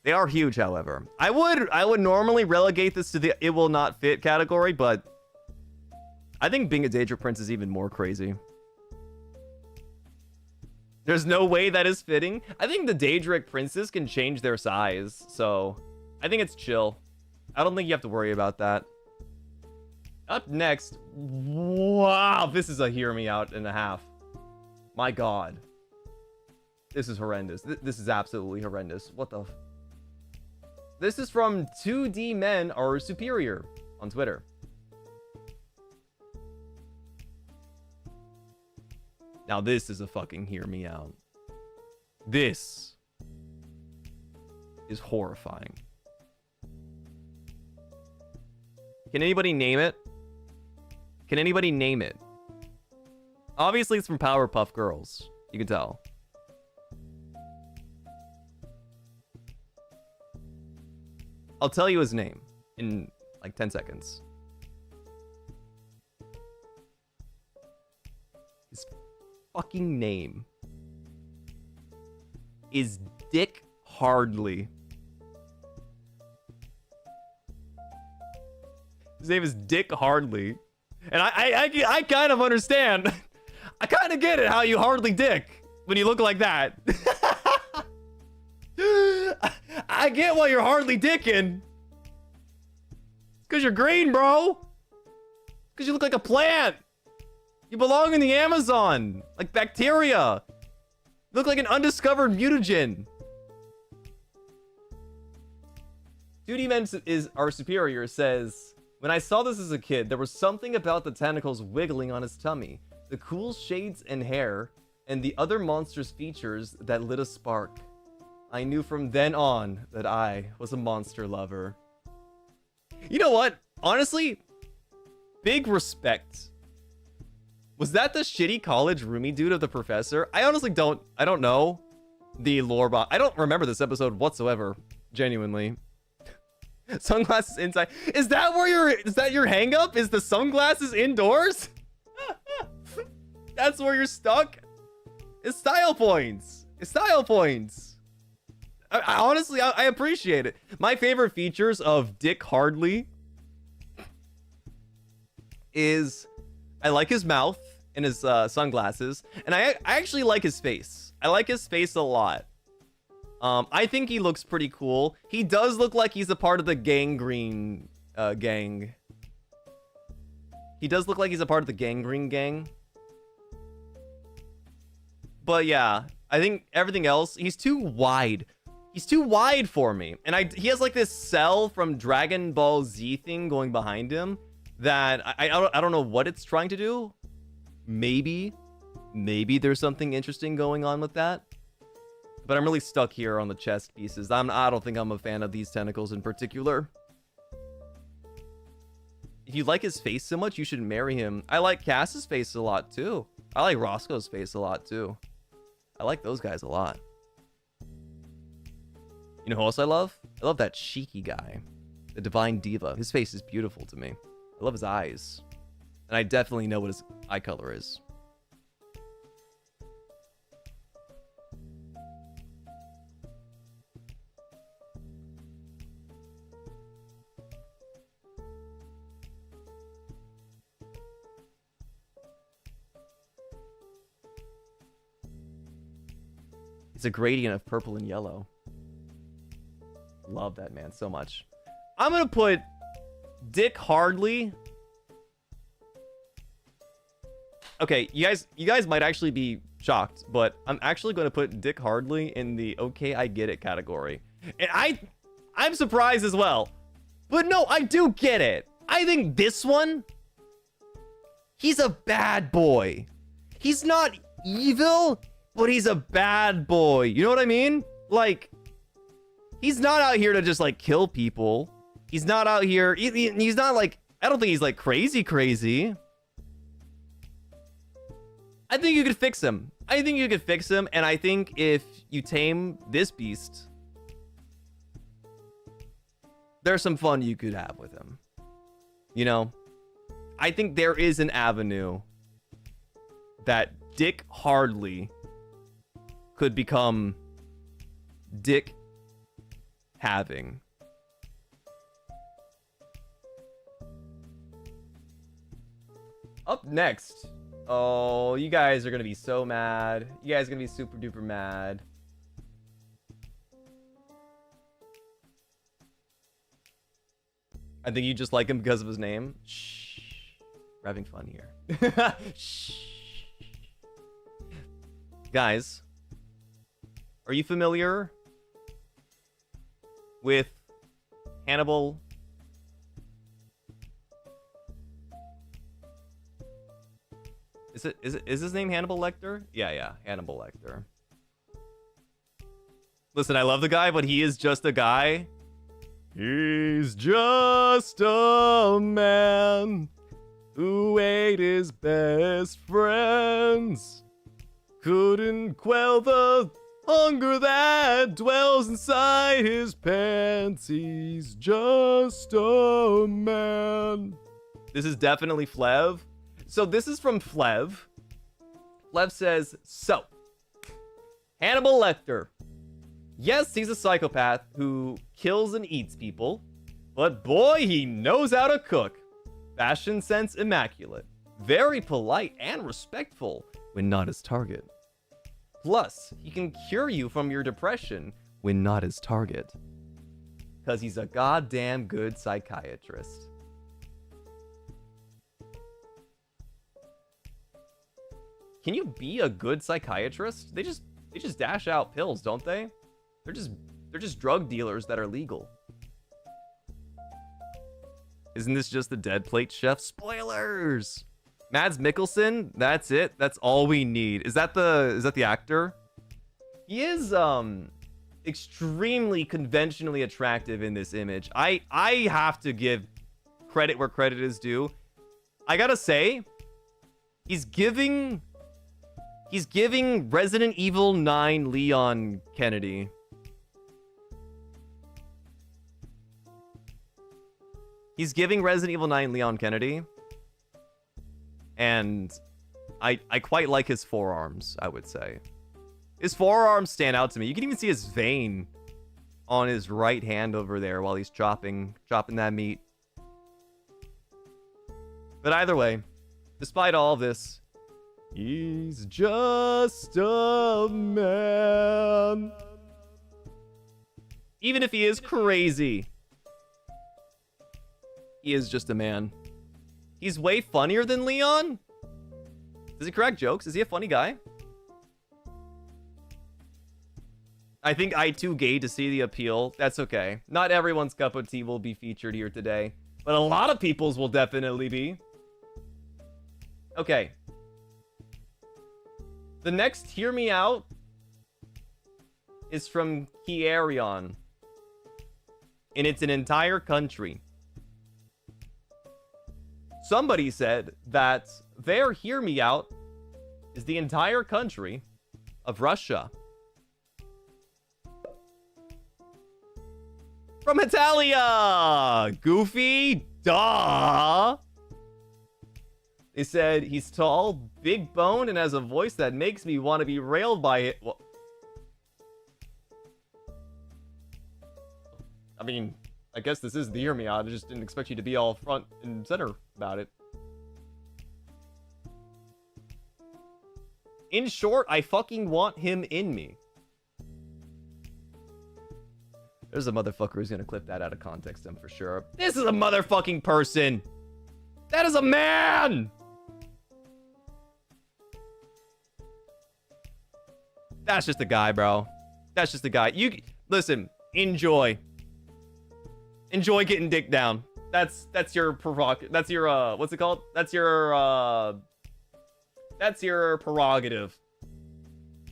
Speaker 1: They are huge, however. I would normally relegate this to the it will not fit category, but I think being a Daedric prince is even more crazy. There's no way that is fitting. I think the Daedric princes can change their size, so I think it's chill. I don't think you have to worry about that. Up next, wow, this is a hear me out and a half. My god. This is horrendous. This is absolutely horrendous. What the... This is from 2D Men Are Superior on Twitter. Now this is a fucking hear me out. This is horrifying. Can anybody name it? Can anybody name it? Obviously it's from Powerpuff Girls. You can tell. I'll tell you his name in like 10 seconds. His fucking name is Dick Hardly. His name is Dick Hardly. And I kind of understand. I kind of get it how you hardly dick when you look like that. I get why you're hardly dicking. Because you're green, bro. Because you look like a plant. You belong in the Amazon. Like bacteria. You look like an undiscovered mutagen. 2D Men Are Superior says, when I saw this as a kid, there was something about the tentacles wiggling on his tummy, the cool shades and hair, and the other monstrous features that lit a spark. I knew from then on that I was a monster lover. You know what? Honestly, big respect. Was that the shitty college roomie dude of the professor? I honestly don't know the lore bot. I don't remember this episode whatsoever. Genuinely. Sunglasses inside. Is that your hang up? Is the sunglasses indoors? That's where you're stuck? It's style points. It's style points. I honestly appreciate it. My favorite features of Dick Hardly is I like his mouth and his sunglasses, and I actually like his face. I like his face a lot. I think he looks pretty cool. He does look like he's a part of the gangrene gang. He does look like he's a part of the gangrene gang. But yeah, I think everything else, he's too wide. He's too wide for me. And he has like this cell from Dragon Ball Z thing going behind him that I don't know what it's trying to do. Maybe there's something interesting going on with that. But I'm really stuck here on the chest pieces. I don't think I'm a fan of these tentacles in particular. If you like his face so much, you should marry him. I like Cass's face a lot too. I like Roscoe's face a lot too. I like those guys a lot. You know who else I love? I love that Shiki guy. The Divine Diva. His face is beautiful to me. I love his eyes. And I definitely know what his eye color is. It's a gradient of purple and yellow. Love that man so much. I'm gonna put Dick Hardly. Okay, you guys might actually be shocked, but I'm actually going to put Dick Hardly in the okay, I get it category. And I'm surprised as well. But no, I do get it. I think this one, he's a bad boy. He's not evil, but he's a bad boy. You know what I mean? Like, he's not out here to just like kill people. He's not out here. He's not like, I don't think he's like crazy. I think you could fix him. And I think if you tame this beast, there's some fun you could have with him. You know? I think there is an avenue that Dick Hardly could become Dick having. Up next. Oh, you guys are gonna be so mad. You guys are gonna be super duper mad. I think you just like him because of his name. Shh. We're having fun here. Shh. Guys, are you familiar with Hannibal? Is his name Hannibal Lecter? Yeah, Hannibal Lecter. Listen, I love the guy, but he is just a guy. He's just a man who ate his best friends. Couldn't quell the hunger that dwells inside his pants. He's just a man. This is definitely Flev. So this is from Flev. Flev says, so, Hannibal Lecter. Yes, he's a psychopath who kills and eats people, but boy, he knows how to cook. Fashion sense immaculate. Very polite and respectful when not his target. Plus, he can cure you from your depression when not his target. Because he's a goddamn good psychiatrist. Can you be a good psychiatrist? They just dash out pills, don't they? They're just drug dealers that are legal. Isn't this just the Dead Plate Chef? Spoilers! Mads Mikkelsen, that's it. That's all we need. Is that the actor? He is extremely conventionally attractive in this image. I have to give credit where credit is due. I gotta say, he's giving Resident Evil 9 Leon Kennedy. He's giving Resident Evil 9 Leon Kennedy. And I quite like his forearms, I would say. His forearms stand out to me. You can even see his vein on his right hand over there while he's chopping that meat. But either way, despite all this, he's just a man. Even if he is crazy, he is just a man. He's way funnier than Leon? Does he crack jokes? Is he a funny guy? I think I too gay to see the appeal. That's okay. Not everyone's cup of tea will be featured here today, but a lot of people's will definitely be. Okay. The next Hear Me Out is from Kierion. And it's an entire country. Somebody said that their Hear Me Out is the entire country of Russia. From Italia! Goofy? Duh! They said he's tall, big boned, and has a voice that makes me want to be railed by it. Well, I mean, I guess this is the Hear Me Out. I just didn't expect you to be all front and center about it. In short, I fucking want him in me. There's a motherfucker who's gonna clip that out of context, I'm for sure. This is a motherfucking person! That is a man! That's just a guy, bro. That's just a guy. You listen, enjoy. Enjoy getting dick down. That's your that's your what's it called? That's your prerogative.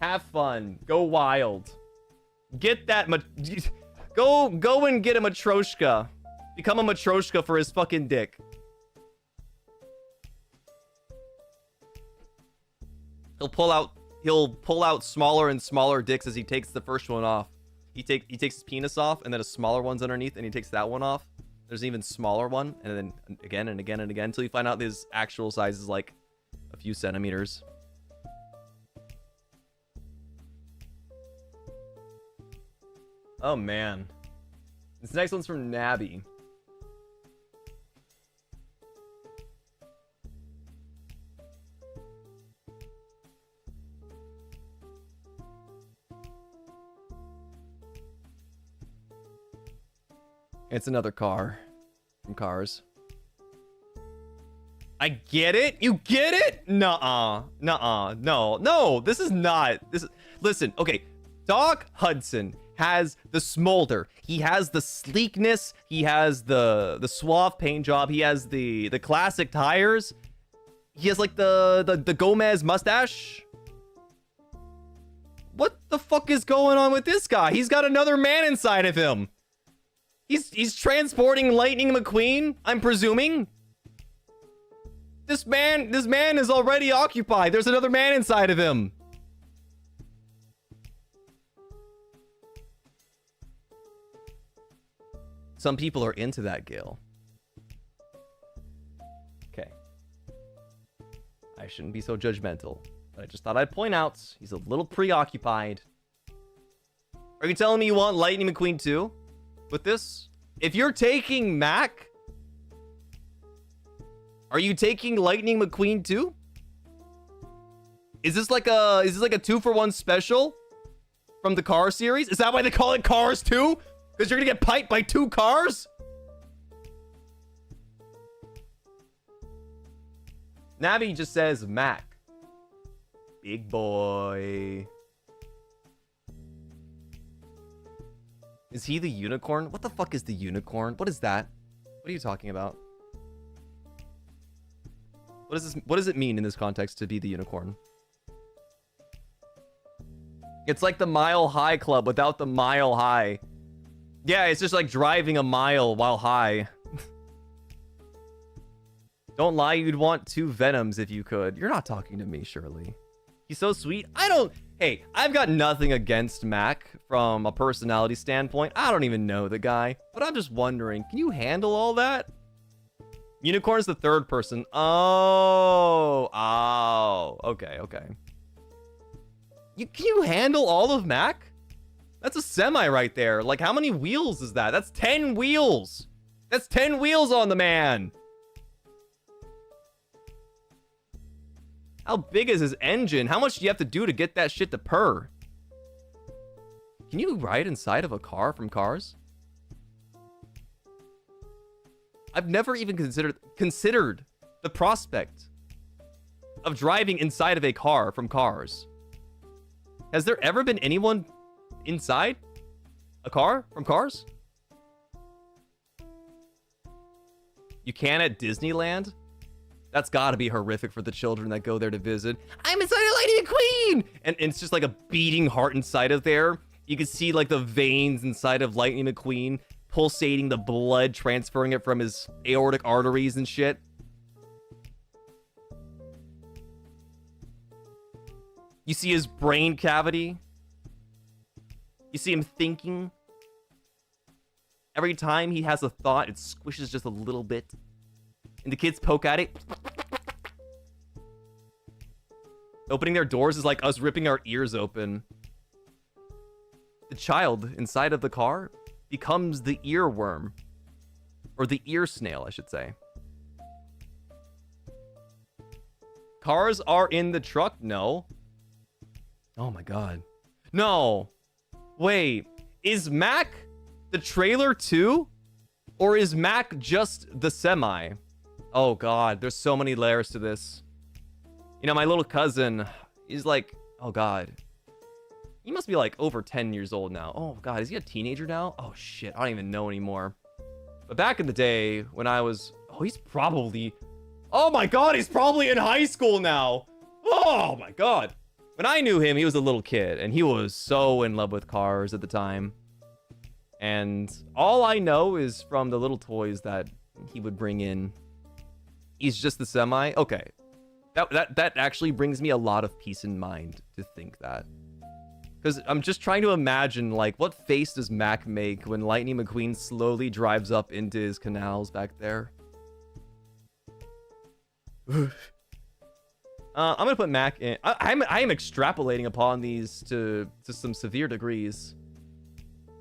Speaker 1: Have fun. Go wild. Get that go and get a Matryoshka. Become a Matryoshka for his fucking dick. He'll pull out smaller and smaller dicks as he takes the first one off. He takes his penis off, and then a smaller one's underneath, and he takes that one off. There's an even smaller one, and then again and again and again until you find out his actual size is like a few centimeters. Oh man, this next one's from Nabby. It's another car from Cars. I get it. You get it? Nuh-uh. Nuh-uh. No. No, this is not. This is... Listen, okay. Doc Hudson has the smolder. He has the sleekness. He has the suave paint job. He has the classic tires. He has like the Gomez mustache. What the fuck is going on with this guy? He's got another man inside of him. He's transporting Lightning McQueen, I'm presuming. This man is already occupied. There's another man inside of him. Some people are into that, Gale. Okay. I shouldn't be so judgmental, but I just thought I'd point out he's a little preoccupied. Are you telling me you want Lightning McQueen too with this? If you're taking Mac, are you taking Lightning McQueen too? Is this like a 2-for-1 special from the Car series? Is that why they call it Cars 2? Because you're gonna get piped by 2 cars? Navi just says Mac. Big boy. Is he the unicorn? What the fuck is the unicorn? What is that? What are you talking about? What is this? What does it mean in this context to be the unicorn? It's like the Mile High Club without the Mile High. Yeah, it's just like driving a mile while high. Don't lie, you'd want 2 Venoms if you could. You're not talking to me, surely. He's so sweet. Hey, I've got nothing against Mac from a personality standpoint. I don't even know the guy, but I'm just wondering, can you handle all that? Unicorn's the 3rd person. Oh, okay. Can you handle all of Mac? That's a semi right there. Like, how many wheels is that? That's 10 wheels. That's 10 wheels on the man. How big is his engine? How much do you have to do to get that shit to purr? Can you ride inside of a car from Cars? I've never even considered the prospect of driving inside of a car from Cars. Has there ever been anyone inside a car from Cars? You can at Disneyland? That's gotta be horrific for the children that go there to visit. I'm inside of Lightning McQueen! And it's just like a beating heart inside of there. You can see like the veins inside of Lightning McQueen pulsating, the blood transferring it from his aortic arteries and shit. You see his brain cavity. You see him thinking. Every time he has a thought, it squishes just a little bit. And the kids poke at it. Opening their doors is like us ripping our ears open. The child inside of the car becomes the earworm. Or the ear snail, I should say. Cars are in the truck? No. Oh my god. No. Wait. Is Mac the trailer too? Or is Mac just the semi? Oh god, there's so many layers to this. You know, my little cousin, he's like, oh god. He must be like over 10 years old now. Oh god, is he a teenager now? Oh shit, I don't even know anymore. But back in the day when I was, oh, he's probably, oh my god, he's probably in high school now. Oh my god. When I knew him, he was a little kid and he was so in love with cars at the time. And all I know is from the little toys that he would bring in. He's just the semi. Okay. That actually brings me a lot of peace in mind to think that. Because I'm just trying to imagine, like, what face does Mac make when Lightning McQueen slowly drives up into his canals back there? I'm going to put Mac in. I am extrapolating upon these to some severe degrees.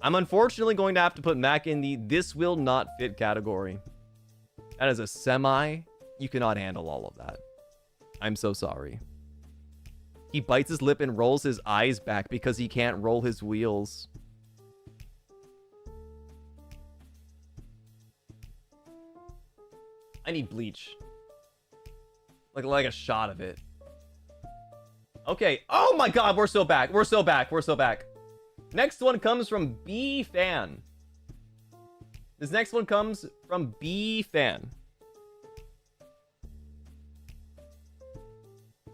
Speaker 1: I'm unfortunately going to have to put Mac in the this will not fit category. That is a semi. You cannot handle all of that. I'm so sorry. He bites his lip and rolls his eyes back because he can't roll his wheels. I need bleach. Like a shot of it. Okay. Oh my god, we're so back. We're so back. We're so back. Next one comes from B Fan. This next one comes from B Fan.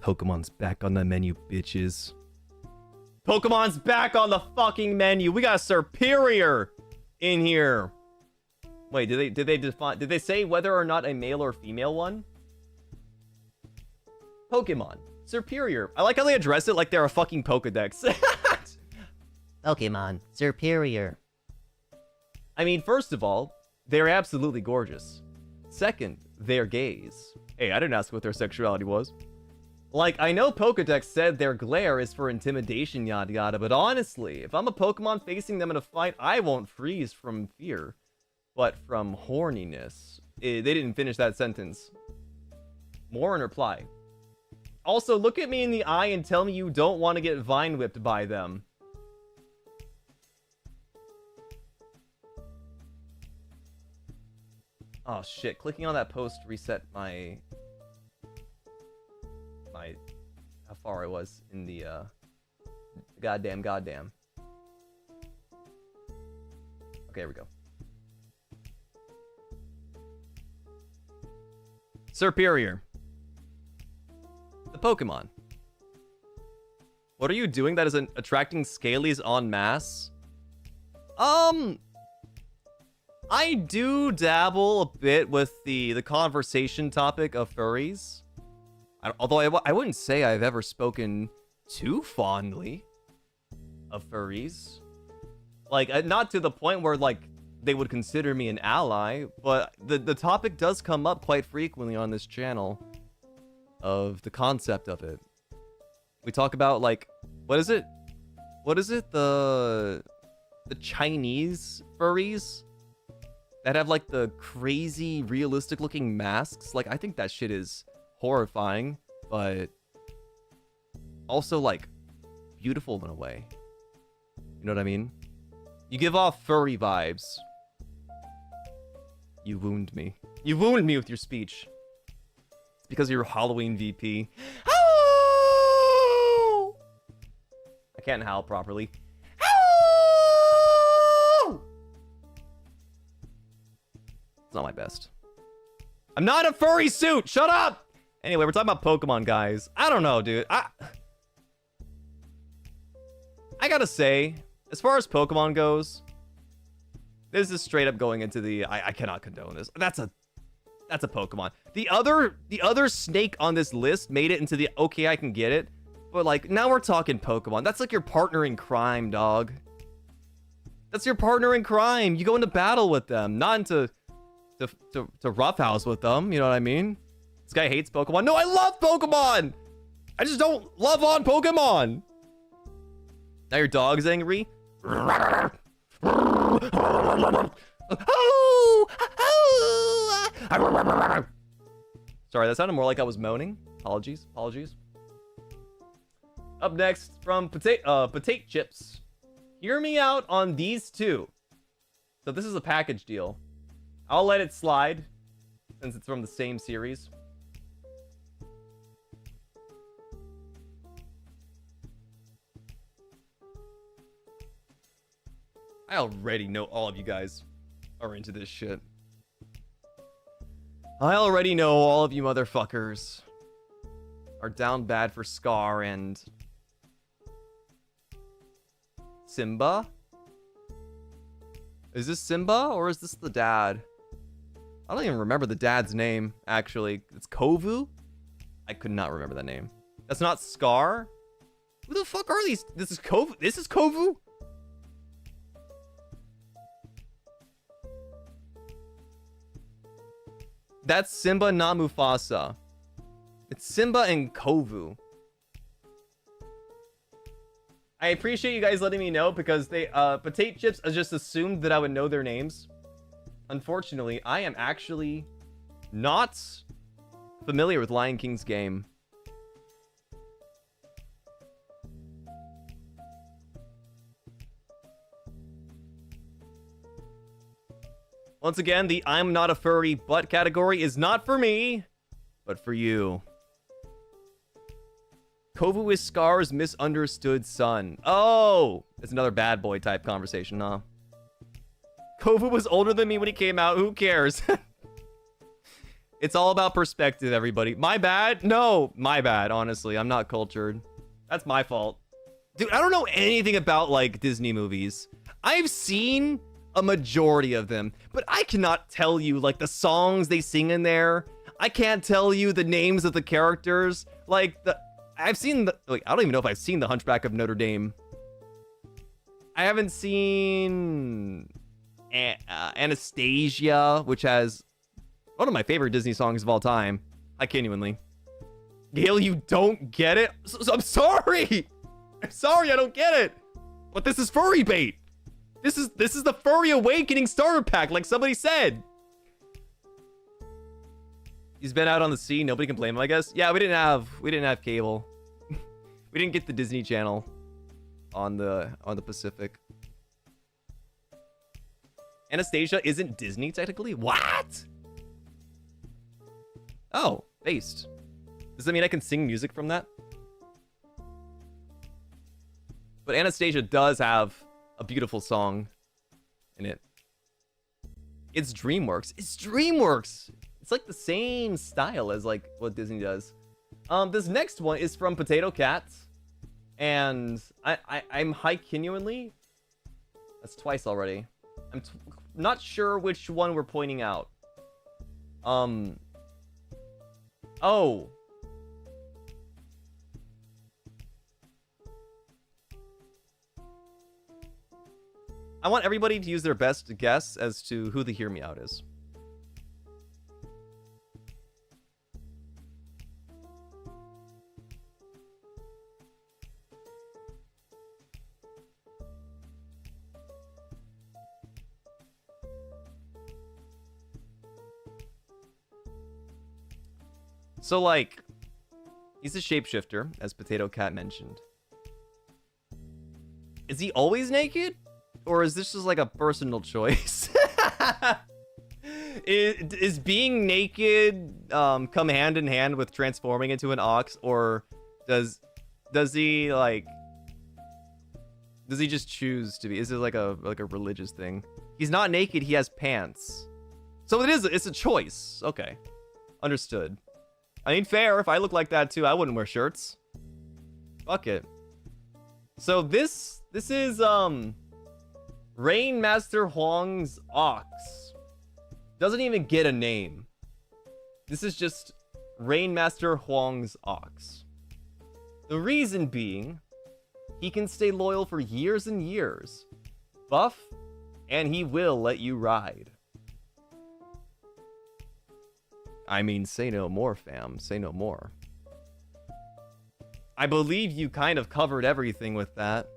Speaker 1: Pokemon's back on the menu, bitches. Pokemon's back on the fucking menu. We got Superior in here. Wait, did they say whether or not a male or female one? Pokemon. Superior. I like how they address it like they're a fucking Pokedex.
Speaker 2: Pokemon. Superior.
Speaker 1: I mean, first of all, they're absolutely gorgeous. Second, they're gays. Hey, I didn't ask what their sexuality was. Like, I know Pokedex said their glare is for intimidation, yada yada, but honestly, if I'm a Pokemon facing them in a fight, I won't freeze from fear, but from horniness. They didn't finish that sentence. More in reply. Also, look at me in the eye and tell me you don't want to get vine whipped by them. Oh shit, clicking on that post reset my how far I was in the goddamn. Okay, here we go. Superior. The Pokemon. What are you doing that is attracting Scalies en masse? I do dabble a bit with the conversation topic of furries. Although I wouldn't say I've ever spoken too fondly of furries. Like, not to the point where, like, they would consider me an ally, but the topic does come up quite frequently on this channel of the concept of it. We talk about, like, what is it? The Chinese furries that have, like, the crazy realistic looking masks. Like, I think that shit is horrifying, but also, like, beautiful in a way. You know what I mean? You give off furry vibes. You wound me. You wound me with your speech. It's because of your Halloween VP. Oh! I can't howl properly. Oh! It's not my best. I'm not a furry suit! Shut up! Anyway, we're talking about Pokemon, guys. I don't know, dude. I gotta say, as far as Pokemon goes, this is straight up going into the I cannot condone this. That's a Pokemon. The other snake on this list made it into the okay, I can get it. But like, now we're talking Pokemon. That's like your partner in crime, dog. That's your partner in crime. You go into battle with them, not into to roughhouse with them. You know what I mean? This guy hates Pokemon. No, I love Pokemon! I just don't love on Pokemon! Now your dog's angry? Sorry, that sounded more like I was moaning. Apologies. Up next, from Potato Chips. Hear me out on these two. So this is a package deal. I'll let it slide, since it's from the same series. I already know all of you guys are into this shit. I already know all of you motherfuckers are down bad for Scar and Simba? Is this Simba or is this the dad? I don't even remember the dad's name, actually. It's Kovu? I could not remember that name. That's not Scar? Who the fuck are these? This is Kovu? This is Kovu? That's Simba, not Mufasa. It's Simba and Kovu. I appreciate you guys letting me know because they, Potato Chips just assumed that I would know their names. Unfortunately, I am actually not familiar with Lion King's game. Once again, the I'm not a furry but category is not for me, but for you. Kovu with scars, misunderstood son. Oh, it's another bad boy type conversation, huh? Kovu was older than me when he came out. Who cares? It's all about perspective, everybody. My bad? No, my bad, honestly. I'm not cultured. That's my fault. Dude, I don't know anything about, like, Disney movies. I've seen a majority of them, but I cannot tell you, like, the songs they sing in there. I can't tell you the names of the characters. Like, I've seen the... Like, I don't even know if I've seen The Hunchback of Notre Dame. I haven't seen... Anastasia, which has one of my favorite Disney songs of all time. I genuinely. Gale, you don't get it? I'm sorry. I'm sorry, I don't get it. But this is furry bait. This is the Furry Awakening starter pack, like somebody said. He's been out on the sea. Nobody can blame him, I guess. Yeah, we didn't have cable. We didn't get the Disney Channel on the Pacific. Anastasia isn't Disney technically? What? Oh, based. Does that mean I can sing music from that? But Anastasia does have a beautiful song in it. It's DreamWorks. It's DreamWorks. It's like the same style as like what Disney does. This next one is from Potato Cat, and I'm genuinely. That's twice already. I'm not sure which one we're pointing out. Oh. I want everybody to use their best guess as to who the Hear Me Out is. So, like, he's a shapeshifter, as Potato Cat mentioned. Is he always naked? Or is this just like a personal choice? Is being naked come hand in hand with transforming into an ox? Or does he, like... Does he just choose to be? Is it like a religious thing? He's not naked, he has pants. So it's a choice. Okay. Understood. I mean, fair. If I look like that too, I wouldn't wear shirts. Fuck it. So this is Rainmaster Huang's ox. Doesn't even get a name. This is just Rainmaster Huang's ox. The reason being, he can stay loyal for years and years. Buff, and he will let you ride. I mean, say no more, fam. Say no more. I believe you kind of covered everything with that.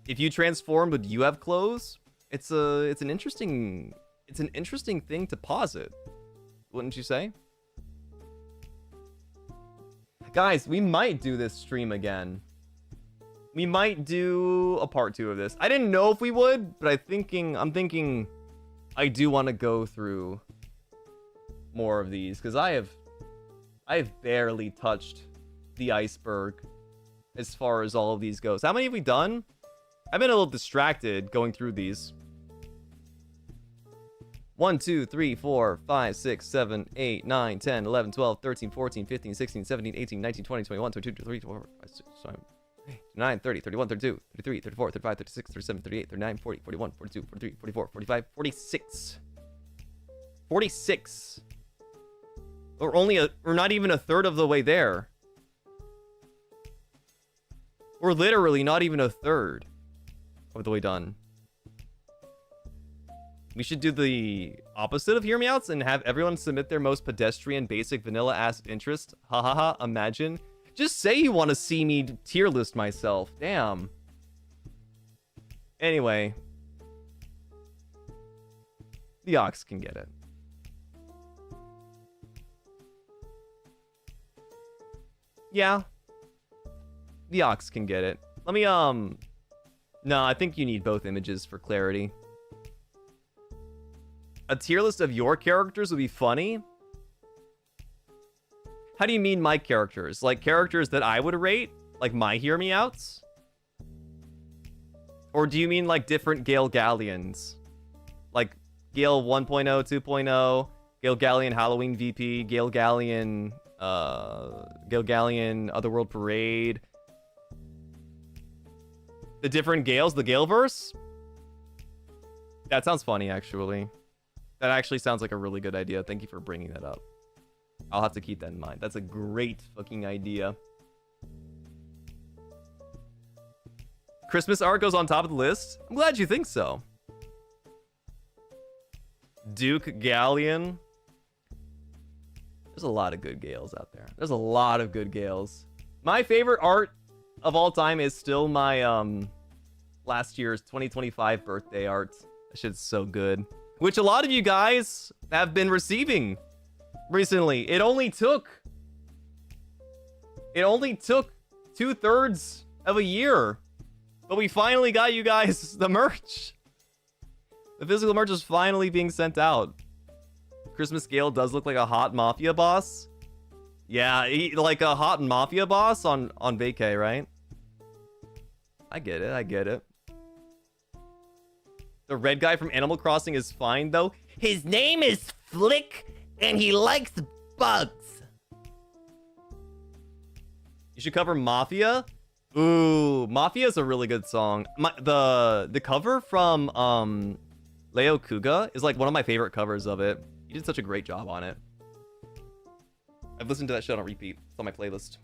Speaker 1: If you transform but you have clothes, it's an interesting thing to posit. Wouldn't you say? Guys, we might do this stream again. We might do a part 2 of this. I didn't know if we would, but I'm thinking I do want to go through more of these because I have barely touched the iceberg as far as all of these goes. How many have we done? I've been a little distracted going through these. 1, 2, 3, 4, 5, 6, 7, 8, 9, 10, 11, 12, 13, 14, 15, 16, 17, 18, 19, 20, 21, 22, 23, 24, 5, 6, 7, 9, 30, 31, 32, 33, 34, 35, 36, 37, 38, 39, 40, 41, 42, 43, 44, 45, 46. 46. We're not even a third of the way there. We're literally not even a third of the way done. We should do the opposite of Hear Me Outs and have everyone submit their most pedestrian, basic, vanilla-ass interest. Ha ha ha, imagine. Just say you want to see me tier list myself. Damn. Anyway. The ox can get it. Yeah. The ox can get it. Let me, No, I think you need both images for clarity. A tier list of your characters would be funny. How do you mean my characters? Like characters that I would rate? Like my Hear Me Outs? Or do you mean like different Gale Galleons? Like Gale 1.0, 2.0, Gale Galleon Halloween VP, Gale Galleon Otherworld Parade. The different Gales, the Galeverse? That sounds funny, actually. That actually sounds like a really good idea. Thank you for bringing that up. I'll have to keep that in mind. That's a great fucking idea. Christmas art goes on top of the list? I'm glad you think so. Duke Galleon. There's a lot of good Gales out there. There's a lot of good Gales. My favorite art of all time is still my last year's 2025 birthday art. That shit's so good. Which a lot of you guys have been receiving recently. It only took 2/3 of a year. But we finally got you guys the merch. The physical merch is finally being sent out. Christmas Gale does look like a hot mafia boss. Yeah, like a hot mafia boss on vacay, right? I get it, I get it. The red guy from Animal Crossing is fine, though.
Speaker 2: His name is Flick, and he likes bugs.
Speaker 1: You should cover Mafia. Ooh, Mafia is a really good song. The cover from Leo Kuga is like one of my favorite covers of it. He did such a great job on it. I've listened to that shit on repeat. It's on my playlist.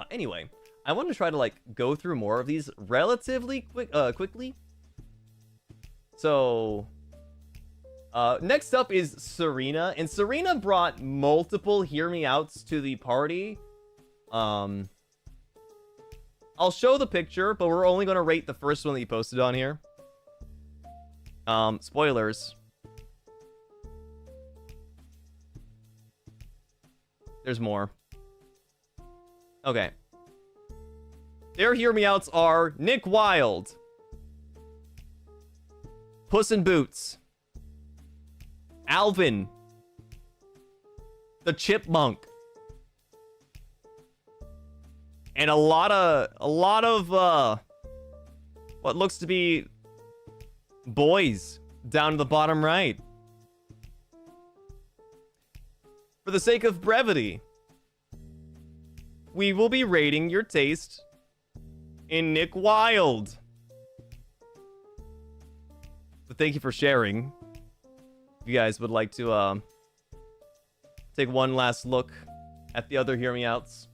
Speaker 1: Anyway, I want to try to like go through more of these relatively quickly. So, next up is Serena, and Serena brought multiple Hear Me Outs to the party. I'll show the picture, but we're only going to rate the first one that you posted on here. Spoilers. There's more. Okay. Their Hear Me Outs are Nick Wilde, Puss in Boots, Alvin, the Chipmunk, and a lot of what looks to be boys down to the bottom right. For the sake of brevity, we will be rating your taste in Nick Wilde. But thank you for sharing. If you guys would like to take one last look at the other Hear Me Outs.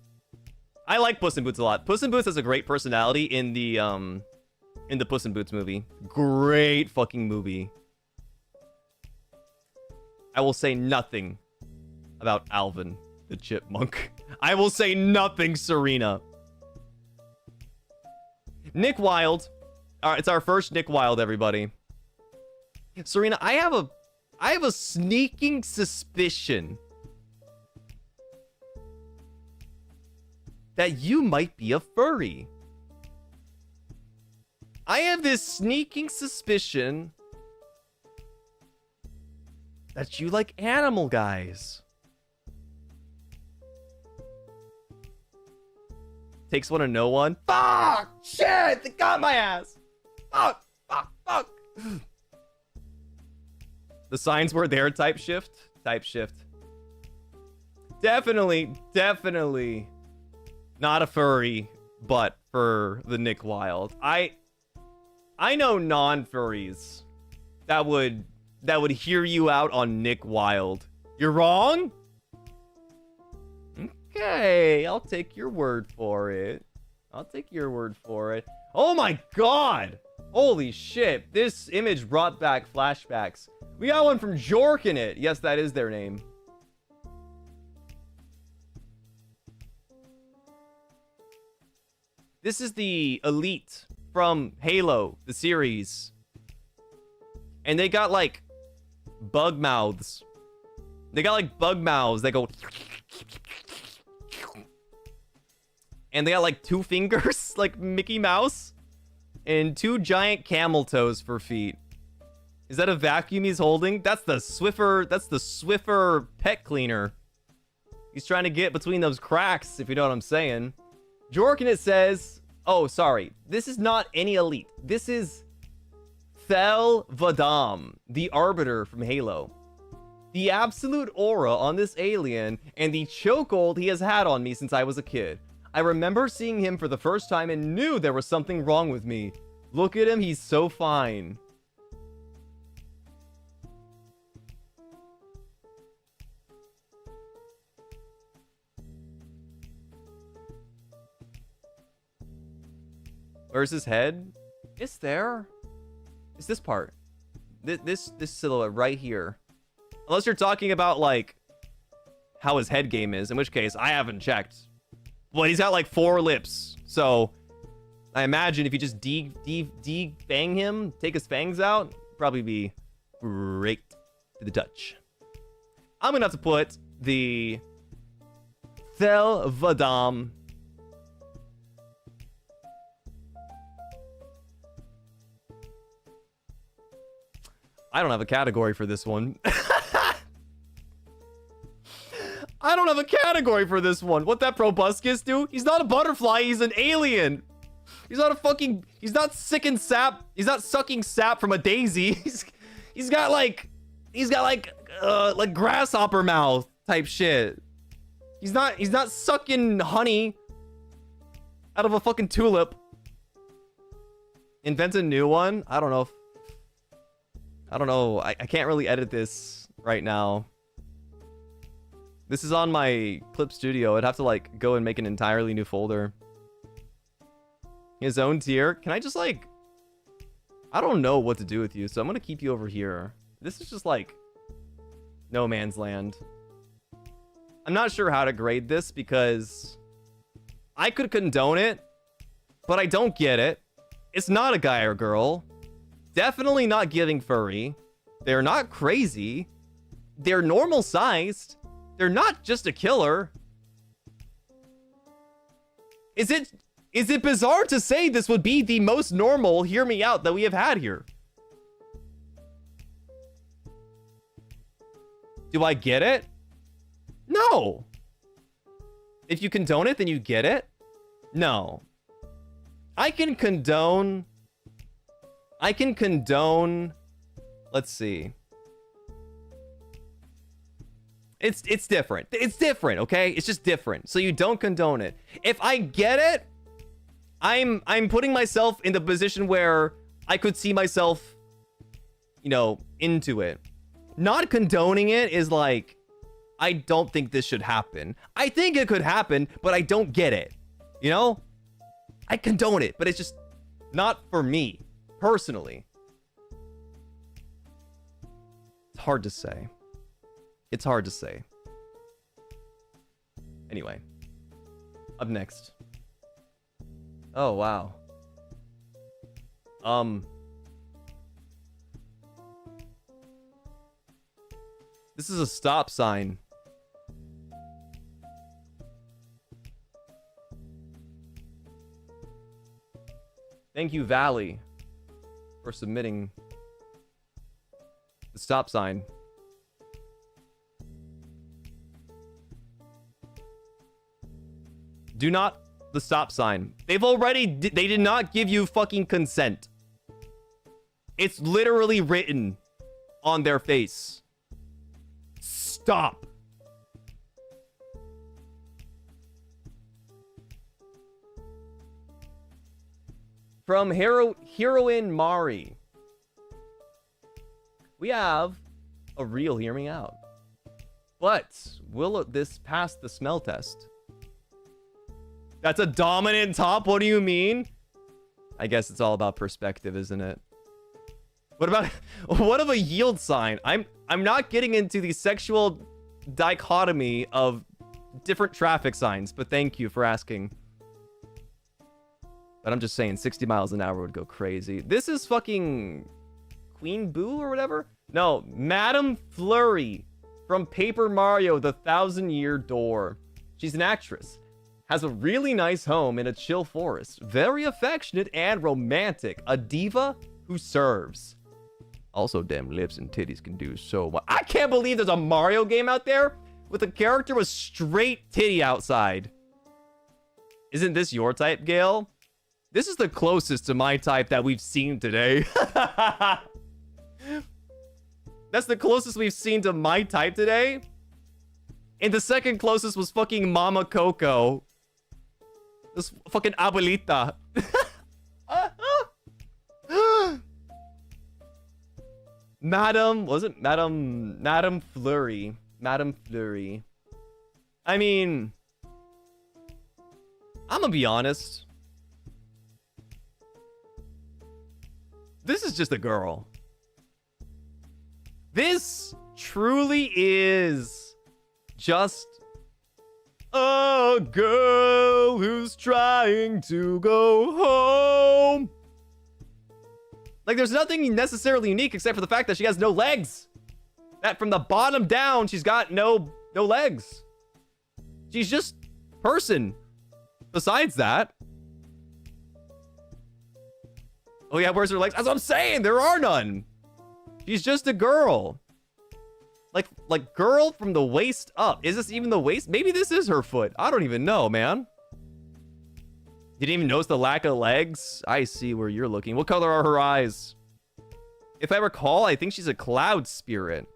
Speaker 1: I like Puss in Boots a lot. Puss in Boots has a great personality in the Puss in Boots movie. Great fucking movie. I will say nothing about Alvin the Chipmunk. I will say nothing, Serena. Nick Wilde. Alright, it's our first Nick Wilde, everybody. Serena, I have a sneaking suspicion that you might be a furry. I have this sneaking suspicion that you like animal guys. Takes one to know one. Fuck! Shit! They got my ass! Fuck! Fuck! Fuck! The signs were there, type shift. Type shift. Definitely not a furry, but for the Nick Wilde. I know non-furries that would hear you out on Nick Wilde. You're wrong? Okay, I'll take your word for it. I'll take your word for it. Oh my god! Holy shit, this image brought back flashbacks. We got one from Jork in it. Yes, that is their name. This is the Elite from Halo, the series. And they got like bug mouths. They got like bug mouths that go... And they got like 2 fingers, like Mickey Mouse. And 2 giant camel toes for feet. Is that a vacuum he's holding? That's the Swiffer pet cleaner. He's trying to get between those cracks, if you know what I'm saying. Jorkin, says, oh, sorry. This is not any elite. This is Thel Vadam, the Arbiter from Halo. The absolute aura on this alien and the chokehold he has had on me since I was a kid. I remember seeing him for the first time and knew there was something wrong with me. Look at him, he's so fine. Where's his head? It's there. It's this part. This silhouette right here. Unless you're talking about, like, how his head game is, in which case, I haven't checked. Well, he's got, like, 4 lips. So, I imagine if you just de-fang him, take his fangs out, probably be great to the touch. I'm gonna have to put the Thel Vadam. I don't have a category for this one. I don't have a category for this one. What that proboscis do? He's not a butterfly, he's an alien. He's not a fucking... He's not sucking sap. He's not sucking sap from a daisy. He's got like grasshopper mouth type shit. He's not sucking honey out of a fucking tulip. Invent a new one? I don't know. I can't really edit this right now. This is on my Clip Studio. I'd have to, like, go and make an entirely new folder. His own tier. Can I just, like... I don't know what to do with you, so I'm gonna keep you over here. This is just, like, no man's land. I'm not sure how to grade this because I could condone it, but I don't get it. It's not a guy or girl. Definitely not giving furry. They're not crazy. They're normal sized. They're not just a killer. Is it bizarre to say this would be the most normal hear me out that we have had here? Do I get it? No. If you condone it, then you get it? No. I can condone... Let's see. It's different. It's different, okay? It's just different. So you don't condone it. If I get it, I'm putting myself in the position where I could see myself, you know, into it. Not condoning it is like, I don't think this should happen. I think it could happen, but I don't get it. You know? I condone it, but it's just not for me, personally. It's hard to say. It's hard to say. Anyway. Up next. Oh, wow. This is a stop sign. Thank you, Valley, for submitting the stop sign. Do not the stop sign. They did not give you fucking consent. It's literally written on their face. Stop. From Heroine Mari. We have a real hear me out. But will this pass the smell test? That's a dominant top? What do you mean? I guess it's all about perspective, isn't it? What of a yield sign? I'm not getting into the sexual dichotomy of different traffic signs, but thank you for asking. But I'm just saying 60 miles an hour would go crazy. This is fucking Queen Boo or whatever? No, Madame Flurry from Paper Mario: The Thousand-Year Door. She's an actress. Has a really nice home in a chill forest. Very affectionate and romantic. A diva who serves. Also, damn lips and titties can do so much. I can't believe there's a Mario game out there with a character with straight titty outside. Isn't this your type, Gale? This is the closest to my type that we've seen today. That's the closest we've seen to my type today. And the second closest was fucking Mama Coco. This fucking abuelita. Madame Fleury. Madame Fleury. I mean, I'm gonna be honest. This is just a girl. This truly is just a girl who's trying to go home. Like, there's nothing necessarily unique except for the fact that she has no legs. That from the bottom down, she's got no legs. She's just person. Besides that. Oh yeah, where's her legs? That's what I'm saying. There are none. She's just a girl. Like girl from the waist up. Is this even the waist? Maybe this is her foot. I don't even know, man. Didn't even notice the lack of legs. I see where you're looking. What color are her eyes? If I recall, I think she's a cloud spirit.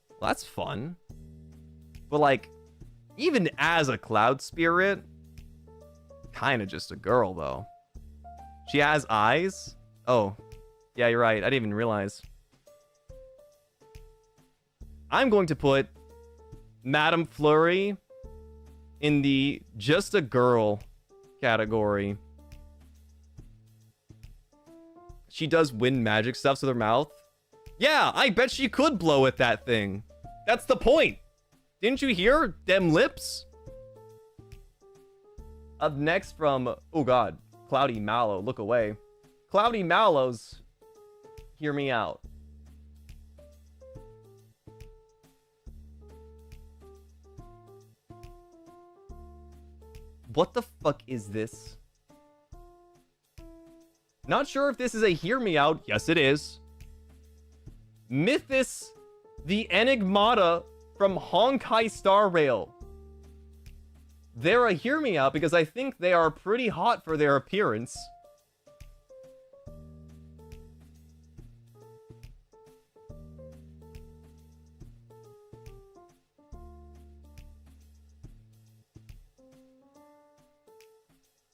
Speaker 1: Well, that's fun. But like, even as a cloud spirit, kind of just a girl though. She has eyes? Oh, yeah, you're right. I didn't even realize. I'm going to put Madame Fleury in the just a girl category. She does wind magic stuff with her mouth. Yeah, I bet she could blow at that thing. That's the point. Didn't you hear them lips? Up next from, oh god, Cloudy Mallow, look away. Cloudy Mallows, hear me out. What the fuck is this? Not sure if this is a hear me out. Yes, it is. Mythos the Enigmata from Honkai Star Rail. They're a hear me out because I think they are pretty hot for their appearance.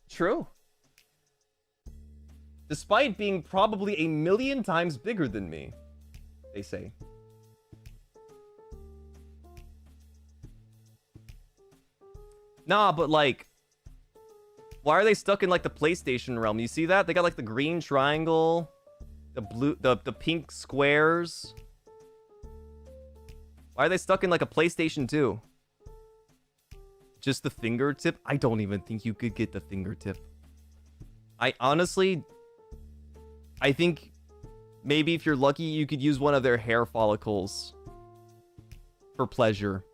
Speaker 1: True. Despite being probably 1,000,000 times bigger than me, they say. Nah, but like, why are they stuck in like the PlayStation realm? You see that? They got like the green triangle, the blue, the pink squares. Why are they stuck in like a PlayStation 2? Just the fingertip? I don't even think you could get the fingertip. I honestly, I think maybe if you're lucky, you could use one of their hair follicles for pleasure.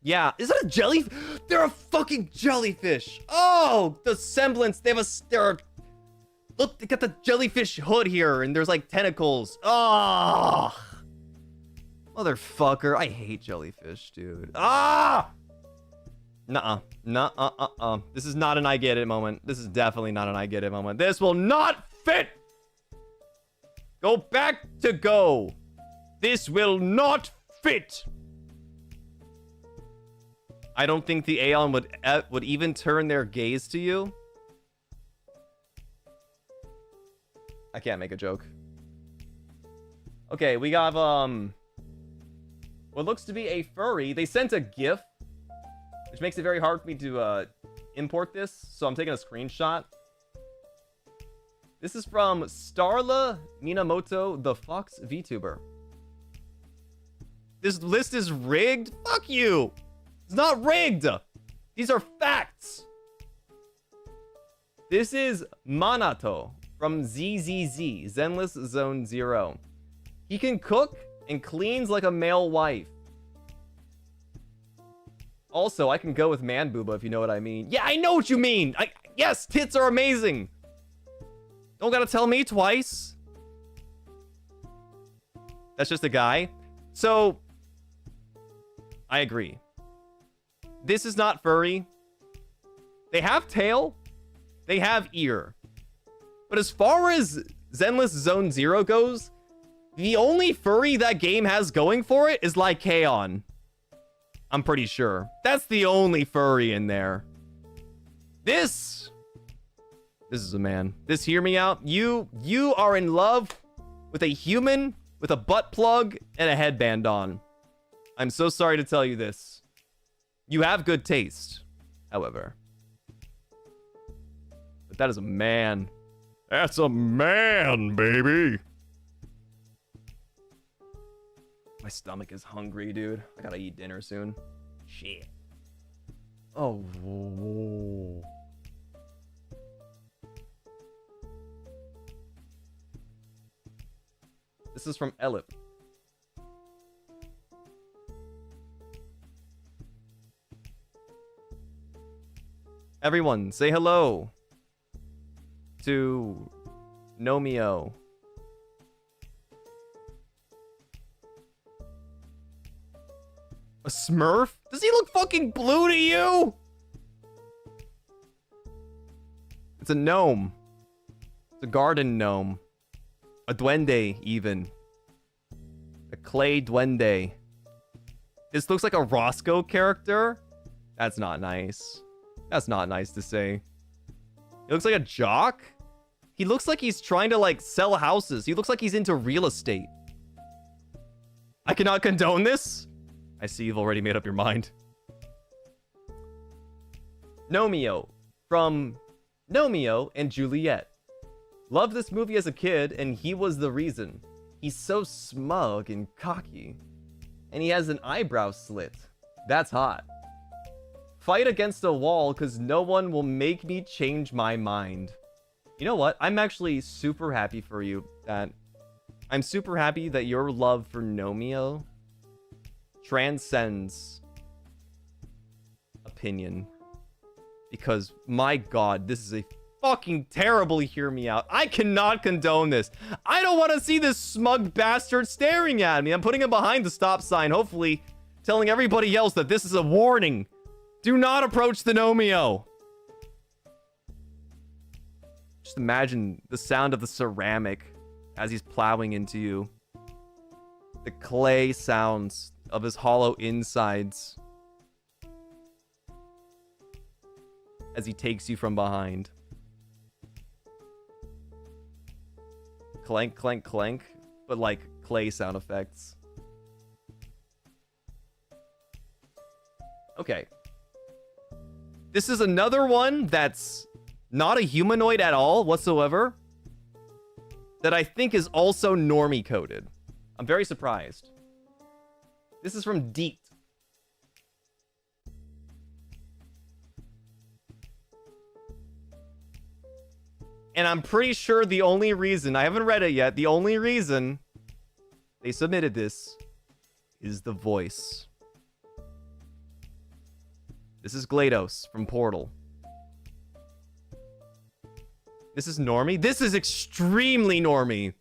Speaker 1: Yeah, is that a jelly? They're a fucking jellyfish. Oh, the semblance. Look, they got the jellyfish hood here, and there's like tentacles. Oh, motherfucker. I hate jellyfish, dude. Ah! Nuh-uh. This is not an I get it moment. This is definitely not an I get it moment. This will not fit. Go back to go. This will not fit. I don't think the Aeon would even turn their gaze to you. I can't make a joke. Okay, we got what looks to be a furry. They sent a GIF, which makes it very hard for me to import this, so I'm taking a screenshot. This is from Starla Minamoto, the Fox VTuber. This list is rigged? Fuck you! It's not rigged! These are facts! This is Manato from ZZZ, Zenless Zone 0. He can cook and cleans like a male wife. Also, I can go with man booba if you know what I mean. Yeah, I know what you mean! Yes, tits are amazing! Don't gotta tell me twice. That's just a guy. So, I agree. This is not furry. They have tail. They have ear. But as far as Zenless Zone Zero goes, the only furry that game has going for it is Lycaon. I'm pretty sure. That's the only furry in there. This is a man. This, hear me out. You are in love with a human with a butt plug and a headband on. I'm so sorry to tell you this. You have good taste, however. But that is a man. That's a man, baby. My stomach is hungry, dude. I gotta eat dinner soon. Shit. Oh. Whoa. This is from Elip. Everyone, say hello to Nomio. A Smurf? Does he look fucking blue to you? It's a gnome. It's a garden gnome. A duende, even. A clay duende. This looks like a Roscoe character? That's not nice. That's not nice to say. He looks like a jock? He looks like he's trying to, like, sell houses. He looks like he's into real estate. I cannot condone this. I see you've already made up your mind. Nomio. From Nomeo and Juliet. Loved this movie as a kid, and he was the reason. He's so smug and cocky. And he has an eyebrow slit. That's hot. Fight against a wall, because no one will make me change my mind. You know what? I'm actually super happy for you. I'm super happy that your love for Nomeo transcends opinion. Because, my god, this is a fucking terribly, hear me out. I cannot condone this. I don't want to see this smug bastard staring at me. I'm putting him behind the stop sign, hopefully telling everybody else that this is a warning. Do not approach the Nomeo. Just imagine the sound of the ceramic as he's plowing into you. The clay sounds of his hollow insides as he takes you from behind. Clank, clank, clank, but like clay sound effects. Okay. This is another one that's not a humanoid at all whatsoever, that I think is also normie coded. I'm very surprised. This is from Deet. And I'm pretty sure the only reason, I haven't read it yet, the only reason they submitted this is the voice. This is GLaDOS from Portal. This is normie? This is extremely normie.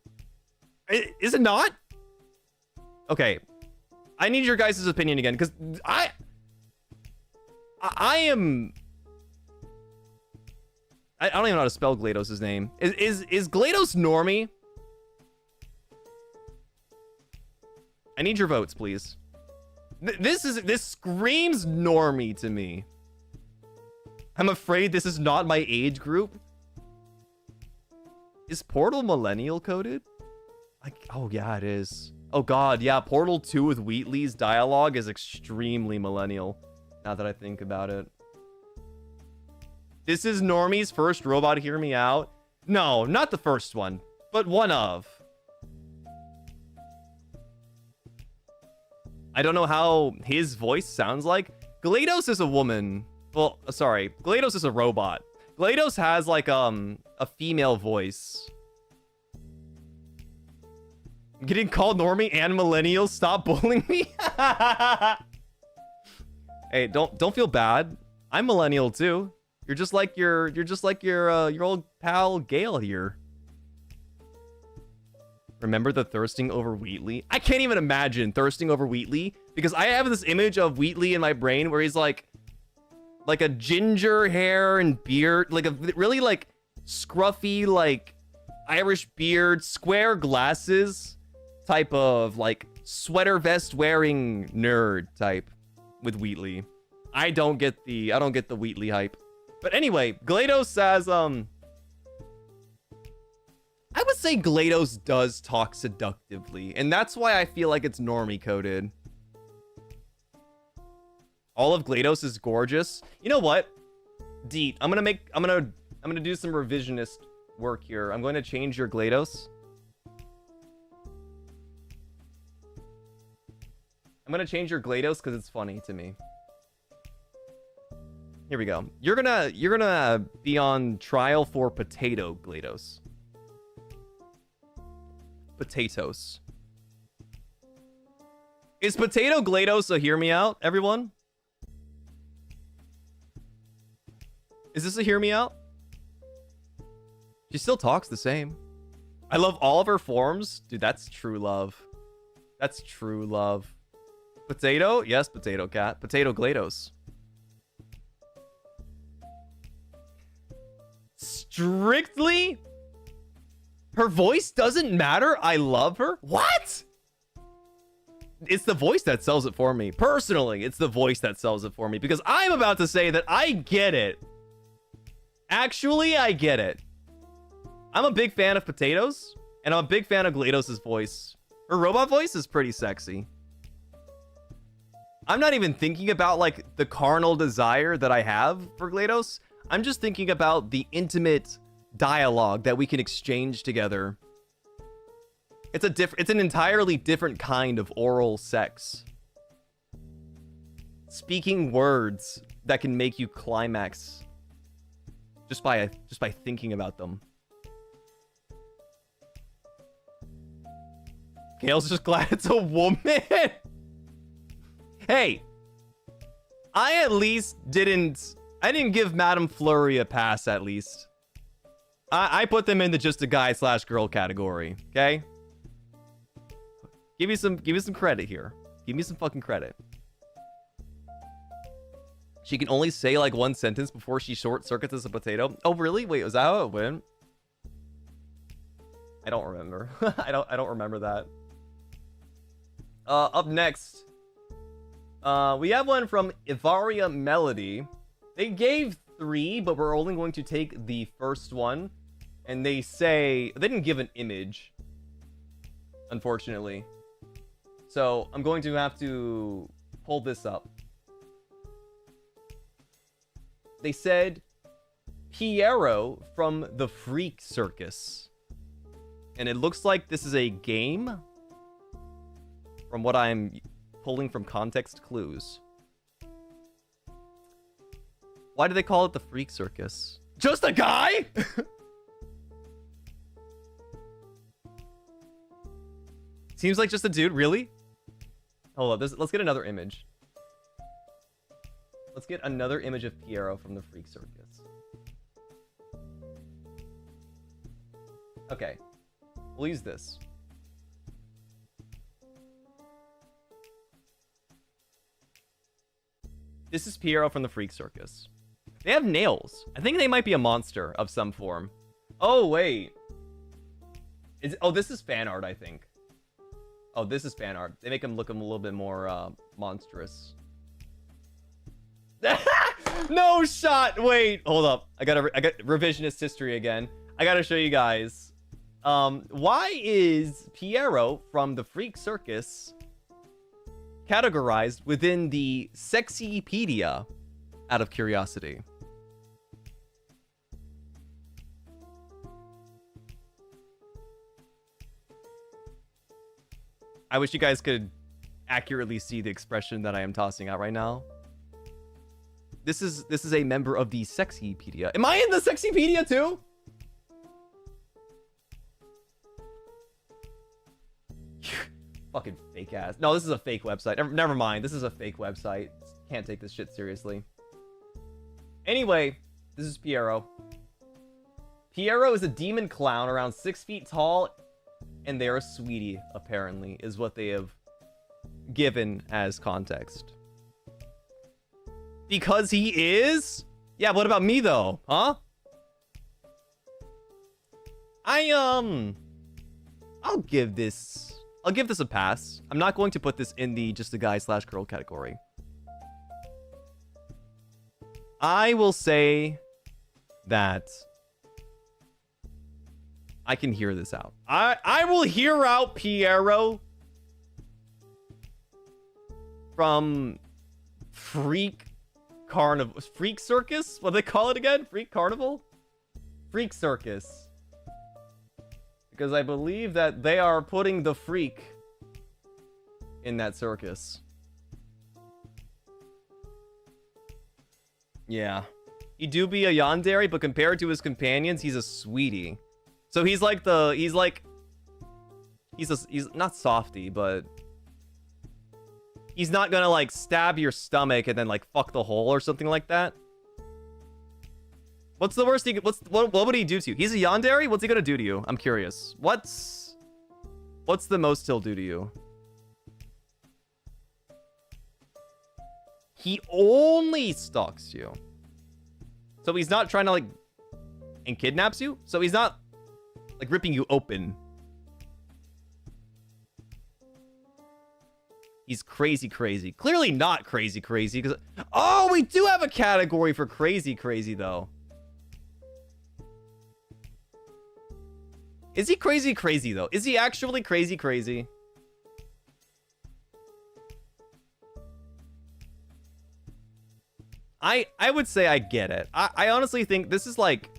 Speaker 1: Is it not? Okay. I need your guys' opinion again, because I am... I don't even know how to spell GLaDOS' name. Is GLaDOS normie? I need your votes, please. This screams normie to me. I'm afraid this is not my age group. Is Portal millennial coded? Like, oh yeah, it is. Oh god, yeah, Portal 2 with Wheatley's dialogue is extremely millennial, now that I think about it. This is Normie's first robot, hear me out. No, not the first one, but one of. I don't know how his voice sounds like. GLaDOS is a woman. Well, sorry, GLaDOS is a robot. GLaDOS has like a female voice. I'm getting called normie and millennial. Stop bullying me. Hey, don't feel bad. I'm millennial too. You're just like your old pal Gale here. Remember the thirsting over Wheatley? I can't even imagine thirsting over Wheatley because I have this image of Wheatley in my brain where he's like a ginger hair and beard, like a really like scruffy, like Irish beard, square glasses type of like sweater vest wearing nerd type with Wheatley. I don't get the Wheatley hype. But anyway, GLaDOS says, I would say GLaDOS does talk seductively, and that's why I feel like it's normie coded. All of GLaDOS is gorgeous. You know what? Deet, I'm gonna do some revisionist work here. I'm going to change your GLaDOS. I'm gonna change your GLaDOS because it's funny to me. Here we go. You're gonna be on trial for potato GLaDOS. Potatoes. Is potato GLaDOS a hear me out, everyone? Is this a hear me out? She still talks the same. I love all of her forms. Dude, that's true love. That's true love. Potato? Yes, potato cat. Potato GLaDOS. Strictly? Her voice doesn't matter? I love her? What? It's the voice that sells it for me. Personally, it's the voice that sells it for me because I'm about to say that I get it. Actually, I get it. I'm a big fan of potatoes, and I'm a big fan of GLaDOS' voice. Her robot voice is pretty sexy. I'm not even thinking about, like, the carnal desire that I have for GLaDOS. I'm just thinking about the intimate dialogue that we can exchange together. It's an entirely different kind of oral sex. Speaking words that can make you climax just by thinking about them. Gale's just glad it's a woman. Hey, I didn't give Madame Fleury a pass, at least. I put them into just a guy/girl category, okay? Give me some credit here. Give me some fucking credit. She can only say like one sentence before she short circuits as a potato. Oh, really? Wait, was that how it went? I don't remember. I don't remember that. Up next, we have one from Ivaria Melody. They gave 3, but we're only going to take the first one. And they say they didn't give an image, unfortunately. So I'm going to have to pull this up. They said Piero from the Freak Circus. And it looks like this is a game from what I'm pulling from context clues. Why do they call it the Freak Circus? Just a guy? Seems like just a dude, really? Hold up, let's get another image. Let's get another image of Piero from the Freak Circus. Okay, we'll use this. This is Piero from the Freak Circus. They have nails. I think they might be a monster of some form. Oh, wait. This is fan art, I think. Oh, this is fan art. They make him look a little bit more monstrous. No shot. Wait, hold up. I got revisionist history again. I gotta show you guys. Why is Piero from the Freak Circus categorized within the Sexypedia? Out of curiosity. I wish you guys could accurately see the expression that I am tossing out right now. This is a member of the Sexypedia. Am I in the Sexypedia too? Fucking fake ass. No, this is a fake website. Never mind. This is a fake website. Can't take this shit seriously. Anyway, this is Piero. Piero is a demon clown around 6 feet tall and they're a sweetie, apparently, is what they have given as context. Because he is? Yeah, what about me, though? Huh? I'll give this a pass. I'm not going to put this in the just a guy / girl category. I will say that I can hear this out. I will hear out Piero from Freak Circus? What do they call it again? Freak Carnival? Freak Circus. Because I believe that they are putting the freak in that circus. Yeah. He do be a yandere, but compared to his companions, he's a sweetie. So he's like he's not softy, but he's not gonna like stab your stomach and then like fuck the hole or something like that. What's the worst what would he do to you? He's a yandere? What's he gonna do to you? I'm curious. What's the most he'll do to you? He only stalks you. So he's not trying to like and kidnaps you? So he's not like ripping you open. He's crazy. Clearly not crazy because oh, we do have a category for crazy though. Is he crazy though? Is he actually crazy? I would say I get it. I honestly think this is like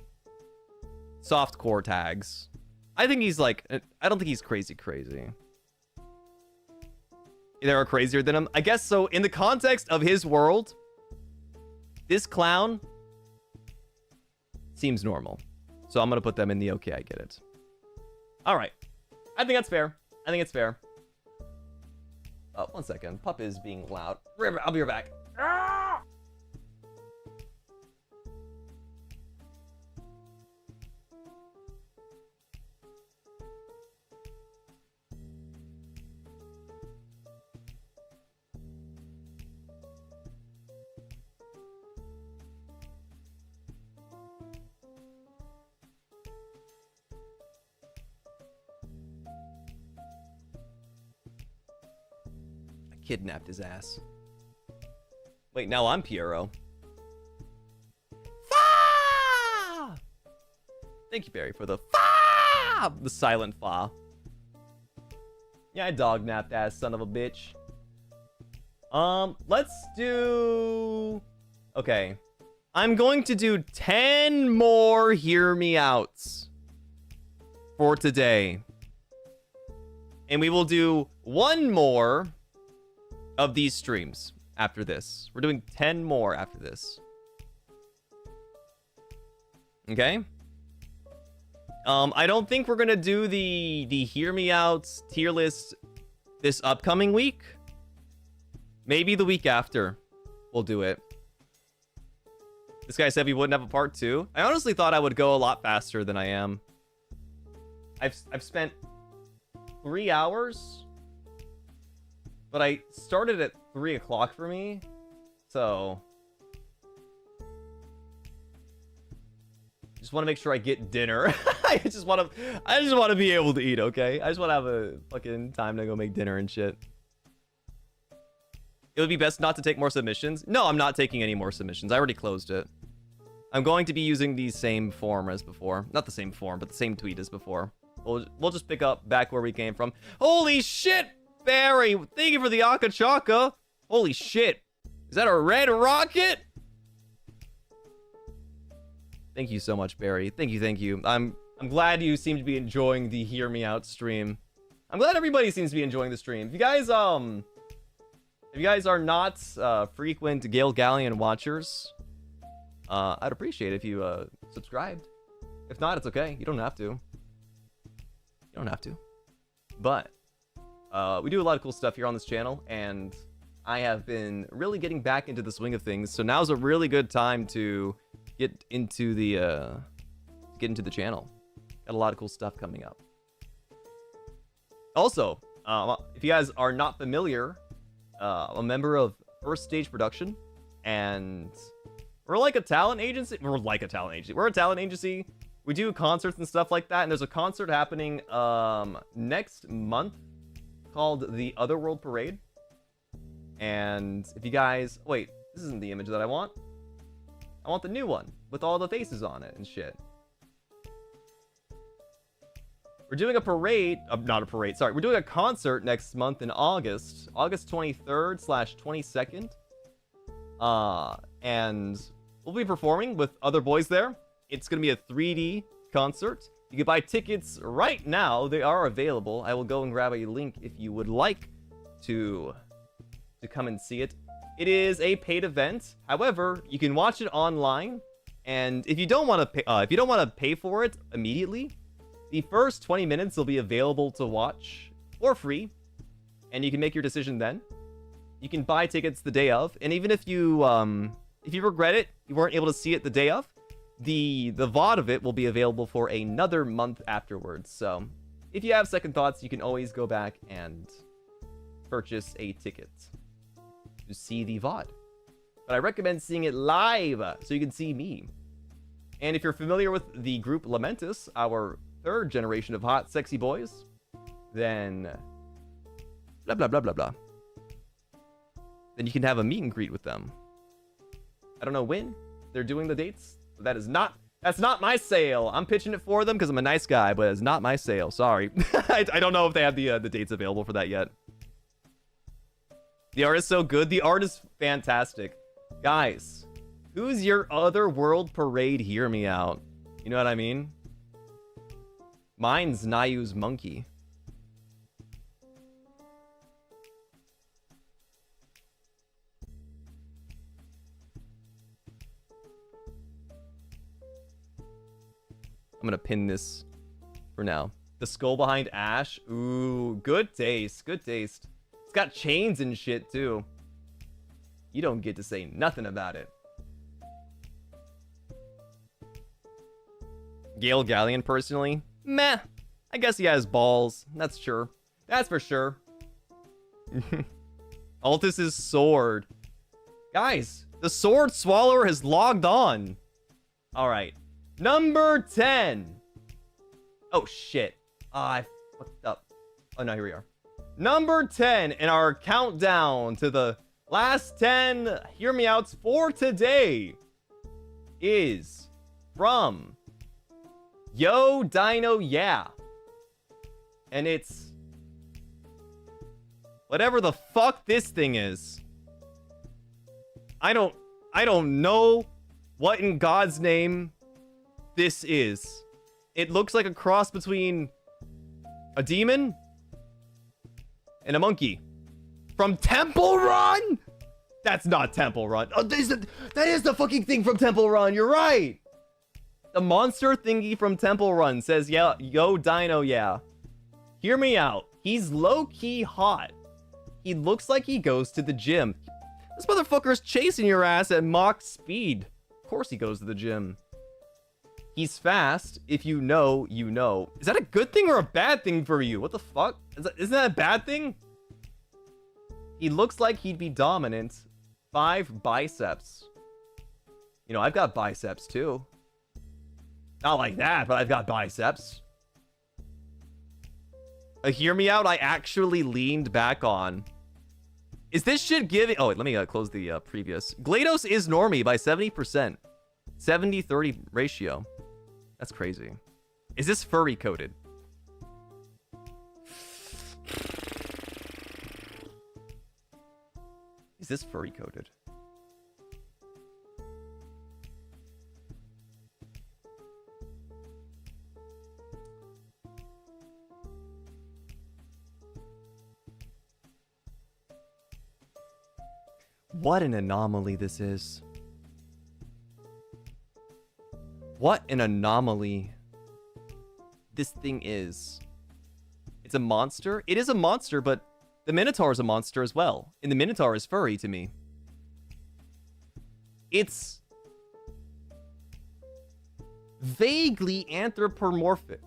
Speaker 1: soft core tags. I think he's like, I don't think he's crazy. There are crazier than him. I guess so. In the context of his world, this clown seems normal. So I'm going to put them in the okay, I get it. All right. I think that's fair. I think it's fair. Oh, 1 second. Pup is being loud. I'll be right back. Ah! Kidnapped his ass. Wait, now I'm Piero. Fa! Thank you, Barry, for the fa! The silent fa. Yeah, I dog napped ass son of a bitch. Let's do... Okay. I'm going to do 10 more hear me outs for today. And we will do one more of these streams after this. We're doing 10 more after this. Okay? I don't think we're gonna do the hear me outs tier list this upcoming week. Maybe the week after we'll do it. This guy said we wouldn't have a part 2. I honestly thought I would go a lot faster than I am. I've spent 3 hours, but I started at 3 o'clock for me, so just want to make sure I get dinner. I just want to be able to eat, okay? I just want to have a fucking time to go make dinner and shit. It would be best not to take more submissions. No, I'm not taking any more submissions. I already closed it. I'm going to be using the same form as before. Not the same form, but the same tweet as before. We'll just pick up back where we came from. Holy shit, Barry! Thank you for the Akachaka. Holy shit. Is that a red rocket? Thank you so much, Barry. Thank you. I'm glad you seem to be enjoying the Hear Me Out stream. I'm glad everybody seems to be enjoying the stream. If you guys are not frequent Gale Galleon watchers, I'd appreciate it if you subscribed. If not, it's okay. You don't have to. But we do a lot of cool stuff here on this channel, and I have been really getting back into the swing of things. So now's a really good time to get into the channel. Got a lot of cool stuff coming up. Also, if you guys are not familiar, I'm a member of First Stage Production, and we're like a talent agency. We're a talent agency. We do concerts and stuff like that, and there's a concert happening next month called the Otherworld Parade. And if you guys... Wait, this isn't the image that I want. I want the new one with all the faces on it and shit. We're doing a parade... not a parade, sorry. We're doing a concert next month in August. August 23rd/22nd. And we'll be performing with other boys there. It's going to be a 3D concert. You can buy tickets right now. They are available. I will go and grab a link if you would like to come and see it. It is a paid event. However, you can watch it online. And if you don't want to pay for it immediately, the first 20 minutes will be available to watch for free, and you can make your decision then. You can buy tickets the day of, and even if you regret it, you weren't able to see it the day of, the VOD of it will be available for another month afterwards. So if you have second thoughts, you can always go back and purchase a ticket to see the VOD. But I recommend seeing it live so you can see me. And if you're familiar with the group Lamentus, our third generation of hot, sexy boys, then blah, blah, blah, blah, blah. Then you can have a meet and greet with them. I don't know when they're doing the dates. But that's not my sale. I'm pitching it for them because I'm a nice guy, but it's not my sale. Sorry. I don't know if they have the dates available for that yet. The art is so good. The art is fantastic. Guys, who's your Otherworld Parade? Hear me out. You know what I mean? Mine's Nayu's monkey. I'm gonna pin this for now. The skull behind Ash. Ooh, good taste. Good taste. It's got chains and shit, too. You don't get to say nothing about it. Gale Galleon, personally. Meh. I guess he has balls. That's sure. That's for sure. Altus's sword. Guys, the sword swallower has logged on. Alright. Number 10. Oh, shit. I fucked up. Oh, no, here we are. Number 10 in our countdown to the last 10 Hear Me Outs for today is from Yo Dino Yeah. And it's whatever the fuck this thing is. I don't know what in God's name this is. It looks like a cross between a demon and a monkey. From Temple Run? That's not Temple Run. Oh, that is the fucking thing from Temple Run. You're right. The monster thingy from Temple Run says, yeah, Yo Dino, yeah. Hear me out. He's low-key hot. He looks like he goes to the gym. This motherfucker's chasing your ass at Mach speed. Of course he goes to the gym. He's fast. If you know, you know. Is that a good thing or a bad thing for you? What the fuck? Isn't that a bad thing? He looks like he'd be dominant. 5 biceps. You know, I've got biceps too. Not like that, but I've got biceps. Hear me out. I actually leaned back on. Is this shit giving... Oh, wait, let me close the previous. GLaDOS is normie by 70%. 70-30 ratio. That's crazy. Is this furry coded? Is this furry coded? What an anomaly this is. What an anomaly this thing is. It's a monster. It is a monster, but the Minotaur is a monster as well. And the Minotaur is furry to me. It's vaguely anthropomorphic.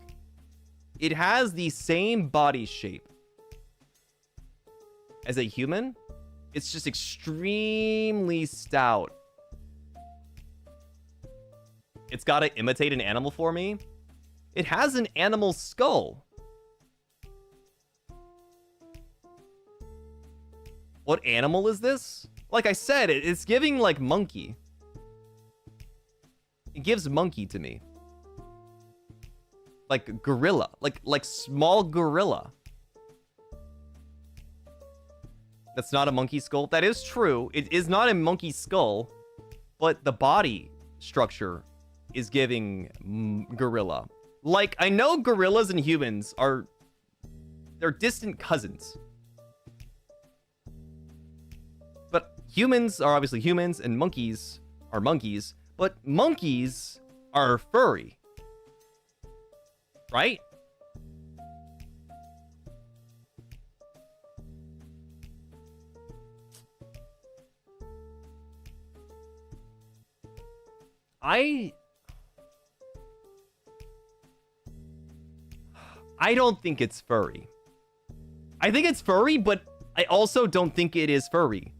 Speaker 1: It has the same body shape. as a human, it's just extremely stout. It's got to imitate an animal for me. It has an animal skull. What animal is this? Like I said, it's giving like monkey. It gives monkey to me. Like gorilla, like small gorilla. That's not a monkey skull. That is true. It is not a monkey skull, but the body structure is giving gorilla. Like, I know gorillas and humans they're distant cousins. But humans are obviously humans and monkeys are monkeys, but monkeys are furry. Right? I don't think it's furry. I think it's furry, but I also don't think it is furry.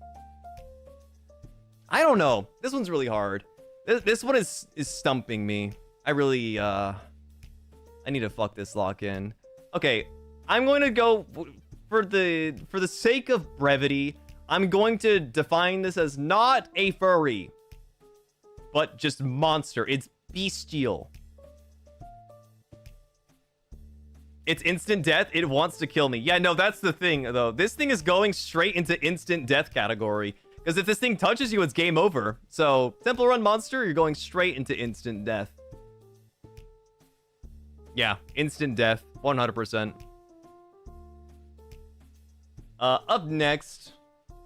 Speaker 1: I don't know. This one's really hard. This one is stumping me. I really, I need to fuck this lock in. Okay, I'm going to go, for the sake of brevity, I'm going to define this as not a furry, but just monster. It's bestial. It's instant death. It wants to kill me. Yeah, no, that's the thing, though. This thing is going straight into instant death category. Because if this thing touches you, it's game over. So, Temple Run Monster, you're going straight into instant death. Yeah, instant death. 100%. Up next.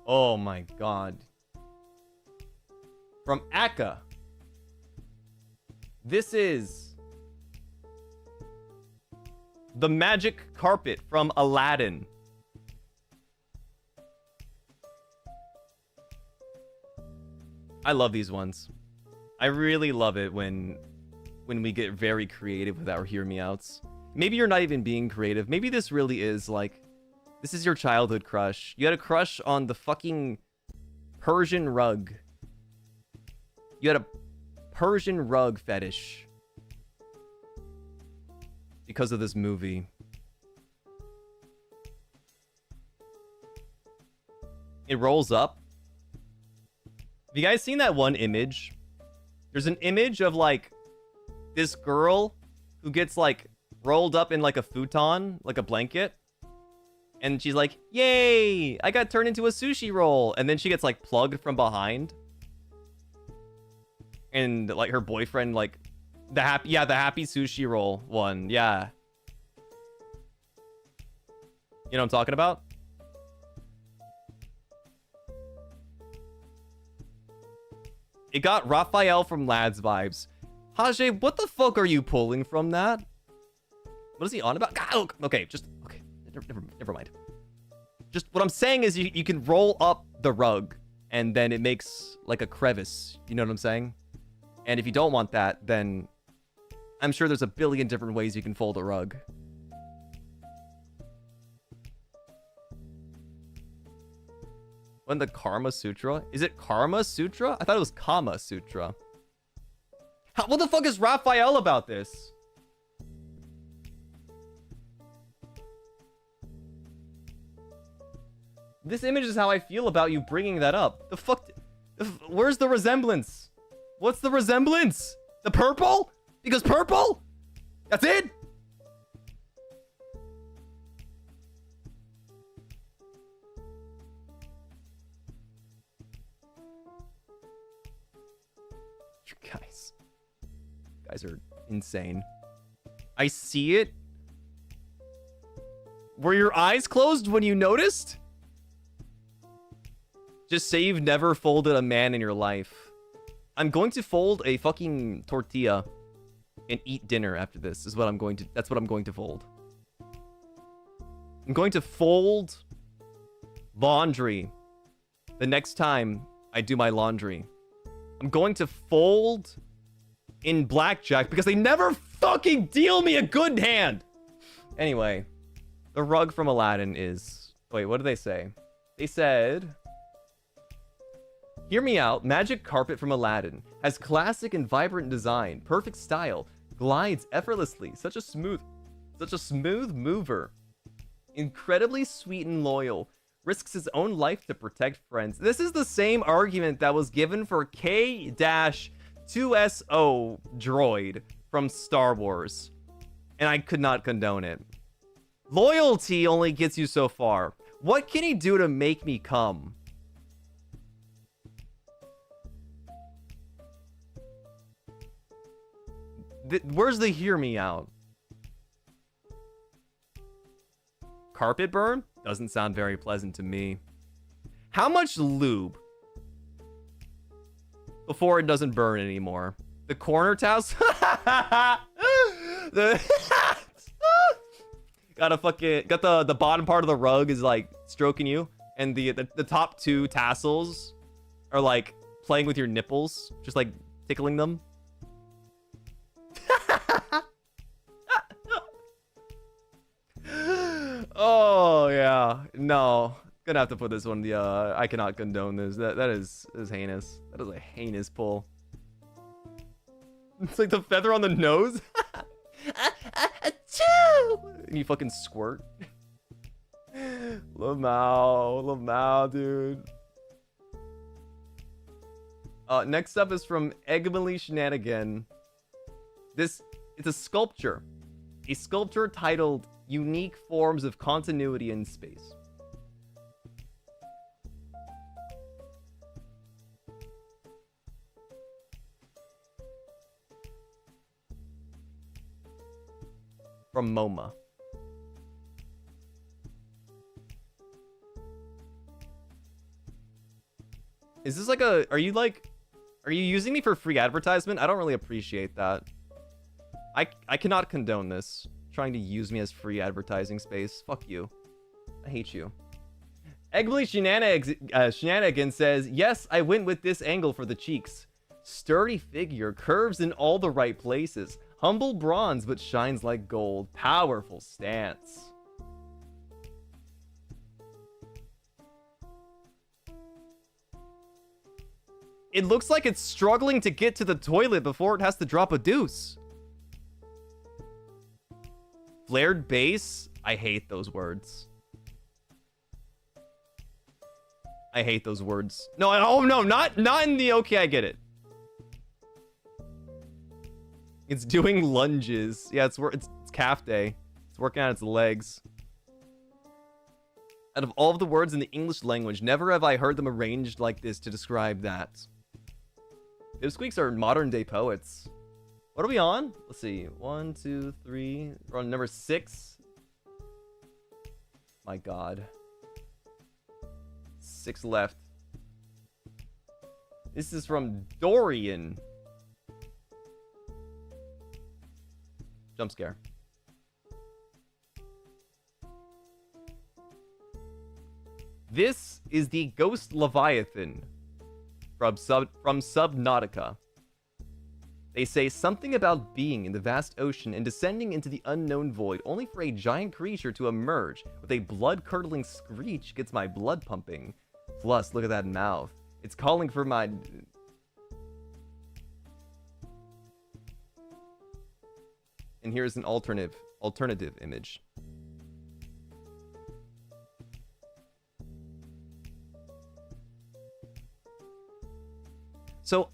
Speaker 1: Oh my god. From Akka. This is the magic carpet from Aladdin. I love these ones. I really love it when we get very creative with our hear me outs. Maybe you're not even being creative. Maybe this really is like, this is your childhood crush. You had a crush on the fucking Persian rug. You had a Persian rug fetish because of this movie. It rolls up. Have you guys seen that one image? There's an image of like this girl who gets like rolled up in like a futon, like a blanket. And she's like, yay, I got turned into a sushi roll. And then she gets like plugged from behind. And like her boyfriend, like the happy sushi roll one. Yeah. You know what I'm talking about? It got Raphael from Lads vibes. Hajj, what the fuck are you pulling from that? What is he on about? Okay, okay. Never mind. Just what I'm saying is you can roll up the rug and then it makes like a crevice. You know what I'm saying? And if you don't want that, then I'm sure there's a billion different ways you can fold a rug. When the Karma Sutra? Is it Karma Sutra? I thought it was Kama Sutra. What the fuck is Raphael about this? This image is how I feel about you bringing that up. The fuck? Where's the resemblance? What's the resemblance? The purple? Because purple? That's it? You guys are insane. I see it. Were your eyes closed when you noticed? Just say you've never folded a man in your life. I'm going to fold a fucking tortilla and eat dinner after this. That's what I'm going to fold. I'm going to fold laundry the next time I do my laundry. I'm going to fold in blackjack because they never fucking deal me a good hand. Anyway, the rug from Aladdin is... Wait, what do they say? They said, hear me out. Magic carpet from Aladdin has classic and vibrant design, perfect style, glides effortlessly, such a smooth mover, incredibly sweet and loyal, risks his own life to protect friends. This is the same argument that was given for K-2SO droid from Star Wars, and I could not condone it. Loyalty only gets you so far. What can he do to make me come? Where's the hear me out? Carpet burn? Doesn't sound very pleasant to me. How much lube before it doesn't burn anymore? The corner towels? Got the bottom part of the rug is like stroking you, and the top two tassels are like playing with your nipples, just like tickling them. Oh yeah, no, gonna have to put this one. I cannot condone this. That is heinous. That is a heinous pull. It's like the feather on the nose. And you fucking squirt. Lamau, dude. Next up is from Egmily Shenanigan. It's a sculpture. A sculpture titled Unique Forms of Continuity in Space. From MoMA. Is this like are you using me for free advertisement? I don't really appreciate that. I cannot condone this. Trying to use me as free advertising space. Fuck you. I hate you. Eggley Shenanigan says, yes, I went with this angle for the cheeks. Sturdy figure, curves in all the right places. Humble bronze, but shines like gold. Powerful stance. It looks like it's struggling to get to the toilet before it has to drop a deuce. Flared base? I hate those words. I hate those words. No, oh no, not in the okay, I get it. It's doing lunges. Yeah, it's calf day. It's working out its legs. Out of all of the words in the English language, never have I heard them arranged like this to describe that. Dipsqueaks are modern day poets. What are we on? Let's see. 1, 2, 3. We're on number 6. My God. 6 left. This is from Dorian. Jump scare. This is the Ghost Leviathan from Subnautica. They say something about being in the vast ocean and descending into the unknown void, only for a giant creature to emerge with a blood-curdling screech gets my blood pumping. Plus, look at that mouth. It's calling for my... And here's an alternative image. So,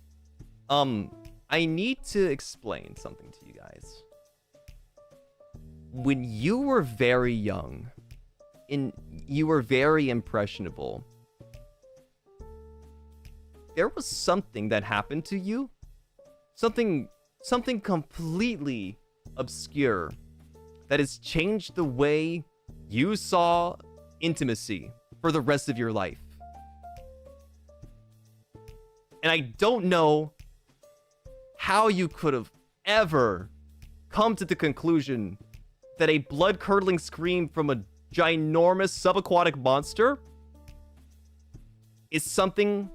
Speaker 1: I need to explain something to you guys. When you were very young, and you were very impressionable, there was something that happened to you. Something completely obscure that has changed the way you saw intimacy for the rest of your life. And I don't know how you could have ever come to the conclusion that a blood-curdling scream from a ginormous subaquatic monster is something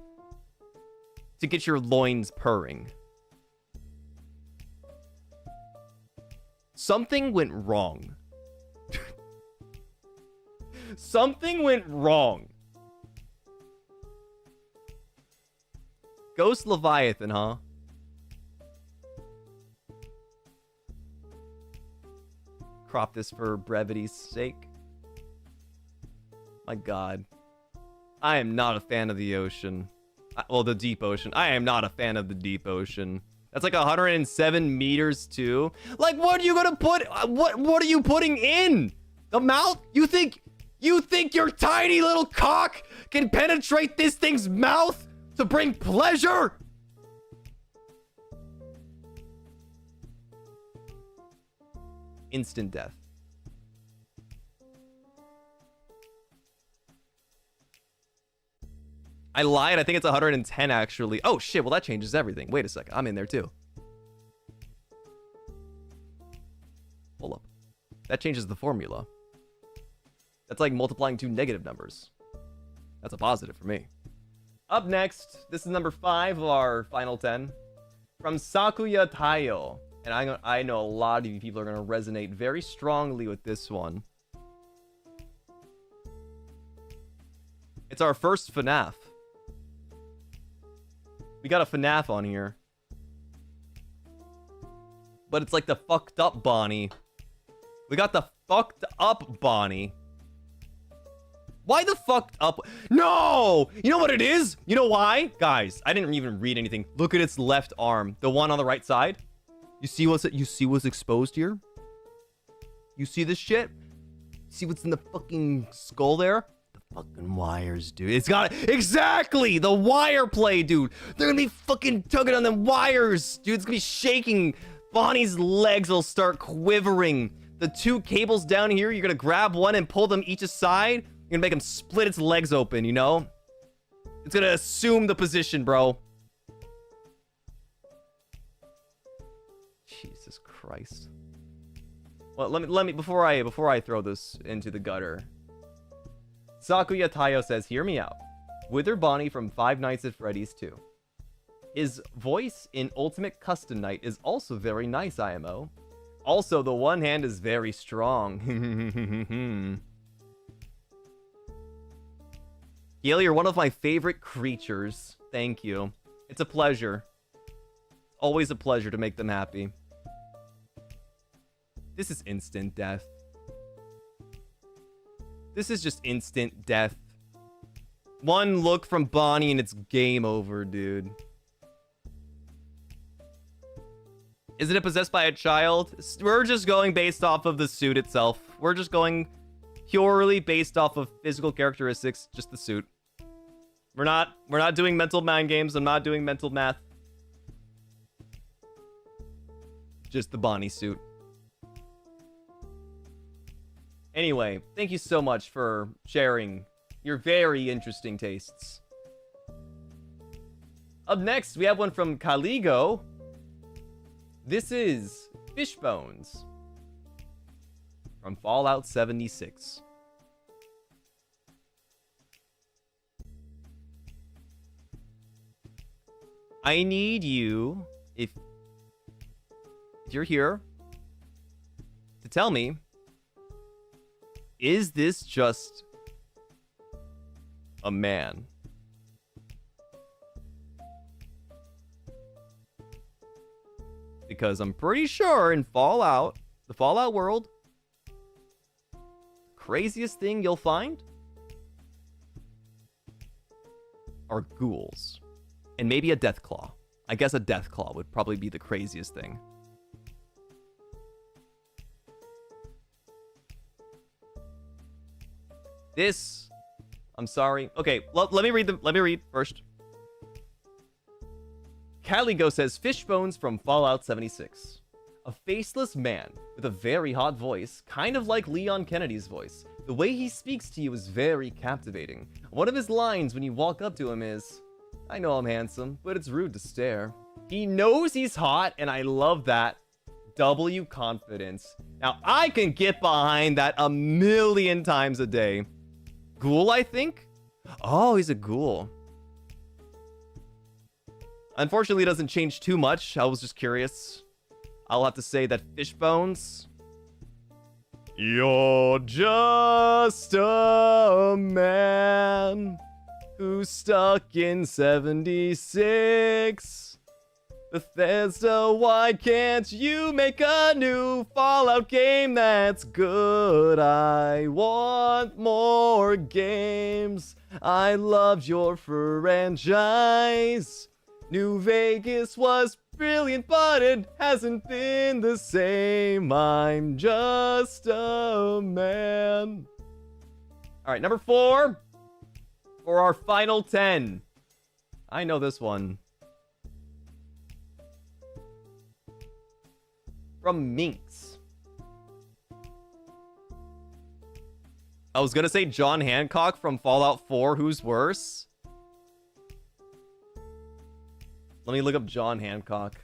Speaker 1: to get your loins purring. Something went wrong. Something went wrong. Ghost Leviathan, huh? Crop this for brevity's sake. My god. I am not a fan of the ocean. Well, the deep ocean. I am not a fan of the deep ocean. That's like 107 meters too. Like, what are you gonna put? What are you putting in? The mouth? You think your tiny little cock can penetrate this thing's mouth to bring pleasure? Instant death. I lied. I think it's 110 actually. Oh shit. Well, that changes everything. Wait a second. I'm in there too. Hold up. That changes the formula. That's like multiplying two negative numbers. That's a positive for me. Up next, this is number 5 of our final 10. From Sakuya Taiyo. And I know a lot of you people are going to resonate very strongly with this one. It's our first FNAF. We got a FNAF on here. But it's like the fucked up Bonnie. We got the fucked up Bonnie. Why the fucked up? No! You know what it is? You know why? Guys, I didn't even read anything. Look at its left arm. The one on the right side. You see what's exposed here? You see this shit? See what's in the fucking skull there? The fucking wires, dude. It's got exactly the wire play, dude. They're gonna be fucking tugging on them wires, dude. It's gonna be shaking. Bonnie's legs will start quivering. The 2 cables down here, you're gonna grab one and pull them each aside. You're gonna make him split its legs open, you know? It's gonna assume the position, bro. Jesus Christ. Well, let me before I throw this into the gutter. Sakuya Taiyo says, "Hear me out. Wither Bonnie from Five Nights at Freddy's 2. His voice in Ultimate Custom Night is also very nice, IMO. Also, the one hand is very strong." Gale, you're one of my favorite creatures. Thank you. It's a pleasure. Always a pleasure to make them happy. This is instant death. This is just instant death. One look from Bonnie and it's game over, dude. Isn't it possessed by a child? We're just going based off of the suit itself. We're just going purely based off of physical characteristics, just the suit. We're not doing mental mind games. I'm not doing mental math. Just the Bonnie suit. Anyway, thank you so much for sharing your very interesting tastes. Up next, we have one from Caligo. This is Fishbones from Fallout 76. I need you, if you're here, to tell me, is this just a man? Because I'm pretty sure in Fallout, the Fallout world, craziest thing you'll find are ghouls. And maybe a Deathclaw. I guess a Deathclaw would probably be the craziest thing. This, I'm sorry. Okay, let me read them. Let me read first. Caligo says, Fishbones from Fallout 76. A faceless man with a very hot voice, kind of like Leon Kennedy's voice. The way he speaks to you is very captivating. One of his lines when you walk up to him is, I know I'm handsome, but it's rude to stare. He knows he's hot, and I love that. W confidence. Now, I can get behind that a million times a day. Ghoul, I think? Oh, he's a ghoul. Unfortunately, it doesn't change too much. I was just curious. I'll have to say that Fishbones, you're just a man who's stuck in 76. Bethesda, why can't you make a new Fallout game that's good? I want more games. I loved your franchise. New Vegas was brilliant, but it hasn't been the same. I'm just a man. All right, number 4 for our final 10. I know this one. From Minx. I was gonna say John Hancock from Fallout 4, who's worse? Let me look up John Hancock.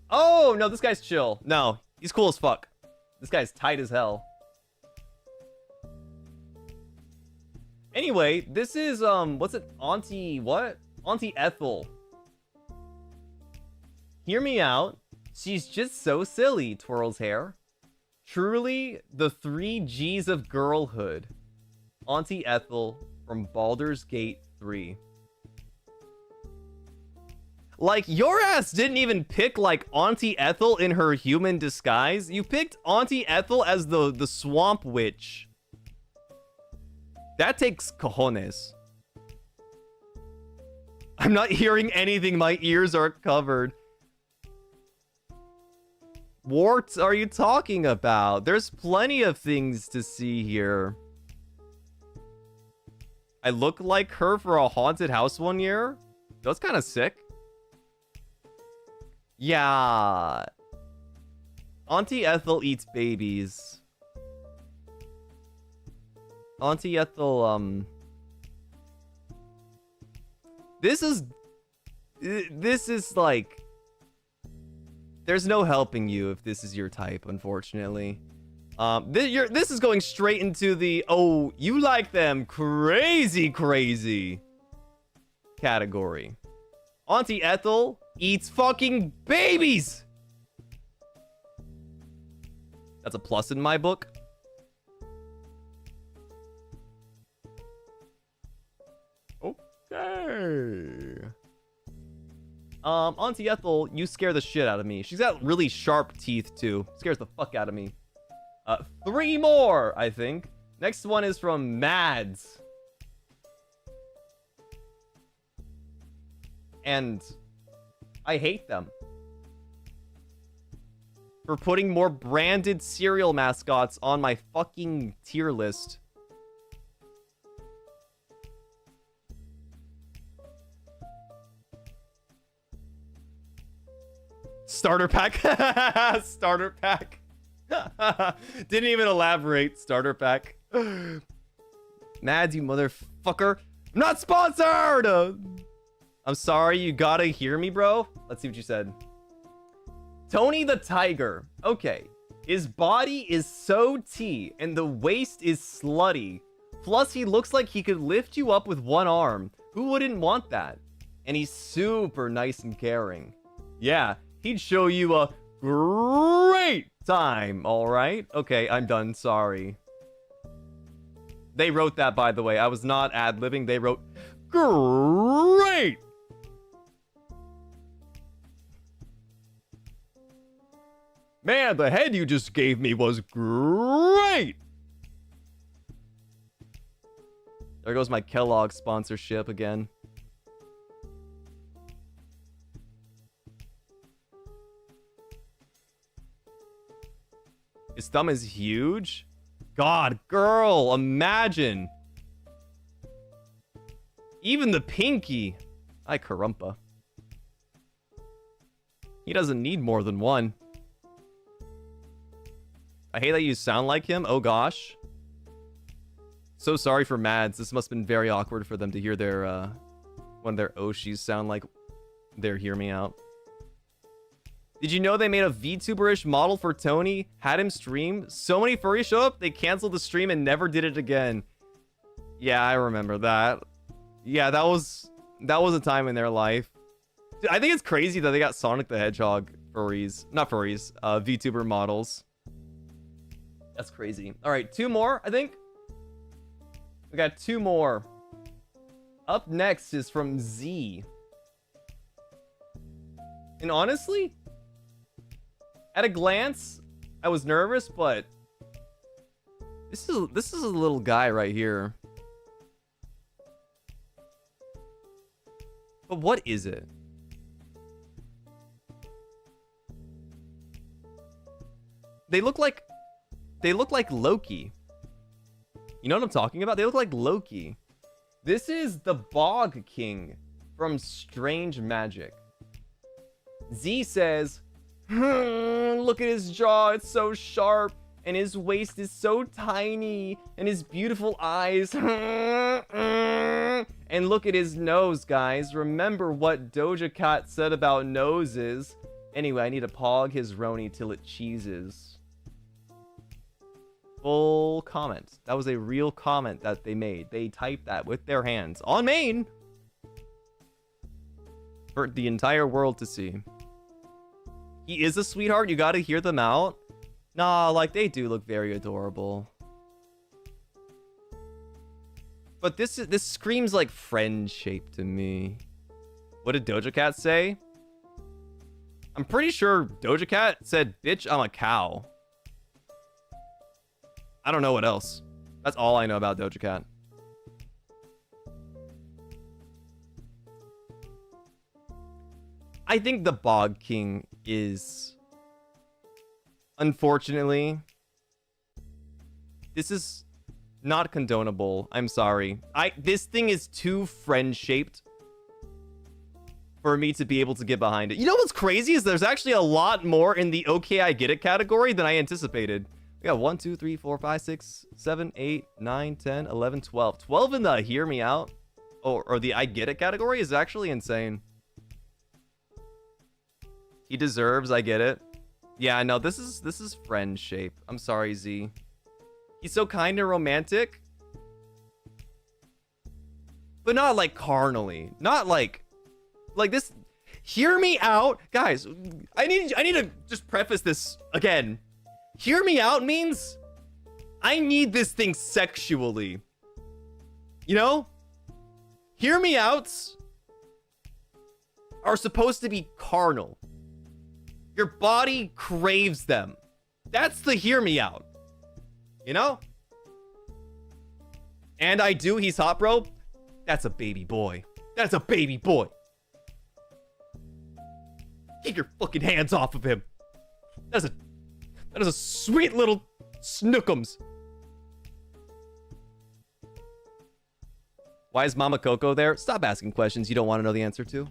Speaker 1: Oh, no, this guy's chill. No, he's cool as fuck. This guy's tight as hell. Anyway, this is, what's it? Auntie, what? Auntie Ethel. Hear me out. She's just so silly, twirls hair. Truly, the 3 G's of girlhood. Auntie Ethel from Baldur's Gate 3. Like, your ass didn't even pick, like, Auntie Ethel in her human disguise. You picked Auntie Ethel as the swamp witch. That takes cojones. I'm not hearing anything. My ears are covered. What are you talking about? There's plenty of things to see here. I look like her for a haunted house one year. That's kind of sick. Yeah. Auntie Ethel eats babies. Auntie Ethel, This is like... There's no helping you if this is your type, unfortunately. This is going straight into the, oh, you like them crazy category. Auntie Ethel eats fucking babies! That's a plus in my book. Okay. Auntie Ethel, you scare the shit out of me. She's got really sharp teeth, too. Scares the fuck out of me. 3 more, I think. Next one is from Mads. And I hate them for putting more branded cereal mascots on my fucking tier list. Starter pack. Starter pack. Didn't even elaborate. Starter pack. Mads, you motherfucker. I'm not sponsored! I'm sorry, you gotta hear me, bro. Let's see what you said. Tony the Tiger. Okay. His body is so T, and the waist is slutty. Plus, he looks like he could lift you up with one arm. Who wouldn't want that? And he's super nice and caring. Yeah, he'd show you a great time, alright? Okay, I'm done, sorry. They wrote that, by the way. I was not ad-libbing. They wrote, great! Man, the head you just gave me was great! There goes my Kellogg sponsorship again. His thumb is huge? God, girl, imagine. Even the pinky. Ay, carumpa. He doesn't need more than one. I hate that you sound like him. Oh, gosh. So sorry for Mads. This must have been very awkward for them to hear their, one of their Oshis sound like their Hear Me Out. Did you know they made a VTuber-ish model for Tony? Had him stream? So many furries show up, they canceled the stream and never did it again. Yeah, I remember that. Yeah, that was a time in their life. Dude, I think it's crazy that they got Sonic the Hedgehog furries. Not furries, VTuber models. That's crazy. All right, 2 more, I think. We got 2 more. Up next is from Z. And honestly, at a glance, I was nervous, but this is a little guy right here. But what is it? They look like Loki. You know what I'm talking about? They look like Loki. This is the Bog King from Strange Magic. Z says, look at his jaw, it's so sharp, and his waist is so tiny, and his beautiful eyes. And look at his nose, guys. Remember what Doja Cat said about noses. Anyway, I need to pog his Roni till it cheeses. Full comment. That was a real comment that they made. They typed that with their hands on main for the entire world to see. He is a sweetheart. You gotta hear them out. Nah, like, they do look very adorable. But this screams like friend shape to me. What did Doja Cat say? I'm pretty sure Doja Cat said, bitch, I'm a cow. I don't know what else. That's all I know about Doja Cat. I think the Bog King is... Unfortunately, this is not condonable. I'm sorry. This thing is too friend-shaped for me to be able to get behind it. You know what's crazy is there's actually a lot more in the okay, I get it category than I anticipated. We got 1, 2, 3, 4, 5, 6, 7, 8, 9, 10, 11, 12. 12 in the hear me out or the I get it category is actually insane. He deserves I get it. Yeah, no, this is friend shape. I'm sorry, Z. He's so kind and romantic. But not like carnally. Not like this. Hear me out. Guys, I need to just preface this again. Hear me out means I need this thing sexually. You know? Hear me outs are supposed to be carnal. Your body craves them. That's the hear me out. You know? And I do, he's hot, bro. That's a baby boy. That's a baby boy. Get your fucking hands off of him. That is a sweet little snookums. Why is Mama Coco there? Stop asking questions you don't want to know the answer to.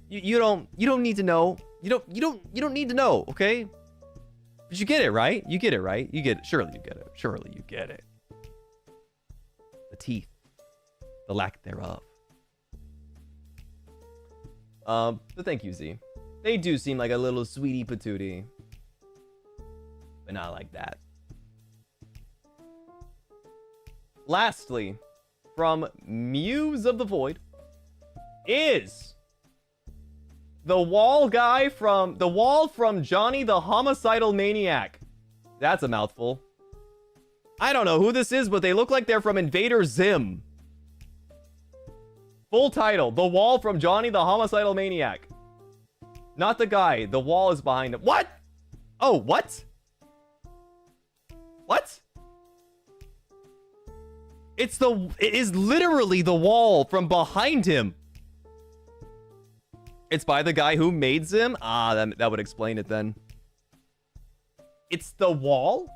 Speaker 1: You don't need to know. You don't need to know, okay? But you get it, right? You get it, right? You get it. Surely you get it. Surely you get it. The teeth. The lack thereof. But thank you, Z. They do seem like a little sweetie patootie. But not like that. Lastly, from Muse of the Void is the wall guy from Johnny the Homicidal Maniac. That's a mouthful. I don't know who this is, but they look like they're from Invader Zim. Full title, The Wall from Johnny the Homicidal Maniac. Not the guy, the wall is behind him. What? Oh, what? What? It is literally the wall from behind him. It's by the guy who made Zim? Ah, that would explain it then. It's the wall?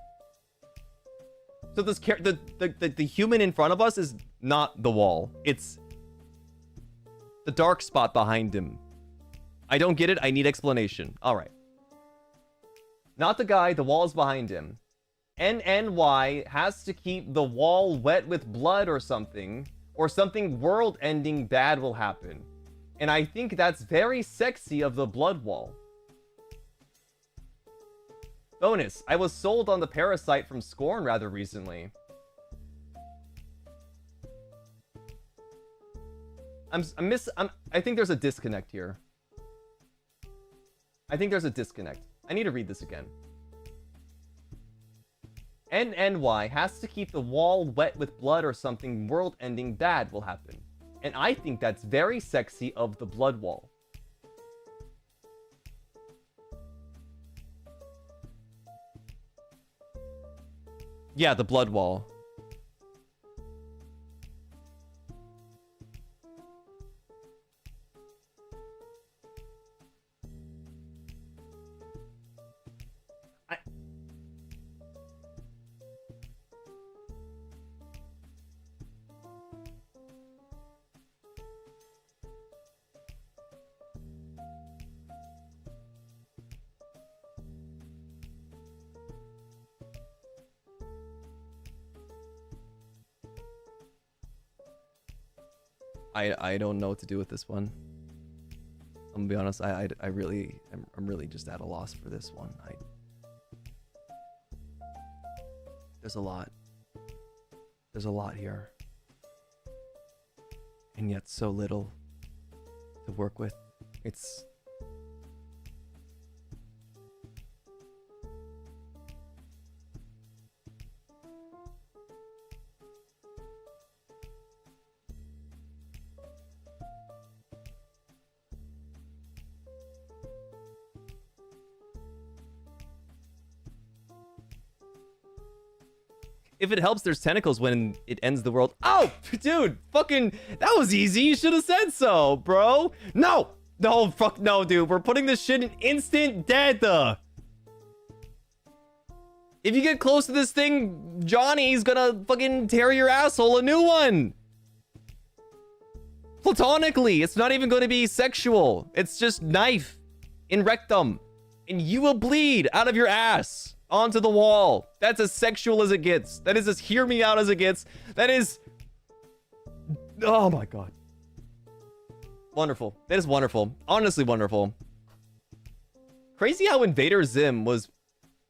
Speaker 1: So this the human in front of us is not the wall. It's the dark spot behind him. I don't get it. I need explanation. All right. Not the guy. The wall is behind him. NNY has to keep the wall wet with blood or something world-ending bad will happen. And I think that's very sexy of the blood wall. Bonus, I was sold on the Parasite from Scorn rather recently. I think there's a disconnect here. I think there's a disconnect. I need to read this again. NNY has to keep the wall wet with blood or something world-ending bad will happen. And I think that's very sexy of the blood wall. Yeah, the blood wall. I don't know what to do with this one. I'm gonna be honest. I'm really just at a loss for this one. There's a lot. There's a lot here, and yet so little to work with. It's if it helps, there's tentacles when it ends the world. Oh, dude, fucking, that was easy. You should have said so, bro. No, no, fuck no, dude. We're putting this shit in instant death. If you get close to this thing, Johnny's gonna fucking tear your asshole a new one. Platonically, it's not even gonna be sexual. It's just knife in rectum, and you will bleed out of your ass onto the wall. That's as sexual as it gets. That is as hear me out as it gets. That is... Oh my god. Wonderful. That is wonderful. Honestly wonderful. Crazy how Invader Zim was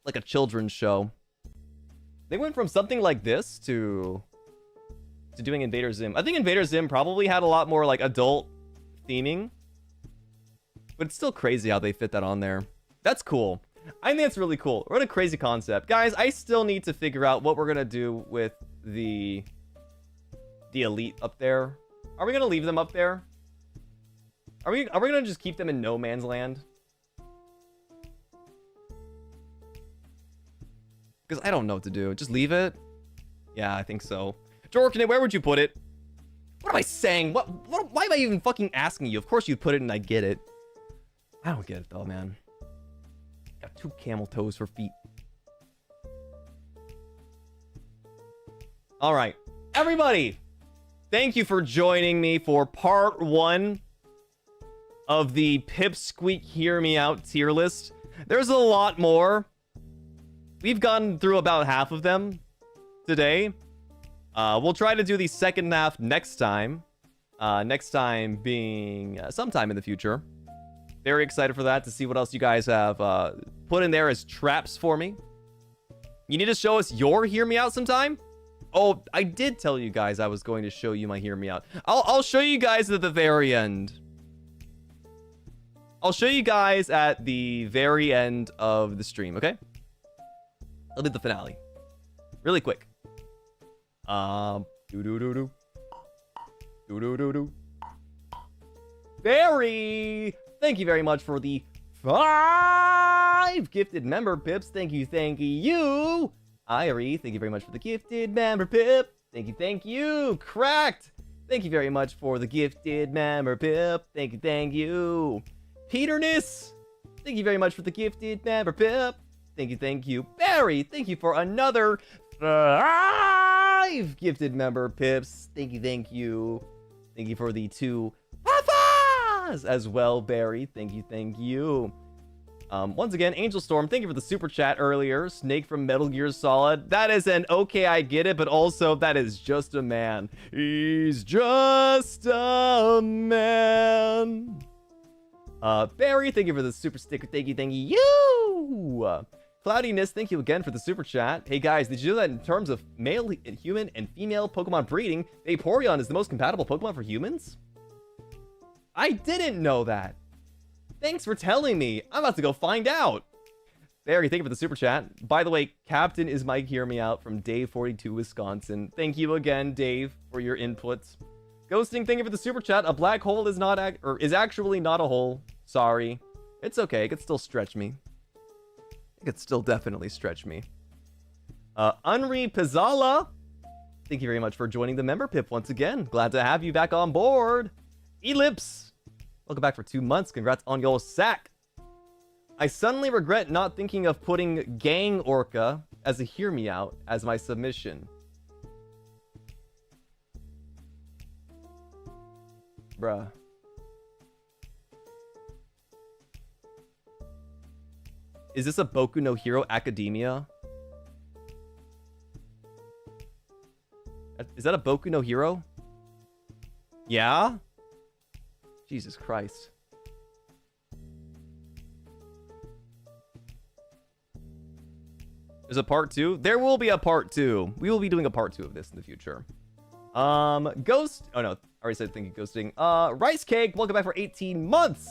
Speaker 1: like a children's show. They went from something like this to doing Invader Zim. I think Invader Zim probably had a lot more like adult theming, but it's still crazy how they fit that on there. That's cool. I think it's really cool. What a crazy concept. Guys, I still need to figure out what we're going to do with the elite up there. Are we going to leave them up there? Are we going to just keep them in no man's land? Because I don't know what to do. Just leave it? Yeah, I think so. Jorkin, where would you put it? What am I saying? Why am I even fucking asking you? Of course you'd put it and I get it. I don't get it though, man. Got 2 camel toes for feet. All right, everybody, thank you for joining me for part 1 of the Pipsqueak Hear Me Out tier list. There's a lot more. We've gone through about half of them today. We'll try to do the second half next time. Next time being sometime in the future. Very excited for that, to see what else you guys have put in there as traps for me. You need to show us your Hear Me Out sometime? Oh, I did tell you guys I was going to show you my Hear Me Out. I'll show you guys at the very end. I'll show you guys at the very end of the stream, okay? I'll do the finale. Really quick. Do-do-do-do. Do-do-do-do. Barry! Thank you very much for the 5 gifted member pips. Thank you, thank you. Irie, thank you very much for the gifted member pip. Thank you. Cracked, thank you very much for the gifted member pip. Thank you. Peterness, thank you very much for the gifted member pip. Thank you. Barry, thank you for another 5 gifted member pips. Thank you. Thank you for the 2 as well, Barry. Thank you. Once again, Angel Storm, thank you for the super chat earlier. Snake from Metal Gear Solid. That is an okay, I get it, but also that is just a man. He's just a man. Barry, thank you for the super sticker. Thank you. Cloudiness, thank you again for the super chat. Hey guys, did you know that in terms of male, human, and female Pokemon breeding, Vaporeon is the most compatible Pokemon for humans? I didn't know that. Thanks for telling me. I'm about to go find out. Barry, thank you for the super chat. By the way, Captain is Mike Hear Me Out from Day 42, Wisconsin. Thank you again, Dave, for your inputs. Ghosting, thank you for the super chat. A black hole is not is actually not a hole. Sorry. It's okay. It could still stretch me. It could still definitely stretch me. Unri Pizzala, thank you very much for joining the member pip once again. Glad to have you back on board. Ellipse, welcome back for 2 months. Congrats on your sack. I suddenly regret not thinking of putting Gang Orca as a Hear Me Out as my submission. Bruh. Is this a Boku no Hero Academia? Is that a Boku no Hero? Yeah? Jesus Christ. There's a part 2? There will be a part 2. We will be doing a part 2 of this in the future. Ghost. Oh no, I already said thank you, ghosting. Rice Cake, welcome back for 18 months.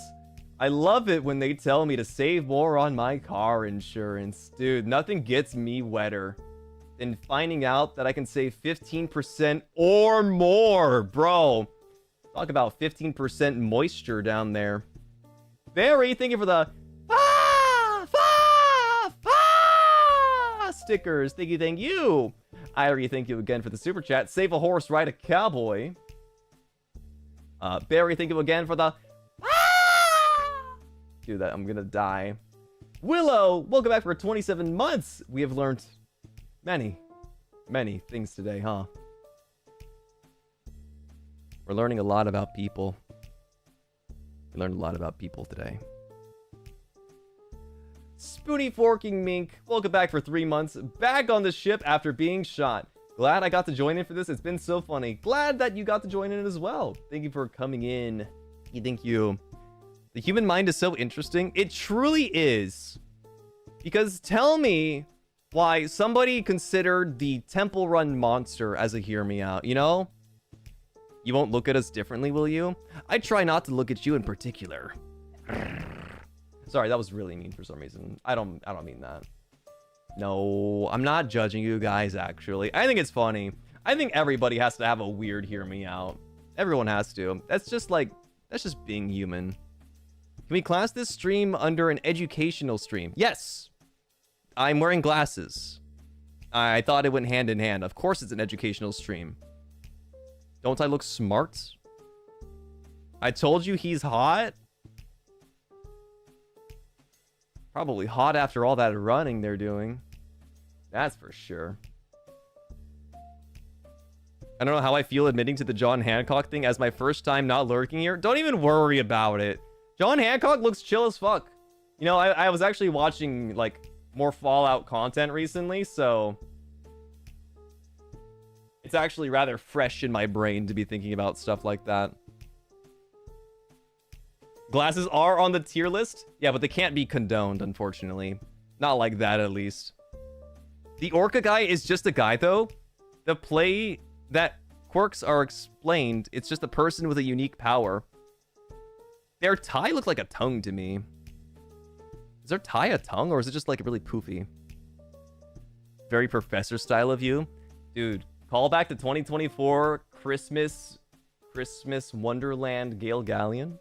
Speaker 1: I love it when they tell me to save more on my car insurance. Dude, nothing gets me wetter than finding out that I can save 15% or more. Bro, talk about 15% moisture down there. Barry, thank you for the stickers. Thank you, thank you. Irie, thank you again for the super chat. Save a horse, ride a cowboy. Barry, thank you again for the Dude, that I'm gonna die. Willow, welcome back for 27 months. We have learned many things today, huh? We're learning a lot about people. We learned a lot about people today. Spoony Forking Mink, welcome back for 3 months. Back on the ship after being shot. Glad I got to join in for this. It's been so funny. Glad that you got to join in as well. Thank you for coming in. Thank you. The human mind is so interesting. It truly is. Because tell me why somebody considered the Temple Run monster as a Hear Me Out, you know? You won't look at us differently, will you? I try not to look at you in particular. Sorry, that was really mean for some reason. I don't mean that. No, I'm not judging you guys, actually. I think it's funny. I think everybody has to have a weird Hear Me Out. Everyone has to. That's just being human. Can we class this stream under an educational stream? Yes. I'm wearing glasses. I thought it went hand in hand. Of course it's an educational stream. Don't I look smart? I told you he's hot. Probably hot after all that running they're doing. That's for sure. I don't know how I feel admitting to the John Hancock thing as my first time not lurking here. Don't even worry about it. John Hancock looks chill as fuck. You know, I was actually watching, like, more Fallout content recently, so it's actually rather fresh in my brain to be thinking about stuff like that. Glasses are on the tier list. Yeah, but they can't be condoned, unfortunately. Not like that, at least. The Orca guy is just a guy, though. The play that quirks are explained. It's just a person with a unique power. Their tie looked like a tongue to me. Is their tie a tongue, or is it just, like, really poofy? Very professor style of you. Dude, call back to 2024 Christmas Wonderland Gale Galleon.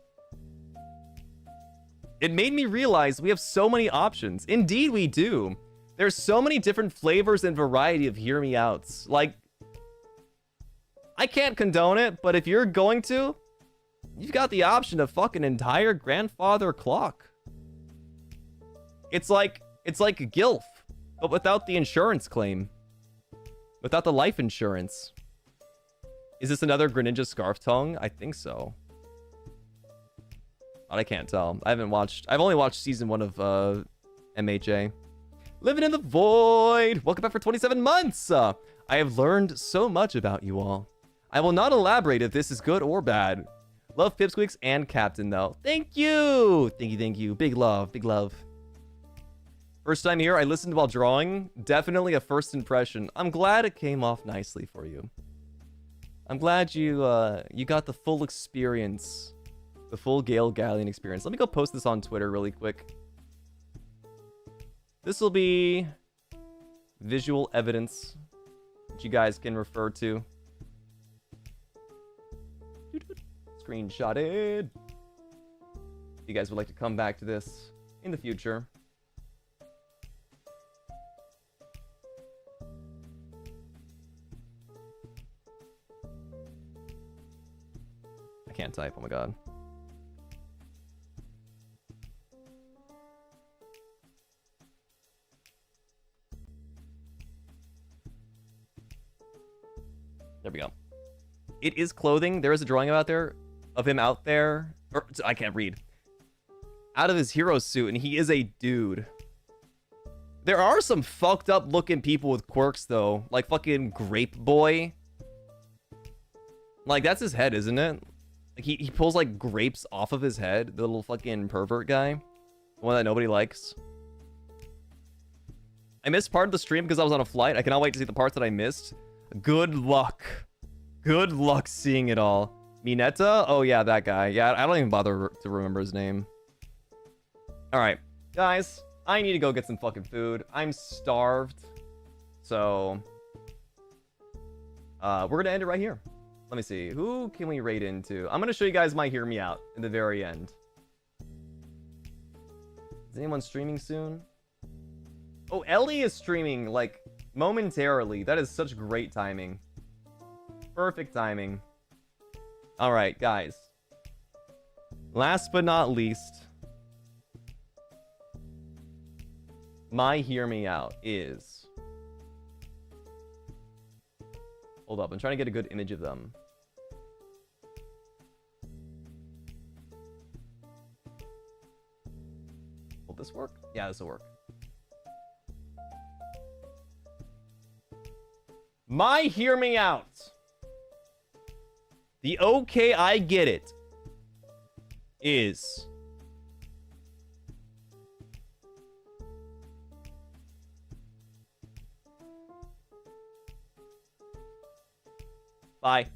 Speaker 1: It made me realize we have so many options. Indeed, we do. There's so many different flavors and variety of Hear Me Outs. Like, I can't condone it, but if you're going to, you've got the option of fucking entire grandfather clock. It's like GILF, but without the insurance claim. Without the life insurance. Is this another Greninja Scarf Tongue? I think so. But I can't tell. I've only watched season 1 of MHA. Living in the Void. Welcome back for 27 months. I have learned so much about you all. I will not elaborate if this is good or bad. Love Pipsqueaks and Captain, though. Thank you. Thank you. Big love. Big love. First time here, I listened while drawing. Definitely a first impression. I'm glad it came off nicely for you. I'm glad you got the full experience. The full Gale Galleon experience. Let me go post this on Twitter really quick. This will be visual evidence that you guys can refer to. Screenshotted. If you guys would like to come back to this in the future. I can't type, oh my god. There we go. It is clothing. There is a drawing out there of him out there. Or, I can't read. Out of his hero suit, and he is a dude. There are some fucked up looking people with quirks, though. Like fucking Grape Boy. Like, that's his head, isn't it? Like, he pulls, like, grapes off of his head. The little fucking pervert guy. The one that nobody likes. I missed part of the stream because I was on a flight. I cannot wait to see the parts that I missed. Good luck. Good luck seeing it all. Mineta? Oh, yeah, that guy. Yeah, I don't even bother to remember his name. Alright, guys. I need to go get some fucking food. I'm starved. So, we're going to end it right here. Let me see. Who can we raid into? I'm going to show you guys my Hear Me Out in the very end. Is anyone streaming soon? Oh, Ellie is streaming, like, momentarily. That is such great timing. Perfect timing. Alright, guys. Last but not least, my Hear Me Out is... Hold up, I'm trying to get a good image of them. Will this work? Yeah, this will work. My Hear Me Out. The okay, I get it is... Bye.